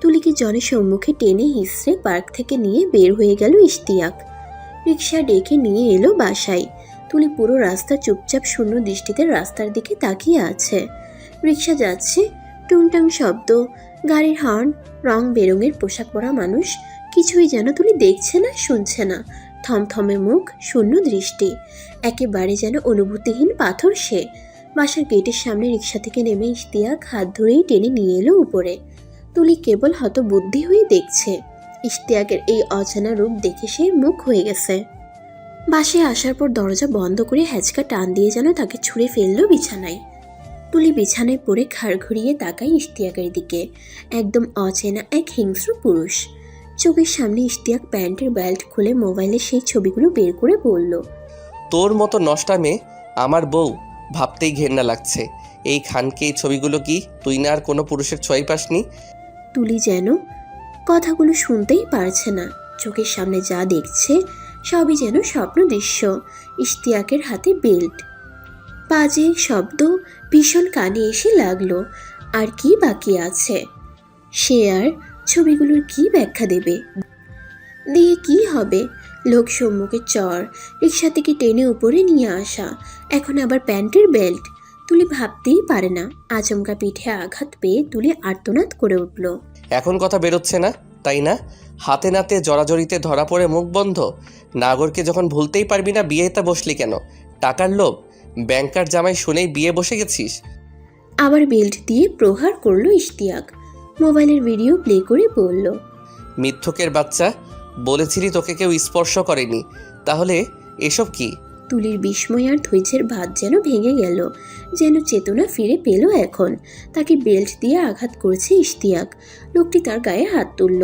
তুলিকে জনের সম্মুখে টেনে হিসড়ে পার্ক থেকে নিয়ে বের হয়ে গেল ইশতিয়াক। রিক্সা ডেকে নিয়ে এলো বাসায়। তুলি পুরো রাস্তা চুপচাপ শূন্য দৃষ্টিতে রাস্তার দিকে তাকিয়ে আছে। রিক্সা যাচ্ছে, টুংটাং শব্দ, গাড়ির হর্ন, রং বেরঙের পোশাক পরা মানুষ। কিছুই যেন তুলি দেখছে না, শুনছে না। থমথমে মুখ, শূন্য দৃষ্টি, একেবারে যেন অনুভূতিহীন পাথর সে। বাসার গেটের সামনে রিক্সা থেকে নেমে ইশতিয়াক হাত ধরেই টেনে নিয়ে এলো উপরে। তুলি কেবল হতবুদ্ধি হয়ে দেখছে। ইশতিয়াকের এই অজানা রূপ দেখে সে মুখ হয়ে গেছে। বাসায় আসার পর দরজা বন্ধ করে হ্যাচকা টান দিয়ে যেন তাকে ছুঁড়ে ফেললো বিছানায়। তুলি বিছানায় পড়ে ঘাড় ঘুরিয়ে তাকায় ইশতিয়াকের দিকে। একদম অচেনা এক হিংস্র পুরুষ। চোখের সামনে ইশতিয়াক প্যান্টের বেল্ট খুলে মোবাইলে সেই ছবিগুলো বের করে বলল, তোর মতো নষ্টা মেয়ে আমার বউ, ভাবতেই ঘেন্না লাগছে। এই খানকে এই ছবিগুলো কি তুই না আর কোনো পুরুষের ছোঁয়াই পাসনি? তুলি যেন কথাগুলো শুনতেই পারছে না। চোখের সামনে যা দেখছে সবই যেন স্বপ্ন দৃশ্য। ইশতিয়াকের হাতে বেল্ট, বাজে শব্দ ভীষণ কানে এসে লাগলো। আর কি বাকি আছে? সে আর ছবিগুলোর কি ব্যাখ্যা দেবে? দিয়ে কি হবে? লোক সম্মুখে চর, রিক্সা থেকে টেনে উপরে নিয়ে আসা, এখন আবার প্যান্টের বেল্ট। তুলি ভাবতেই পারে না। আচমকা পিঠে আঘাত পেয়ে তুলি আর্তনাদ করে উঠল। এখন কথা বেরোচ্ছে না, তাই না? হাতে নাতে জড়াজড়িতে ধরা পড়ে মুখ বন্ধ। নাগরকে যখন ভুলতেই পারবি না, বিয়েতে বসলি কেন? টাকার লোভ? ব্যাংকার জামাই শুনেই বিয়ে বসে গেছিস? আবার বেল্ট দিয়ে প্রহার করলো ইশতিয়াক। মোবাইলের ভিডিও প্লে করে বলল, মিথ্যকের বাচ্চা, বলেছিলি তোকে কেউ স্পর্শ করেনি, তাহলে এসব কি? তুলির বিস্ময় আর ধৈর্যের ভাত যেন ভেঙে গেল, যেন চেতনা ফিরে পেল এখন। তাকে বেল্ট দিয়ে আঘাত করেছে ইশতিয়াক। লোকটি তার গায়ে হাত তুলল,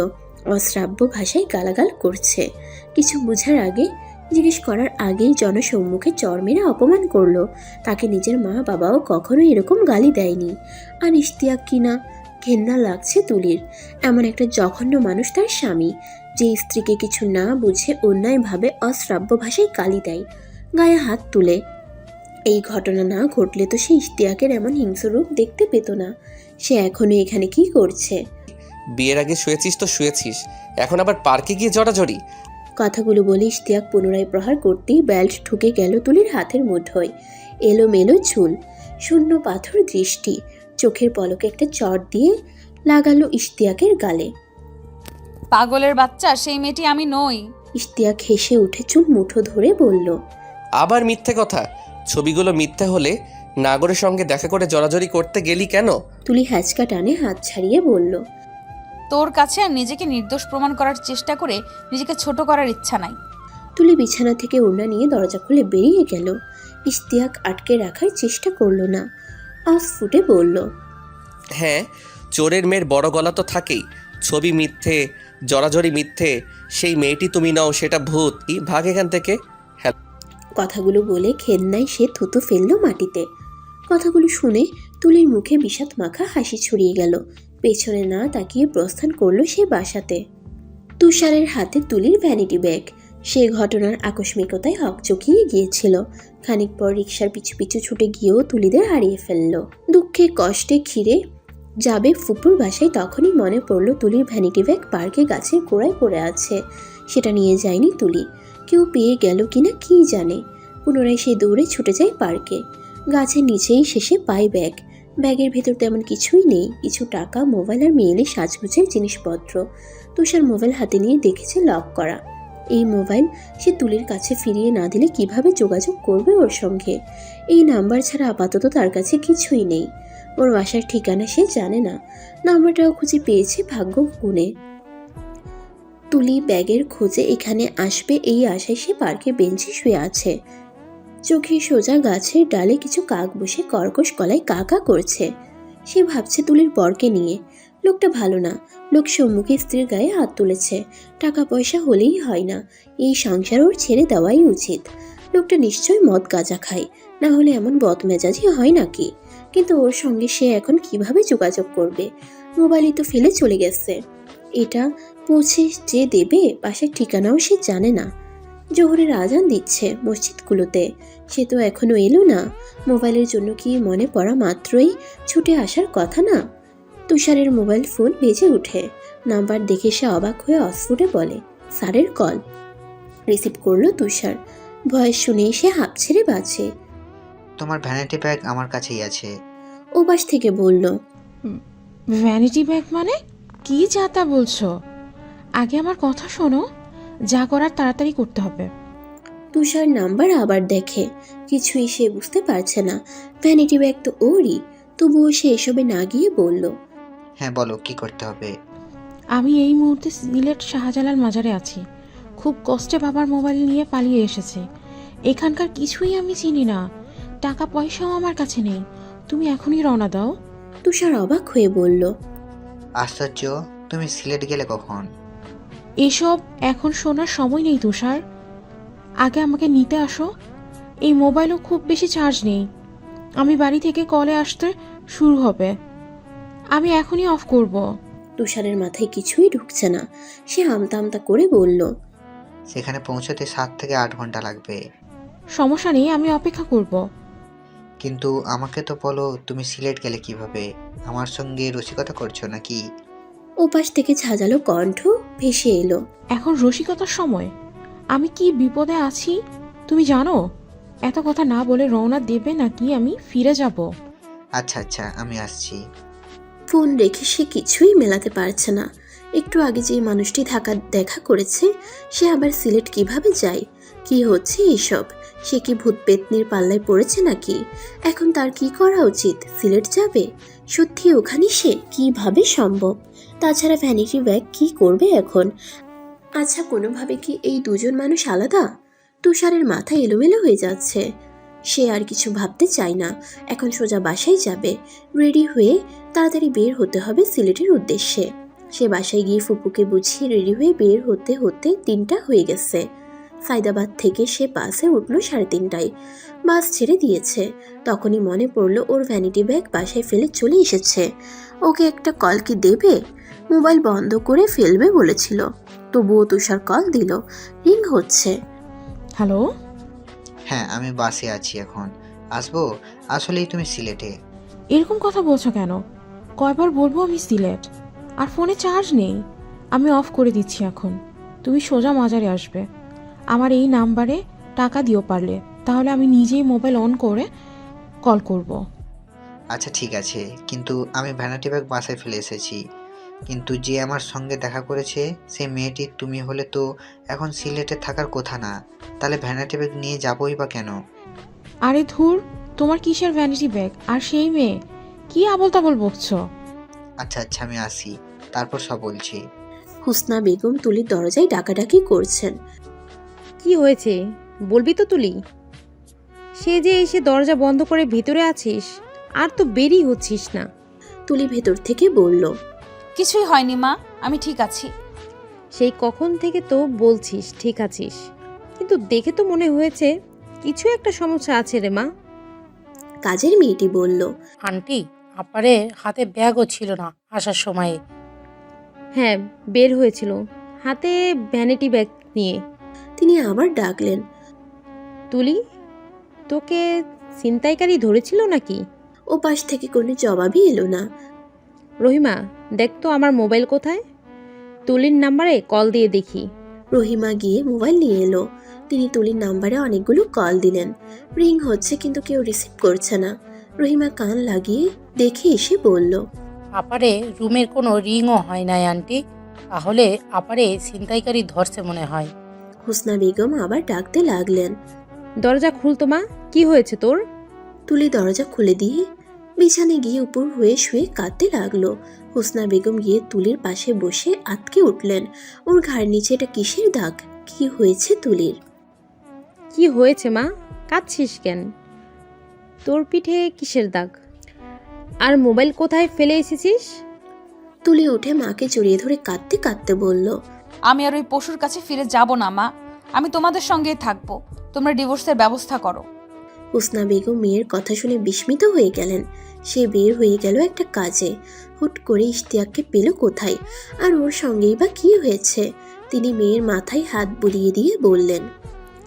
অশ্রাব্য ভাষায় গালাগাল করছে। কিছু বোঝার আগে, জিজ্ঞেস করার আগেই জনসম্মুখে চর মেরে অপমান করলো। তাকে নিজের মা বাবাও কখনো এরকম গালি দেয়নি। আর ইশতিয়াক কিনা, ঘেন্না লাগছে তুলির। এমন একটা জঘন্য মানুষ তার স্বামী, যে স্ত্রীকে কিছু না বুঝে অন্যায়ভাবে অশ্রাব্য ভাষায় গালি দেয়, গায়ে হাত তুলে। এই ঘটনা না ঘটলে তো সে ইশতিয়াকের এমন হিংস্র রূপ দেখতে পেত না। সে এখনো এখানে কি করছে? বিয়ের আগে শুয়েছিস তো শুয়েছিস, এখন আবার পার্কে গিয়ে জড়াজড়ি? কথাগুলো বলে ইশতিয়াক পুনরায় প্রহার করতেই বেল্ট ঢুকে গেল তুলির হাতের মুঠোয়। এলোমেলো চুল, শূন্য পাথর দৃষ্টি, চোখের পলকে একটা চট দিয়ে লাগালো ইশতিয়াকের গালে। পাগলের বাচ্চা, সেই মেয়েটি আমি নই। ইশতিয়াক হেসে উঠে চুল মুঠো ধরে বলল, আবার মিথ্যে কথা? ছবিগুলো মিথ্যে হলে নাগরের সঙ্গে দেখা করে জড়াজড়ি করতে গেলি কেন? তুলি হ্যাচকা টানে হাত ছাড়িয়ে বলল, তোর কাছে আর নিজেকে নির্দোষ প্রমাণ করার চেষ্টা করে নিজেকে ছোট করার ইচ্ছা নাই। তুলি বিছানা থেকে ওড়না নিয়ে দরজা খুলে বেরিয়ে গেল। ইশতিয়াক আটকে রাখার চেষ্টা করলো না, অস্ফুটে বলল, হ্যাঁ, চোরের মেয়ের বড় গলা তো থাকেই। ছবি মিথ্যে, জড়াজড়ি মিথ্যে, সেই মেয়েটি তুমি নও, সেটা ভূত। ভাগ এখান থেকে। কথাগুলো বলে ঘেন্নায় সে থুতু ফেললো মাটিতে। কথাগুলো শুনে তুলির মুখে বিষাদ মাখা হাসি ছড়িয়ে গেল। পেছনে না তাকিয়ে প্রস্থান করলো সে বাসাতে। তুষারের হাতে তুলির ভ্যানিটি ব্যাগ। সে ঘটনার আকস্মিকতায় হকচকিয়ে গিয়েছিল। খানিক পর রিক্সার পিছু পিছু ছুটে গিয়েও তুলিদের হারিয়ে ফেলল। দুঃখে কষ্টে ঘিরে যাবে ফুপুর বাসায়, তখনই মনে পড়ল তুলির ভ্যানিটি ব্যাগ পার্কে গাছের গোড়ায় পড়ে আছে। সেটা নিয়ে যায়নি তুলি। কেউ পেয়ে গেল কিনা কি জানে। পুনরায় সে দৌড়ে ছুটে যায় পার্কে। গাছের নিচেই শেষে পায় ব্যাগ। ব্যাগের ভেতর তেমন কিছুই নেই, কিছু টাকা, মোবাইল আর মেয়েলি সাজগোজের জিনিসপত্র। তুষার মোবাইল হাতে নিয়ে দেখেছে লক করা। এই মোবাইল সে তুলির কাছে ফিরিয়ে না দিলে কিভাবে যোগাযোগ করবে ওর সঙ্গে? এই নাম্বার ছাড়া আপাতত তার কাছে কিছুই নেই। ওর বাসার ঠিকানা সে জানে না। নাম্বারটাও খুঁজে পেয়েছে ভাগ্য গুণে। তুলি ব্যাগের খোঁজে এখানে আসবে এই আশায় সে পার্কে বেঞ্চে শুয়ে আছে। চোখে সোজা গাছের ডালে কিছু কাক বসে কর্কশ গলায় কা কা করছে। সে ভাবছে তুলির বরকে নিয়ে। লোকটা ভালো না। লোক সম্মুখে স্ত্রীর গায়ে হাত তুলেছে। টাকা পয়সা হলেই হয় না, এই সংসার ওর ছেড়ে দেওয়াই উচিত। লোকটা নিশ্চয়ই মদ গাঁজা খায়, না হলে এমন বদমেজাজি হয় নাকি? কিন্তু ওর সঙ্গে সে এখন কিভাবে যোগাযোগ করবে? মোবাইলই তো ফেলে চলে গেছে। এটা পৌঁছে যে দেবে, বাসার ঠিকানাও সে জানে না। জোহরের আজান দিচ্ছে মসজিদগুলোতে, সে তো এখনো এলো না। মোবাইলের জন্য কি মনে পড়া মাত্রই ছুটে আসার কথা না? তুষারের মোবাইল ফোন বেজে উঠে। নাম্বার দেখে সে অবাক হয়ে অস্ফুটে বলে, স্যারের কল। রিসিভ করলো তুষার। ভয়েস শুনেই সে হাঁপ ছেড়ে বাঁচে। তোমার ভ্যানিটি ব্যাগ আমার কাছেই আছে। ওপাশ থেকে বলল, ভ্যানিটি ব্যাগ মানে? কি যা তা বলছো? আগে আমার কথা শোনো, যা করার তাড়াতাড়ি করতে হবে। তুষার নাম্বার আবার দেখে। কিছুই সে বুঝতে পারছে না। ভ্যানিটি ব্যাগ তো ওরই, তবুও সে এসবে না গিয়ে বলল, হ্যাঁ বলো, কি করতে হবে? আমি এই মুহূর্তে সিলেট শাহজালাল মাজারে আছি। খুব কষ্টে বাবার মোবাইল নিয়ে পালিয়ে এসেছে। এখানকার কিছুই আমি চিনি না, টাকা পয়সাও আমার কাছে নেই। তুমি এখনই রওনা দাও। তুষার অবাক হয়ে বলল, আশ্চর্য, তুমি সিলেট গেলে কখন? এসব এখন শোনার সময় নেই তুষার, আগে আমাকে নিতে আসো। এই মোবাইলও খুব বেশি চার্জ নেই। আমি বাড়ি থেকে কলে আসতে শুরু হবে। আমি এখনই অফ করব। তুষারের মাথায় কিছুই ঢুকছে না। সে আমতা আমতা করে বলল, সেখানে পৌঁছতে 7 থেকে 8 ঘন্টা লাগবে। সমস্যা নেই, আমি অপেক্ষা করব। কিন্তু আমাকে তো বলো, তুমি সিলেট গেলে কিভাবে? আমার সঙ্গে রসিকতা করছো নাকি? ওপাশ থেকে ঝাঁঝালো কণ্ঠ ভেসে এলো। এখন রসিকতার সময়? আমি কি বিপদে আছি তুমি জানো? এত কথা না বলে রওনা দেবে নাকি আমি ফিরে যাব? আচ্ছা আচ্ছা, আমি আসছি। ফোন রেখে সে কিছুই মেলাতে পারছে না। একটু আগে যে মানুষটি দেখা করেছে, সে আবার সিলেট কিভাবে যায়? কি হচ্ছে এসব? সে কি ভূত পেতনির পাল্লায় পড়েছে নাকি? এখন তার কি করা উচিত? সিলেট যাবে? সত্যি ওখানে সে কিভাবে সম্ভব? তাছাড়া ভ্যানিটি ব্যাগ কি করবে এখন? আচ্ছা, কোনোভাবে কি এই দুজন মানুষ আলাদা? তুষারের মাথা এলোমেলো হয়ে যাচ্ছে। সে আর কিছু ভাবতে চায় না। এখন সোজা বাসায় যাবে। রেডি হয়ে তাড়াতাড়ি বের হতে হবে সিলেটের উদ্দেশ্যে। সে বাসায় গিয়ে ফুপুকে বুঝিয়ে রেডি হয়ে বের হতে হতে 3টা হয়ে গেছে। সাইদাবাদ থেকে সে বাসে উঠল 3:30টায়। বাস ছেড়ে দিয়েছে। তখনই মনে পড়ল ওর ভ্যানিটি ব্যাগ বাসায় ফেলে চলে এসেছে। ওকে একটা কল কি দেবে? মোবাইল বন্ধ করে ফেলবে বলেছিল। তবুও তুষার কল দিল। রিং হচ্ছে। হ্যালো? হ্যাঁ, আমি বাসে আছি এখন। আসবো? আসলেই তুমি সিলেটে? এরকম কথা বলছো কেন? কয়বার বলবো আমি সিলেট? আর ফোনে চার্জ নেই। আমি অফ করে দিচ্ছি এখন। তুমি সোজা মাজারে আসবে। আমার এই নাম্বারে টাকা দিও পারলে, তাহলে আমি নিজেই মোবাইল অন করে কল করব। আচ্ছা ঠিক আছে, কিন্তু আমি ভ্যানিটি ব্যাগ বাসায় ফেলে এসেছি। কিন্তু যে আমার সঙ্গে দেখা করেছে সেই মেয়েটি তুমি হলে তো এখন সিলেটে থাকার কথা না। তাহলে ভ্যানিটি ব্যাগ নিয়ে যাবোই বা কেন? আরে ধুর, তোমার কিসের ভ্যানিটি ব্যাগ আর সেই মেয়ে? কি আবল তাবল বকছো? আচ্ছা আচ্ছা, আমি আসি, তারপর সব বলছি। হুসনা বেগম তুলির দরজায় ডাকাডাকি করছেন। কি হয়েছে বলবি তো তুলি? সে যে এসে দরজা বন্ধ করে ভিতরে আছিস, আর তো বেরিয়ে হচ্ছিস না। তুলি ভেতর থেকে বলল, কিছুই হয়নি মা, আমি ঠিক আছি। সেই কখন থেকে তো বলছিস ঠিক আছিস, কিন্তু দেখে তো মনে হয়েছে কিছু একটা সমস্যা আছে রে মা। কাজের মেয়েটি বলল, আন্টি, আপারে হাতে ব্যাগও ছিল না আসার সময়ে। হ্যাঁ, বের হয়েছিল হাতে ভ্যানিটি ব্যাগ নিয়ে। তিনি আবার ডাকলেন, তুলি, তোকে ছিনতাইকারী ধরেছিল নাকি? ও পাশ থেকে কোনো জবাবই এলো না। রহিমা, দেখ তো আমার মোবাইল কোথায়? তুলির নাম্বারে কল দিয়ে দেখি। রহিমা গিয়ে মোবাইল নিয়ে এলো। তিনি তুলির নাম্বারে অনেকগুলো কল দিলেন। রিং হচ্ছে কিন্তু কেউ রিসিভ করছে না। রহিমা কান লাগিয়ে দেখে এসে বলল, আপারে রুমের কোনো রিংও হয় নাই আন্টি, তাহলে আপারে ছিনতাইকারী ধরছে মনে হয়। হুসনা বেগম আবার ডাকতে লাগলেন। দরজা খুলতো মা, কি হয়েছে তোর? তুলি দরজা খুলে দিয়ে বিছানে গিয়ে উপর হয়ে শুয়ে কাঁদতে লাগলো। হুসনা বেগম গিয়ে তুলির পাশে বসে আটকে উঠলেন। ওর ঘাড় নিচে এটা কিসের দাগ? কি হয়েছে তুলির? কি হয়েছে মা, কাঁদছিস কেন? তোর পিঠে কিসের দাগ? আর মোবাইল কোথায় ফেলে এসেছিস? তুলি উঠে মাকে জড়িয়ে ধরে কাঁদতে কাঁদতে বলল, আমি আর ওই পশুর কাছে ফিরে যাব না মা, আমি তোমাদের সঙ্গেই থাকবো। তোমরা ডিভোর্সের ব্যবস্থা করো। হুসনা বেগম মেয়ের কথা শুনে বিস্মিত হয়ে গেলেন। সে বের হয়ে গেল একটা কাজে। হুট করে ইশতিয়াককে পেল কোথায়? আর ওর সঙ্গেই বা কি হয়েছে? তিনি মেয়ের মাথায় হাত বুলিয়ে দিয়ে বললেন,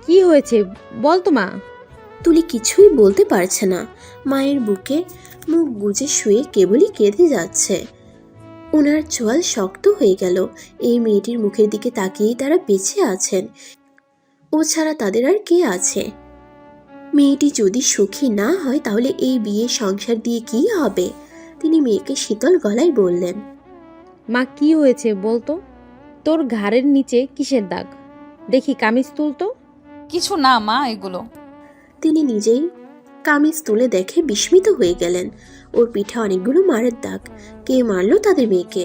কি হয়েছে বল তো মা। তুলি কিছুই বলতে পারছে না। মায়ের বুকে মুখ গুজে শুয়ে কেবলই কেঁদে যাচ্ছে। ওনার চোয়াল শক্ত হয়ে গেল। এই মেয়েটির মুখের দিকে তাকিয়েই তারা বেঁচে আছেন। ও ছাড়া তাদের আর কে আছে? মেয়েটি যদি সুখী না হয় তাহলে এই বিয়ে সংসার দিয়ে কি হবে? তিনি মেয়েকে শীতল গলায় বললেন, মা কি হয়েছে বলতো? তোর ঘাড়ের নিচে কিসের দাগ? দেখি কামিজ তুলতো। কিছু না মা, এগুলো। তিনি নিজেই কামিজ তুলে দেখে বিস্মিত হয়ে গেলেন। ওর পিঠে অনেকগুলো মারের দাগ। কে মারলো তাদের মেয়েকে,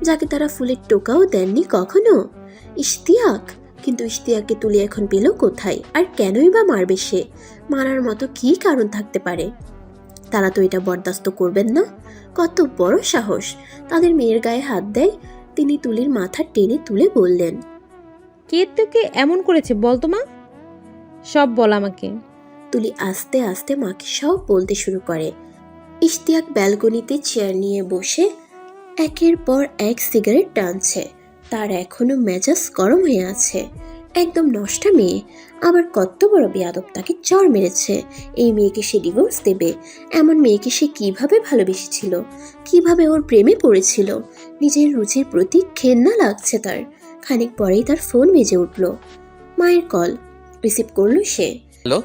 যাকে তারা ফুলের টোকাও দেননি কখনো? ইশতিয়াক। কিন্তু ইশতিয়াককে তুলে এখন পেল কোথায়? আর কেনই বা মারবে সে? মারার মতো কি কারণ থাকতে পারে? তারা তো এটা বরদাস্ত করবেন না। কত বড় সাহস! তাদের মেয়ের গায়ে হাত দেয়। তিনি তুলির মাথা টেনে তুলে বললেন, কে তোকে এমন করেছে বলতো মা? সব বল আমাকে। তুলি আস্তে আস্তে মাকে সব বলতে শুরু করে। ইশতিয়াক ব্যালকনিতে চেয়ার নিয়ে বসে একের পর এক সিগারেট টানছে। তার এখনো মেজাজ গরম হয়ে আছে। একদম নষ্টা মেয়ে, আবার কত বড় বেয়াদব তাকে চড় মেরেছে। এই মেয়েকে সে ডিভোর্স দেবে? এমন মেয়েকে সে কিভাবে ভালোবেসেছিল, কিভাবে ওর প্রেমে পড়েছিল। নিজের রুচির প্রতি ঘেন্না লাগছে তার। খানিক পরেই তার ফোন বেজে উঠল। মায়ের কল রিসিভ করলো সে। হ্যালো।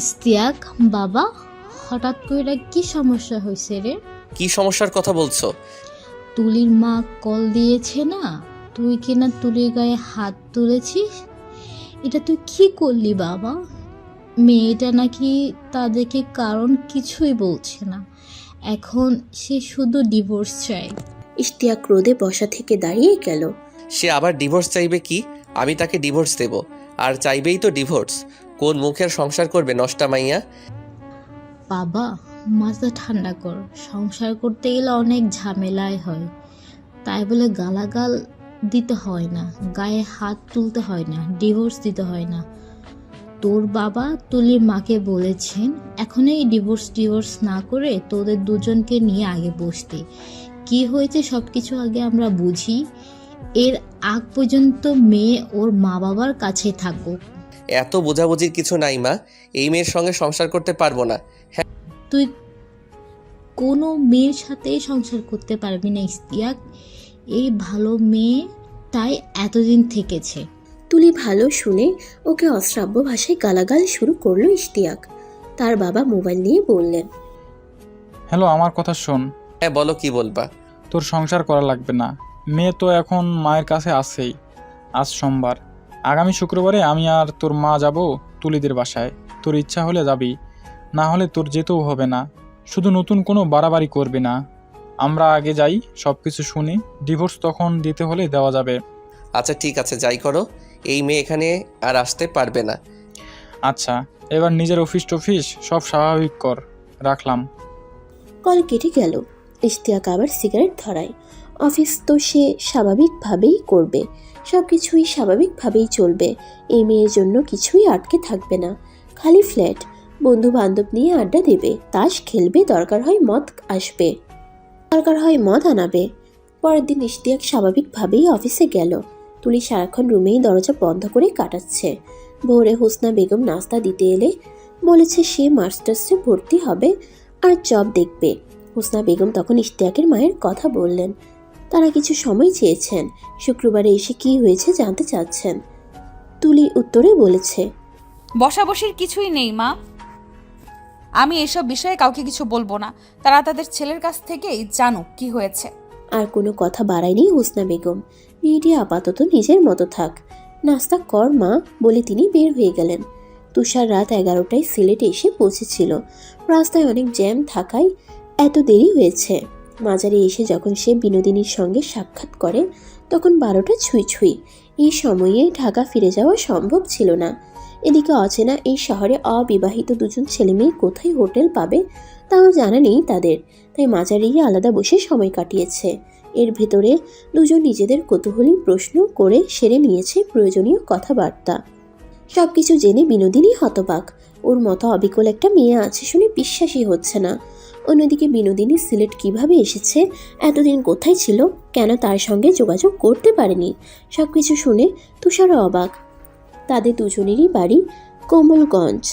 ইশতিয়াক বাবা, হঠাৎ করে কি সমস্যা হয়েছে রে? কি সমস্যার কথা বলছো? তুলির মা কল দিয়েছে না, তুই কিনা তুলির গায়ে হাত তুলেছিস। এটা তুই কি করলি বাবা? মেয়েটা নাকি তাদেরকে কারণ কিছুই বলছে না, এখন সে শুধু ডিভোর্স চায়। ইশতিয়াক রোদে বসা থেকে দাঁড়িয়ে গেল। সে আবার ডিভোর্স চাইবে কি? আমি তাকে ডিভোর্স দেব, আর চাইবেই তো ডিভোর্স। কোন মুখের সংসার করবে নষ্টা মাইয়া? বাবা মাথা ঠান্ডা কর, সংসার করতে গেলে অনেক ঝামেলাই হয়, তাই বলে গালাগাল দিতে হয় না, গায়ে হাত তুলতে হয় না, ডিভোর্স দিতে হয় না। তোর বাবা তুলির মাকে বলেছেন এখন এই ডিভোর্স না করে তোদের দুজনকে নিয়ে আগে বসতে। কি হয়েছে সব কিছু আগে আমরা বুঝি, এর আগ পর্যন্ত মেয়ে ওর মা বাবার কাছে থাকুক। এত বোঝাবুঝির কিছু নাই মা, এই মেয়ের সঙ্গে সংসার করতে পারবো না। তুই কোনো মেয়ের সাথেই সংসার করতে পারবি না ইশতিয়াক, এই ভালো মেয়ে তাই এতদিন থেকেছে। তুলি ভালো শুনে ওকে অশ্রাব্য ভাষায় গালাগাল শুরু করলো ইশতিয়াক। তার বাবা মোবাইল নিয়ে বললেন, হ্যালো, আমার কথা শোন। হ্যাঁ বলো, কি বলবা? তোর সংসার করা লাগবে না, মেয়ে তো এখন মায়ের কাছে আছেই। আজ সোমবার, আগামী শুক্রবারে আমি আর তোর মা যাব তুলিদের বাসায়। তোর ইচ্ছা হলে যাবি, না হলে তোর যেতেও হবে না। শুধু নতুন কোনো বাড়াবাড়ি করবি না। আমরা আগে যাই, সব কিছু শুনি, ডিভোর্স তখন দিতে হলে দেওয়া যাবে। আচ্ছা ঠিক আছে, যাই করো। এই মেয়ে এখানে আর আসতে পারবে না। আচ্ছা, এবার নিজের অফিস টফিস সব স্বাভাবিক কর। রাখলাম। কল কেটে গেল। ইশতিয়াক আবার সিগারেট ধরায়। অফিস তো সে স্বাভাবিকভাবেই করবে, সব কিছুই স্বাভাবিকভাবেই চলবে। এই মেয়ের জন্য কিছুই আটকে থাকবে না। খালি ফ্ল্যাট, বন্ধু বান্ধব নিয়ে আড্ডা দেবে, তাস খেলবে, দরকার হয় মদ আসবে, দরকার হয় মদ আনাবে। পরের দিন ইশতিয়াক স্বাভাবিকভাবেই অফিসে গেল। তুলি সারাক্ষণ রুমেই দরজা বন্ধ করে কাটাচ্ছে। ভোরে হোসনা বেগম নাস্তা দিতে এলে বলেছে সে মাস্টার্সে ভর্তি হবে আর জব দেখবে। হোসনা বেগম তখন ইশতিয়াকের মায়ের কথা বললেন। তারা কিছু সময় চেয়েছেন, শুক্রবারে এসে কি হয়েছে জানতে চাচ্ছেন। তুলি উত্তরে বলেছে, বসাবসির কিছুই নেই মা, আমি এসব বিষয়ে কাউকে কিছু বলবো না, তারা তাদের ছেলের কাছ থেকেই জানুক কি হয়েছে। আর কোনো কথা বাড়ায়নি হোসনা বেগম। মেয়েটি আপাতত নিজের মতো থাক, নাস্তা কর মা বলে তিনি বের হয়ে গেলেন। তুষার রাত 11টায় সিলেটে এসে পৌঁছেছিল। রাস্তায় অনেক জ্যাম থাকায় এত দেরি হয়েছে। মাজারে এসে যখন সে বিনোদিনীর সঙ্গে সাক্ষাৎ করে তখন 12টা ছুঁই। এই সময়ে ঢাকা ফিরে যাওয়া সম্ভব ছিল না। এদিকে অচেনা এই শহরে অবিবাহিত দুজন ছেলেমেয়ে কোথায় হোটেল পাবে তাও জানা নেই তাদের, তাই মাজারেই আলাদা বসে সময় কাটিয়েছে। এর ভেতরে দুজন নিজেদের কৌতূহলী প্রশ্ন করে সেরে নিয়েছে প্রয়োজনীয় কথাবার্তা। সব কিছু জেনে বিনোদিনী হতবাক। ওর মতো অবিকল একটা মেয়ে আছে শুনে বিশ্বাসই হচ্ছে না। অন্যদিকে বিনোদিনী সিলেট কিভাবে এসেছে, এতদিন কোথায় ছিল, কেন তার সঙ্গে যোগাযোগ করতে পারেনি, সব কিছু শুনে তুষারও অবাক। তাদের দুজনেরই বাড়ি কোমলগঞ্জ।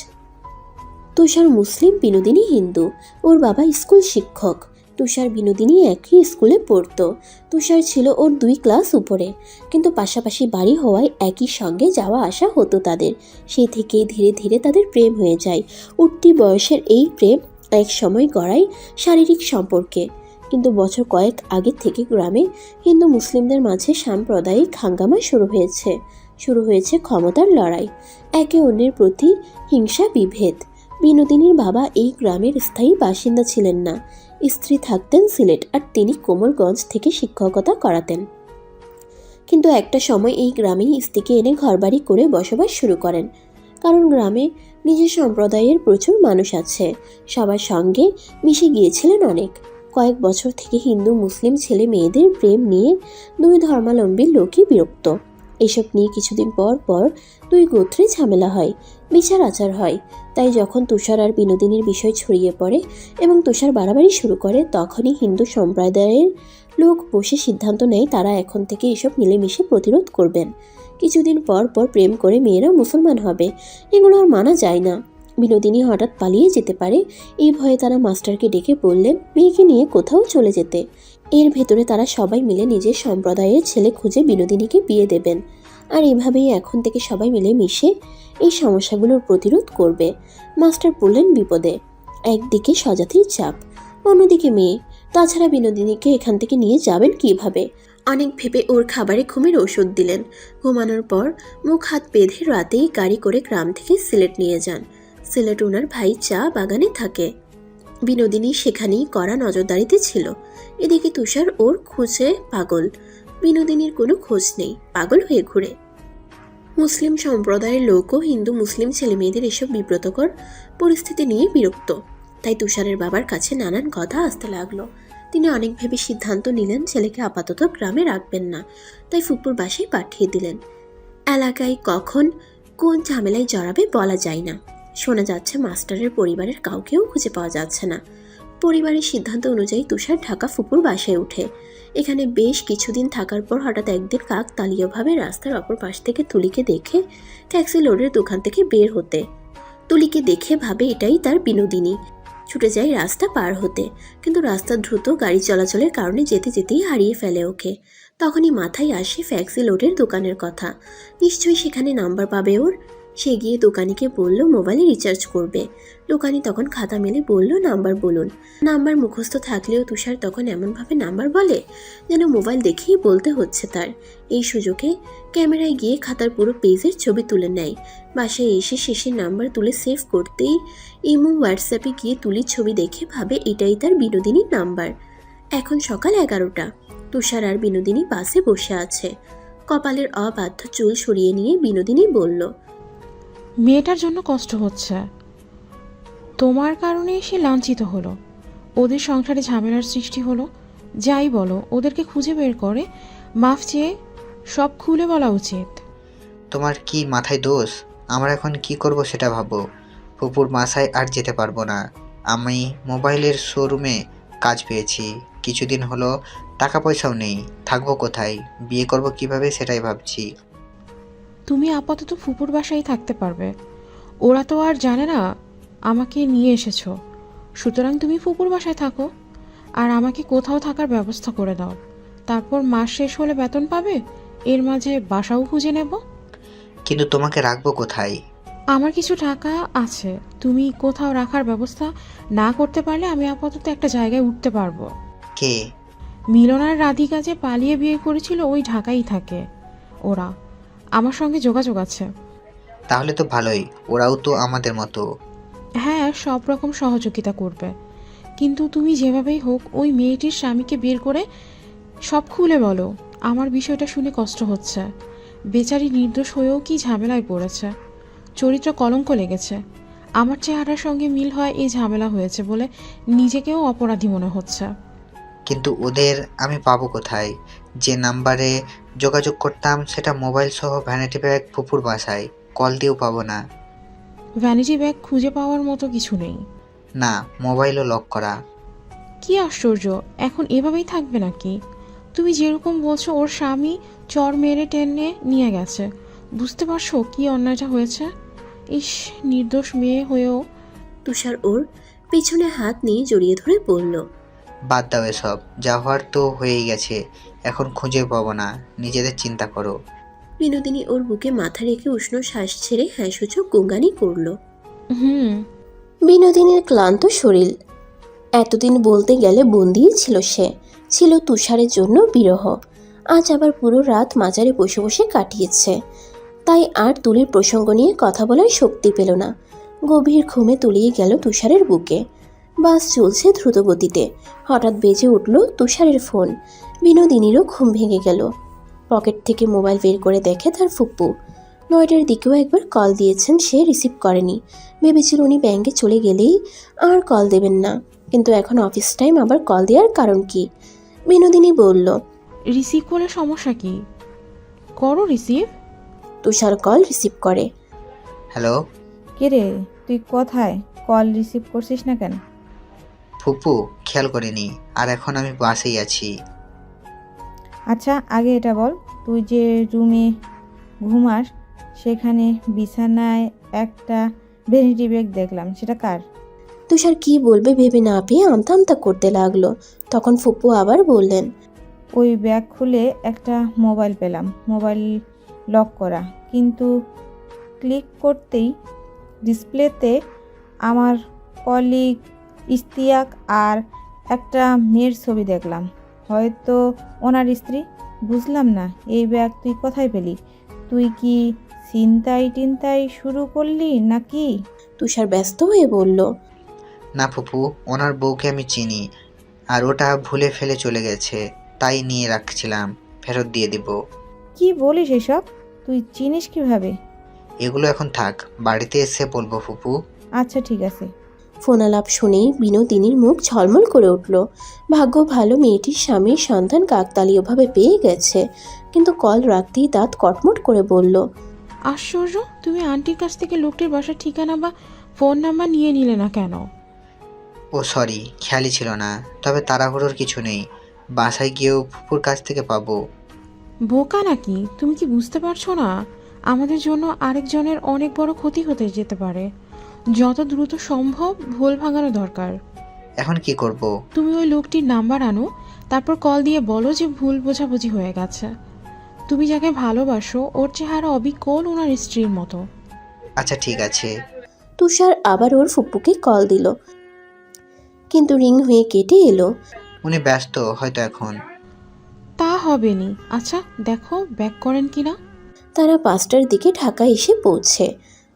তুষার মুসলিম, বিনোদিনী হিন্দু। ওর বাবা স্কুল শিক্ষক। তুষার বিনোদিনী একই স্কুলে পড়তো। তুষার ছিল ওর 2 ক্লাস উপরে, কিন্তু পাশাপাশি বাড়ি হওয়ায় একই সঙ্গে যাওয়া আসা হতো তাদের। সেই থেকেই ধীরে ধীরে তাদের প্রেম হয়ে যায়। উঠতি বয়সের এই প্রেম এক সময় গড়ায় শারীরিক সম্পর্কে। কিন্তু বছর কয়েক আগে থেকে গ্রামে হিন্দু মুসলিমদের মাঝে সাম্প্রদায়িক হাঙ্গামা শুরু হয়েছে ক্ষমতার লড়াই, একে অন্যের প্রতি হিংসা বিভেদ। বিনোদিনীর বাবা এই গ্রামের স্থায়ী বাসিন্দা ছিলেন না। স্ত্রী থাকতেন সিলেট আর তিনি কোমলগঞ্জ থেকে শিক্ষকতা করাতেন। কিন্তু একটা সময় এই গ্রামেই স্ত্রীকে এনে ঘরবাড়ি করে বসবাস শুরু করেন। কারণ গ্রামে নিজের সম্প্রদায়ের প্রচুর মানুষ আছে, সবার সঙ্গে মিশে গিয়েছিলেন অনেক। কয়েক বছর থেকে হিন্দু মুসলিম ছেলে মেয়েদের প্রেম নিয়ে 2 ধর্মাবলম্বী লোকই বিরক্ত। এসব নিয়ে কিছুদিন পর পর দুই গোত্রে ঝামেলা হয়, বিচার আচার হয়। তাই যখন তুষার আর বিনোদিনীর বিষয় ছড়িয়ে পড়ে এবং তুষার বাড়াবাড়ি শুরু করে, তখনই হিন্দু সম্প্রদায়ের লোক বসে সিদ্ধান্ত নেয় তারা এখন থেকে এসব মিলেমিশে প্রতিরোধ করবেন। কিছুদিন পর পর প্রেম করে মেয়েরা মুসলমান হবে, এগুলো আর মানা যায় না। বিনোদিনী হঠাৎ পালিয়ে যেতে পারে, এই ভয়ে তারা মাস্টারকে ডেকে বললেন মেয়েকে নিয়ে কোথাও চলে যেতে। এর ভেতরে তারা সবাই মিলে নিজের সম্প্রদায়ের ছেলে খুঁজে বিনোদিনীকে বিয়ে দেবেন। আর এভাবেই এখন থেকে সবাই মিলে মিশে এই সমস্যাগুলোর প্রতিরোধ করবে। মাস্টার পড়লেন বিপদে, একদিকে স্বজাতির চাপ, অন্যদিকে মেয়ে। তাছাড়া বিনোদিনীকে এখান থেকে নিয়ে যাবেন কিভাবে? অনেক ভেবে ওর খাবারে ঘুমের ওষুধ দিলেন। ঘুমানোর পর মুখ হাত বেঁধে রাতেই গাড়ি করে গ্রাম থেকে সিলেট নিয়ে যান। সিলেট ওনার ভাই চা বাগানে থাকে। বিনোদিনী সেখানেই কড়া নজরদারিতে ছিল। এদিকে তুষার ওর খুঁজে পাগল। বিনোদিনীর কোনো খোঁজ নেই, পাগল হয়ে ঘুরে। মুসলিম সম্প্রদায়ের লোকও হিন্দু মুসলিম ছেলেমেয়েদের এসব বিব্রতকর পরিস্থিতি নিয়ে বিরক্ত। তাই তুষারের বাবার কাছে নানান কথা আসতে লাগলো। তিনি অনেক ভেবে সিদ্ধান্ত নিলেন ছেলেকে আপাতত গ্রামে রাখবেন না, তাই ফুপুর বাসায় পাঠিয়ে দিলেন। এলাকায় কখন কোন ঝামেলায় জড়াবে বলা যায় না। শোনা যাচ্ছে মাস্টারের পরিবারের কাউকেও খুঁজে পাওয়া যাচ্ছে না। পরিবারের সিদ্ধান্ত অনুযায়ী তুষার ঢাকা ফুপুর বাসায় ওঠে। এখানে বেশ কিছুদিন থাকার পর হঠাৎ একদিন কাকতালীয়ভাবে রাস্তার অপর পাশ থেকে তুলিকে দেখে ট্যাক্সি লোডের দোকান থেকে বের হতে। তুলিকে দেখে ভাবে এটাই তার বিনোদিনী। ছুটে যায় রাস্তা পার হতে, কিন্তু রাস্তা দ্রুত গাড়ি চলাচলের কারণে যেতে যেতেই হারিয়ে ফেলে ওকে। তখনই মাথায় আসে ট্যাক্সি লোডের দোকানের কথা। নিশ্চয়ই সেখানে নাম্বার পাবে ওর। সে গিয়ে দোকানিকে বলল মোবাইলে রিচার্জ করবে। দোকানি তখন খাতা মেলে বলল নাম্বার বলুন। নাম্বার মুখস্থ থাকলেও তুষার তখন এমনভাবে নাম্বার বলে যেন মোবাইল দেখেই বলতে হচ্ছে তার। এই সুযোগে ক্যামেরায় গিয়ে খাতার পুরো পেজের ছবি তুলে নেয়। বাসায় এসে শেষের নাম্বার তুলে সেভ করতেই ইমো হোয়াটসঅ্যাপে গিয়ে তুলির ছবি দেখে ভাবে এটাই তার বিনোদিনীর নাম্বার। এখন সকাল 11টা। তুষার আর বিনোদিনী বাসে বসে আছে। কপালের অবাধ্য চুল সরিয়ে নিয়ে বিনোদিনী বলল, মেয়েটার জন্য কষ্ট হচ্ছে, তোমার কারণে সে লাঞ্ছিত হলো, ওদের সংসারে ঝামেলার সৃষ্টি হলো। যাই বলো, ওদেরকে খুঁজে বের করে মাফ চেয়ে সব খুলে বলা উচিত। তোমার কি মাথায় দোষ? আমরা এখন কি করব সেটা ভাবো। ফুপুর বাসায় আর যেতে পারবো না। আমি মোবাইলের শোরুমে কাজ পেয়েছি, কিছুদিন হলো টাকা পয়সাও নেই, থাকবো কোথায়, বিয়ে করব কিভাবে সেটাই ভাবছি। তুমি আপাতত ফুপুর বাসায় থাকতে পারবে, ওরা তো আর জানে না আমাকে নিয়ে এসেছো। সুতরাং তুমি ফুপুর বাসায় থাকো আর আমাকে কোথাও থাকার ব্যবস্থা করে দাও। তারপর মাস শেষ হলে বেতন পাবে, এর মাঝে বাসাও খুঁজে নেব। কিন্তু তোমাকে রাখবো কোথায়? আমার কিছু টাকা আছে, তুমি কোথাও রাখার ব্যবস্থা না করতে পারলে আমি আপাতত একটা জায়গায় উঠতে পারবো। কে? মিলন আর রাধিকা যে পালিয়ে বিয়ে করেছিল ওই ঢাকায় থাকে। ওরা আমার সঙ্গে যোগাযোগ আছে। তাহলে তো ভালোই, ওরাও তো আমাদের মতো। হ্যাঁ, সব রকম সহযোগিতা করবে, কিন্তু তুমি যেভাবেই হোক ওই মেয়েটির স্বামীকে বের করে সব খুলে বলো। আমার বিষয়টা শুনে কষ্ট হচ্ছে। বেচারি নির্দোষ হয়েও কি ঝামেলায় পড়েছে, চরিত্র কলঙ্ক লেগেছে। আমার চেহারার সঙ্গে মিল হয় এই ঝামেলা হয়েছে বলে নিজেকেও অপরাধী মনে হচ্ছে। কিন্তু ওদের আমি পাবো কোথায়? যে নাম্বারে যোগাযোগ করতাম সেটা মোবাইল সহ ভ্যানিটি ব্যাগ ফুপুর বাসায়, কল দিয়েও পাবো না। ভ্যানিটি ব্যাগ খুঁজে পাওয়ার মতো কিছু নেই। না, মোবাইলও লক করা। কি আশ্চর্য, এখন এভাবেই থাকবে নাকি? তুমি যেরকম বলছো ওর স্বামী চর মেরে টেনে নিয়ে গেছে, বুঝতে পারছো কি অন্যায়টা হয়েছে? ইস, নির্দোষ মেয়ে হয়েও। তুষার ওর পেছনে হাত নিয়ে জড়িয়ে ধরে বলল, বাদ দাও এসব, যা হওয়ার তো হয়েই গেছে, এখন খুঁজে পাবো না, নিজেদের চিন্তা করো। বিনোদিনী ওর বুকে মাথা রেখে উষ্ণ শ্বাস ছেড়ে হ্যাঁ সূচক গুঙ্গানি করল। বিনোদিনীর ক্লান্ত শরীর। এতদিন বলতে গেলে বন্দিই ছিল সে, ছিল তুষারের জন্য বিরহ। আজ আবার পুরো রাত মাজারে বসে বসে কাটিয়েছে, তাই আর তুলির প্রসঙ্গ নিয়ে কথা বলার শক্তি পেল না। গভীর ঘুমে তলিয়ে গেল তুষারের বুকে। বাস চলছে দ্রুত গতিতে। হঠাৎ বেজে উঠল তুষারের ফোন। বিনোদিনীরও ঘুম ভেঙে গেল। পকেট থেকে মোবাইল বের করে দেখে তার ফুপ্পু। 9টার দিকেও একবার কল দিয়েছেন, সে রিসিভ করেনি। ভেবেছিল উনি ব্যাংকে চলে গেলেই আর কল দেবেন না, কিন্তু এখন অফিস টাইম, আবার কল দেওয়ার কারণ কি? বিনোদিনী বলল, রিসিভ করলে সমস্যা কি? করো রিসিভ। তুষার কল রিসিভ করে। হ্যালো কে রে, তুই কোথায়? কল রিসিভ করছিস না কেন? ফুপু, খেয়াল করিনি, আর এখন আমি বাসেই আছি। আচ্ছা আগে এটা বল, তুই যে রুমে ঘুমাস সেখানে বিছানায় একটা ভ্যানিটি ব্যাগ দেখলাম, সেটা কার? তুষার কি বলবে ভেবে না পেয়ে আমতা আমতা করতে লাগলো। তখন ফুপু আবার বললেন, ওই ব্যাগ খুলে একটা মোবাইল পেলাম, মোবাইল লক করা, কিন্তু ক্লিক করতেই ডিসপ্লেতে আমার কলিগ ইশতিয়াক আর একটা মেয়ের ছবি দেখলাম, হয়তো ওনার স্ত্রী। বুঝলাম না, এই ব্যাগ তুই কোথায় পেলি? তুই কি ছিনতাই শুরু করলি নাকি? তুষার ব্যস্ত হয়ে বলল, না ফুপু, ওনার বউকে আমি চিনি, আর ওটা ভুলে ফেলে চলে গেছে, তাই নিয়ে রাখছিলাম, ফেরত দিয়ে দিব। কি বলিস এসব? তুই চিনিস কিভাবে? এগুলো এখন থাক, বাড়িতে এসে বলবো ফুপু। আচ্ছা ঠিক আছে। ফোন আলাপ শুনেই বিনোদিনীর মুখ ঝলমল করে উঠল। ভাগ্য ভালো মেয়েটির স্বামীর সন্ধান কাকতালীয়ভাবে পেয়ে গেছে, কিন্তু কল রাখতেই দাঁত কটমট করে বলল, আশ্চর্য, তুমি আন্টির কাছ থেকে লোকটির বাসার ঠিকানা বা ফোন নাম্বার নিয়ে নিলে না কেন? ও সরি, খেয়ালই ছিল না, তবে তাড়াহুড়োর কিছু নেই, বাসায় গিয়েও ফুপুর কাছ থেকে পাবো। বোকা নাকি? তুমি কি বুঝতে পারছো না আমাদের জন্য আরেকজনের অনেক বড় ক্ষতি হতে যেতে পারে? যত দ্রুত সম্ভব ভুল ভাঙানো দরকার। এখন কি করব? তুমি ওই লোকটির নাম্বার আনো, তারপর কল দিয়ে বলো যে ভুল বোঝাবুঝি হয়ে গেছে। তুমি যাকে ভালোবাসো ওর চেহারা অবিকল ওনার স্ত্রীর মতো। আচ্ছা ঠিক আছে। তুষার আবার ওর ফুপ্পুকে কল দিল, কিন্তু রিং হয়ে কেটে এলো। উনি ব্যস্ত হয়তো এখন। তা হবে নি। আচ্ছা দেখো ব্যাক করেন কিনা। তারা 5টার দিকে ঢাকা এসে পৌঁছে।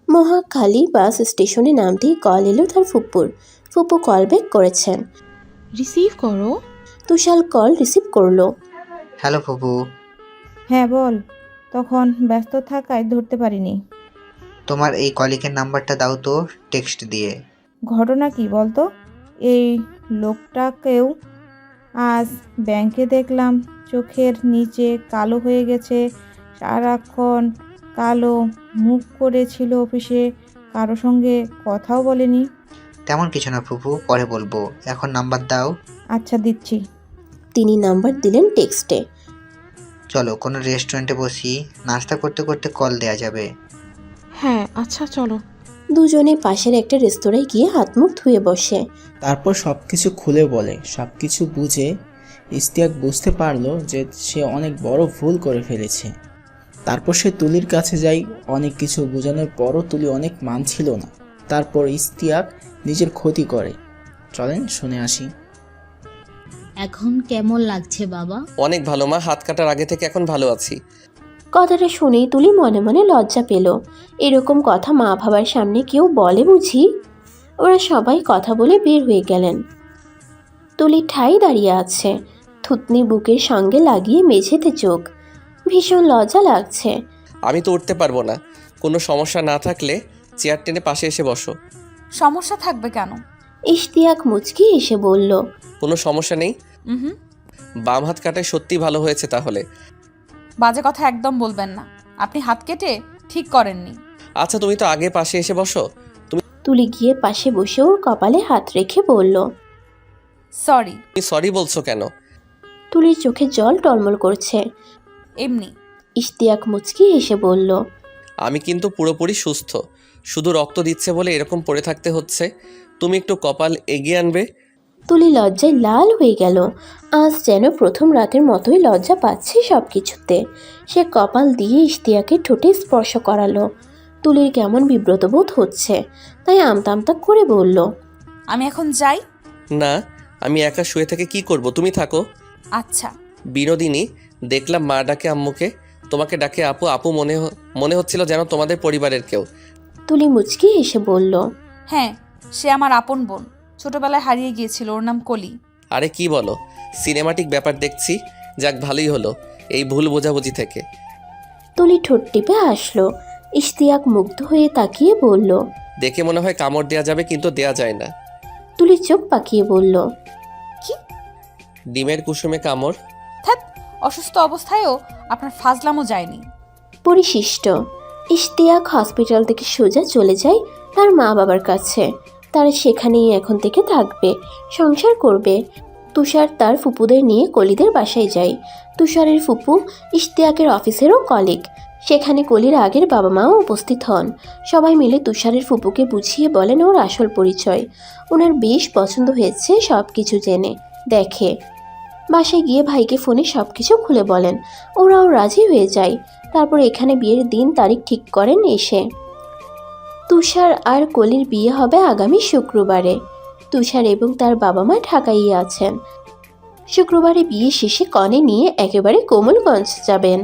মহাখালী বাস স্টেশনে নামতেই কল এলো তার ফুপ্পুর। ফুপ্পু কল ব্যাক করেছেন। রিসিভ করো। তুষার কল রিসিভ করলো। হ্যালো ফুপু। হ্যাঁ বল। তখন ব্যস্ত থাকায় ধরতে পারিনি। তোমার এই কলিগের নাম্বারটা দাও তো, টেক্সট দিয়ে। ঘটনা কি বলতো? এই লোকটাকেও আজ ব্যাংকে দেখলাম, চোখের নিচে কালো হয়ে গেছে, সারাক্ষণ কালো মুখ করেছিল, অফিসে কারো সঙ্গে কথাও বলেনি। তেমন কিছু না ফুপু, পরে বলবো, এখন নাম্বার দাও। আচ্ছা দিচ্ছি। তিনি নাম্বার দিলেন টেক্সটে। চলো কোনো রেস্টুরেন্টে বসি, নাস্তা করতে করতে কল দেয়া যাবে। হ্যাঁ আচ্ছা চলো। দুজনে পাশের একটা রেস্তোরাঁয় গিয়ে হাত মুখ ধুয়ে বসে। তারপর সব কিছু খুলে বলে। সব কিছু বুঝে ইশতিয়াক বুঝতে পারলো যে সে অনেক বড় ভুল করে ফেলেছে। তারপর সে তুলির কাছে যায়। অনেক কিছু বোঝানোর পরও তুলি অনেক মানছিল না। তারপর ইশতিয়াক নিজের ক্ষতি করে। চলেন শুনে আসি। এখন কেমন লাগছে বাবা? অনেক ভালো মা, হাত কাটার আগে থেকে এখন ভালো আছি। কথাটা শুনেই তুলি মনে মনে লজ্জা পেল। এরকম কথা মা বাবার সামনে কেউ বলে বুঝি? ওরা সবাই কথা বলে বের হয়ে গেলেন। তুলি ঠাই দাঁড়িয়ে আছে, থুতনি বুকের সঙ্গে লাগিয়ে মেঝেতে চোখ। ভীষণ লজ্জা লাগছে। আমি তো উঠতে পারবো না। কোনো সমস্যা না থাকলে চেয়ার টেনে পাশে এসে বসো। সমস্যা থাকবে কেন? ইশতিয়াক মুচকি এসে বলল, কোনো সমস্যা নেই। হুম, বাম হাত কাটায় সত্যি ভালো হয়েছে তাহলে। বাজে কথা একদম বলবেন না। আপনি হাত কেটে ঠিক করেননি। আচ্ছা তুমি তো আগে পাশে এসে বসো। তুলি গিয়ে পাশে বসে ওর কপালে হাত রেখে বলল, সরি। তুমি সরি বলছো কেন? তুলির চোখে জল টলমল করছে। এমনি। ইশতিয়াক মুচকি এসে বলল, আমি কিন্তু পুরোপুরি সুস্থ, শুধু রক্ত দিচ্ছে বলে এরকম পড়ে থাকতে হচ্ছে। তুমি একটু কপাল এগিয়ে আনবে। তুলি লজ্জায় লাল হয়ে গেল। আজ যেন প্রথম রাতের মতোই লজ্জা পাচ্ছে সব কিছুতে। সে কপাল দিয়ে ইশতিয়াকের ঠোঁটে স্পর্শ করালো। তুলির কেমন বিব্রত বোধ হচ্ছে, তাই আমতা আমতা করে বলল, আমি এখন যাই। না, আমি একা শুয়ে থেকে কি করব, তুমি থাকো। আচ্ছা। বিনোদিনী, দেখলাম মা ডাকে আম্মুকে, তোমাকে ডাকে আপু আপু মনে হচ্ছিল যেন তোমাদের পরিবারের কেউ। তুলি মুচকি এসে বলল, হ্যাঁ, সে আমার আপন বোন, ছোটবেলায় হারিয়ে গিয়েছিল, ওর নাম কলি। আরে কি বলো, সিনেমাটিক ব্যাপার দেখছি। যাক ভালোই হলো এই ভুল বোঝাবুঝি থেকে। তুলি ঠোঁট টিপে হাসলো। ইশতিয়াক মুগ্ধ হয়ে তাকিয়ে বলল, দেখে মনে হয় কামড় দেয়া যাবে, কিন্তু দেয়া যায় না। তুলি চোখ পাকিয়ে বলল, কি? ডিমের কুসুমে কামড়? ধ্যাৎ, অসুস্থ অবস্থায়ও আপনার ফাজলামও যায়নি। পরিশিষ্ট। ইশতিয়াক হসপিটাল থেকে সোজা চলে যায় তার মা বাবার কাছে। তারা সেখানেই এখন থেকে থাকবে, সংসার করবে। তুষার তার ফুপুদের নিয়ে কলিদের বাসায় যায়। তুষারের ফুপু ইশতিয়াকের অফিসেরও কলিগ। সেখানে কলির আগের বাবা মাও উপস্থিত হন। সবাই মিলে তুষারের ফুপুকে বুঝিয়ে বলেন ওর আসল পরিচয়। ওনার বেশ পছন্দ হয়েছে সব কিছু জেনে। দেখে বাসায় গিয়ে ভাইকে ফোনে সব কিছু খুলে বলেন। ওরাও রাজি হয়ে যায়। তারপর এখানে বিয়ের দিন তারিখ ঠিক করেন এসে। তুষার আর কলির বিয়ে হবে আগামী শুক্রবারে। তুষার এবং তার বাবা মা ঢাকায় আছেন। শুক্রবারে বিয়ে শেষে কনে নিয়ে একেবারে কোমলগঞ্জ যাবেন।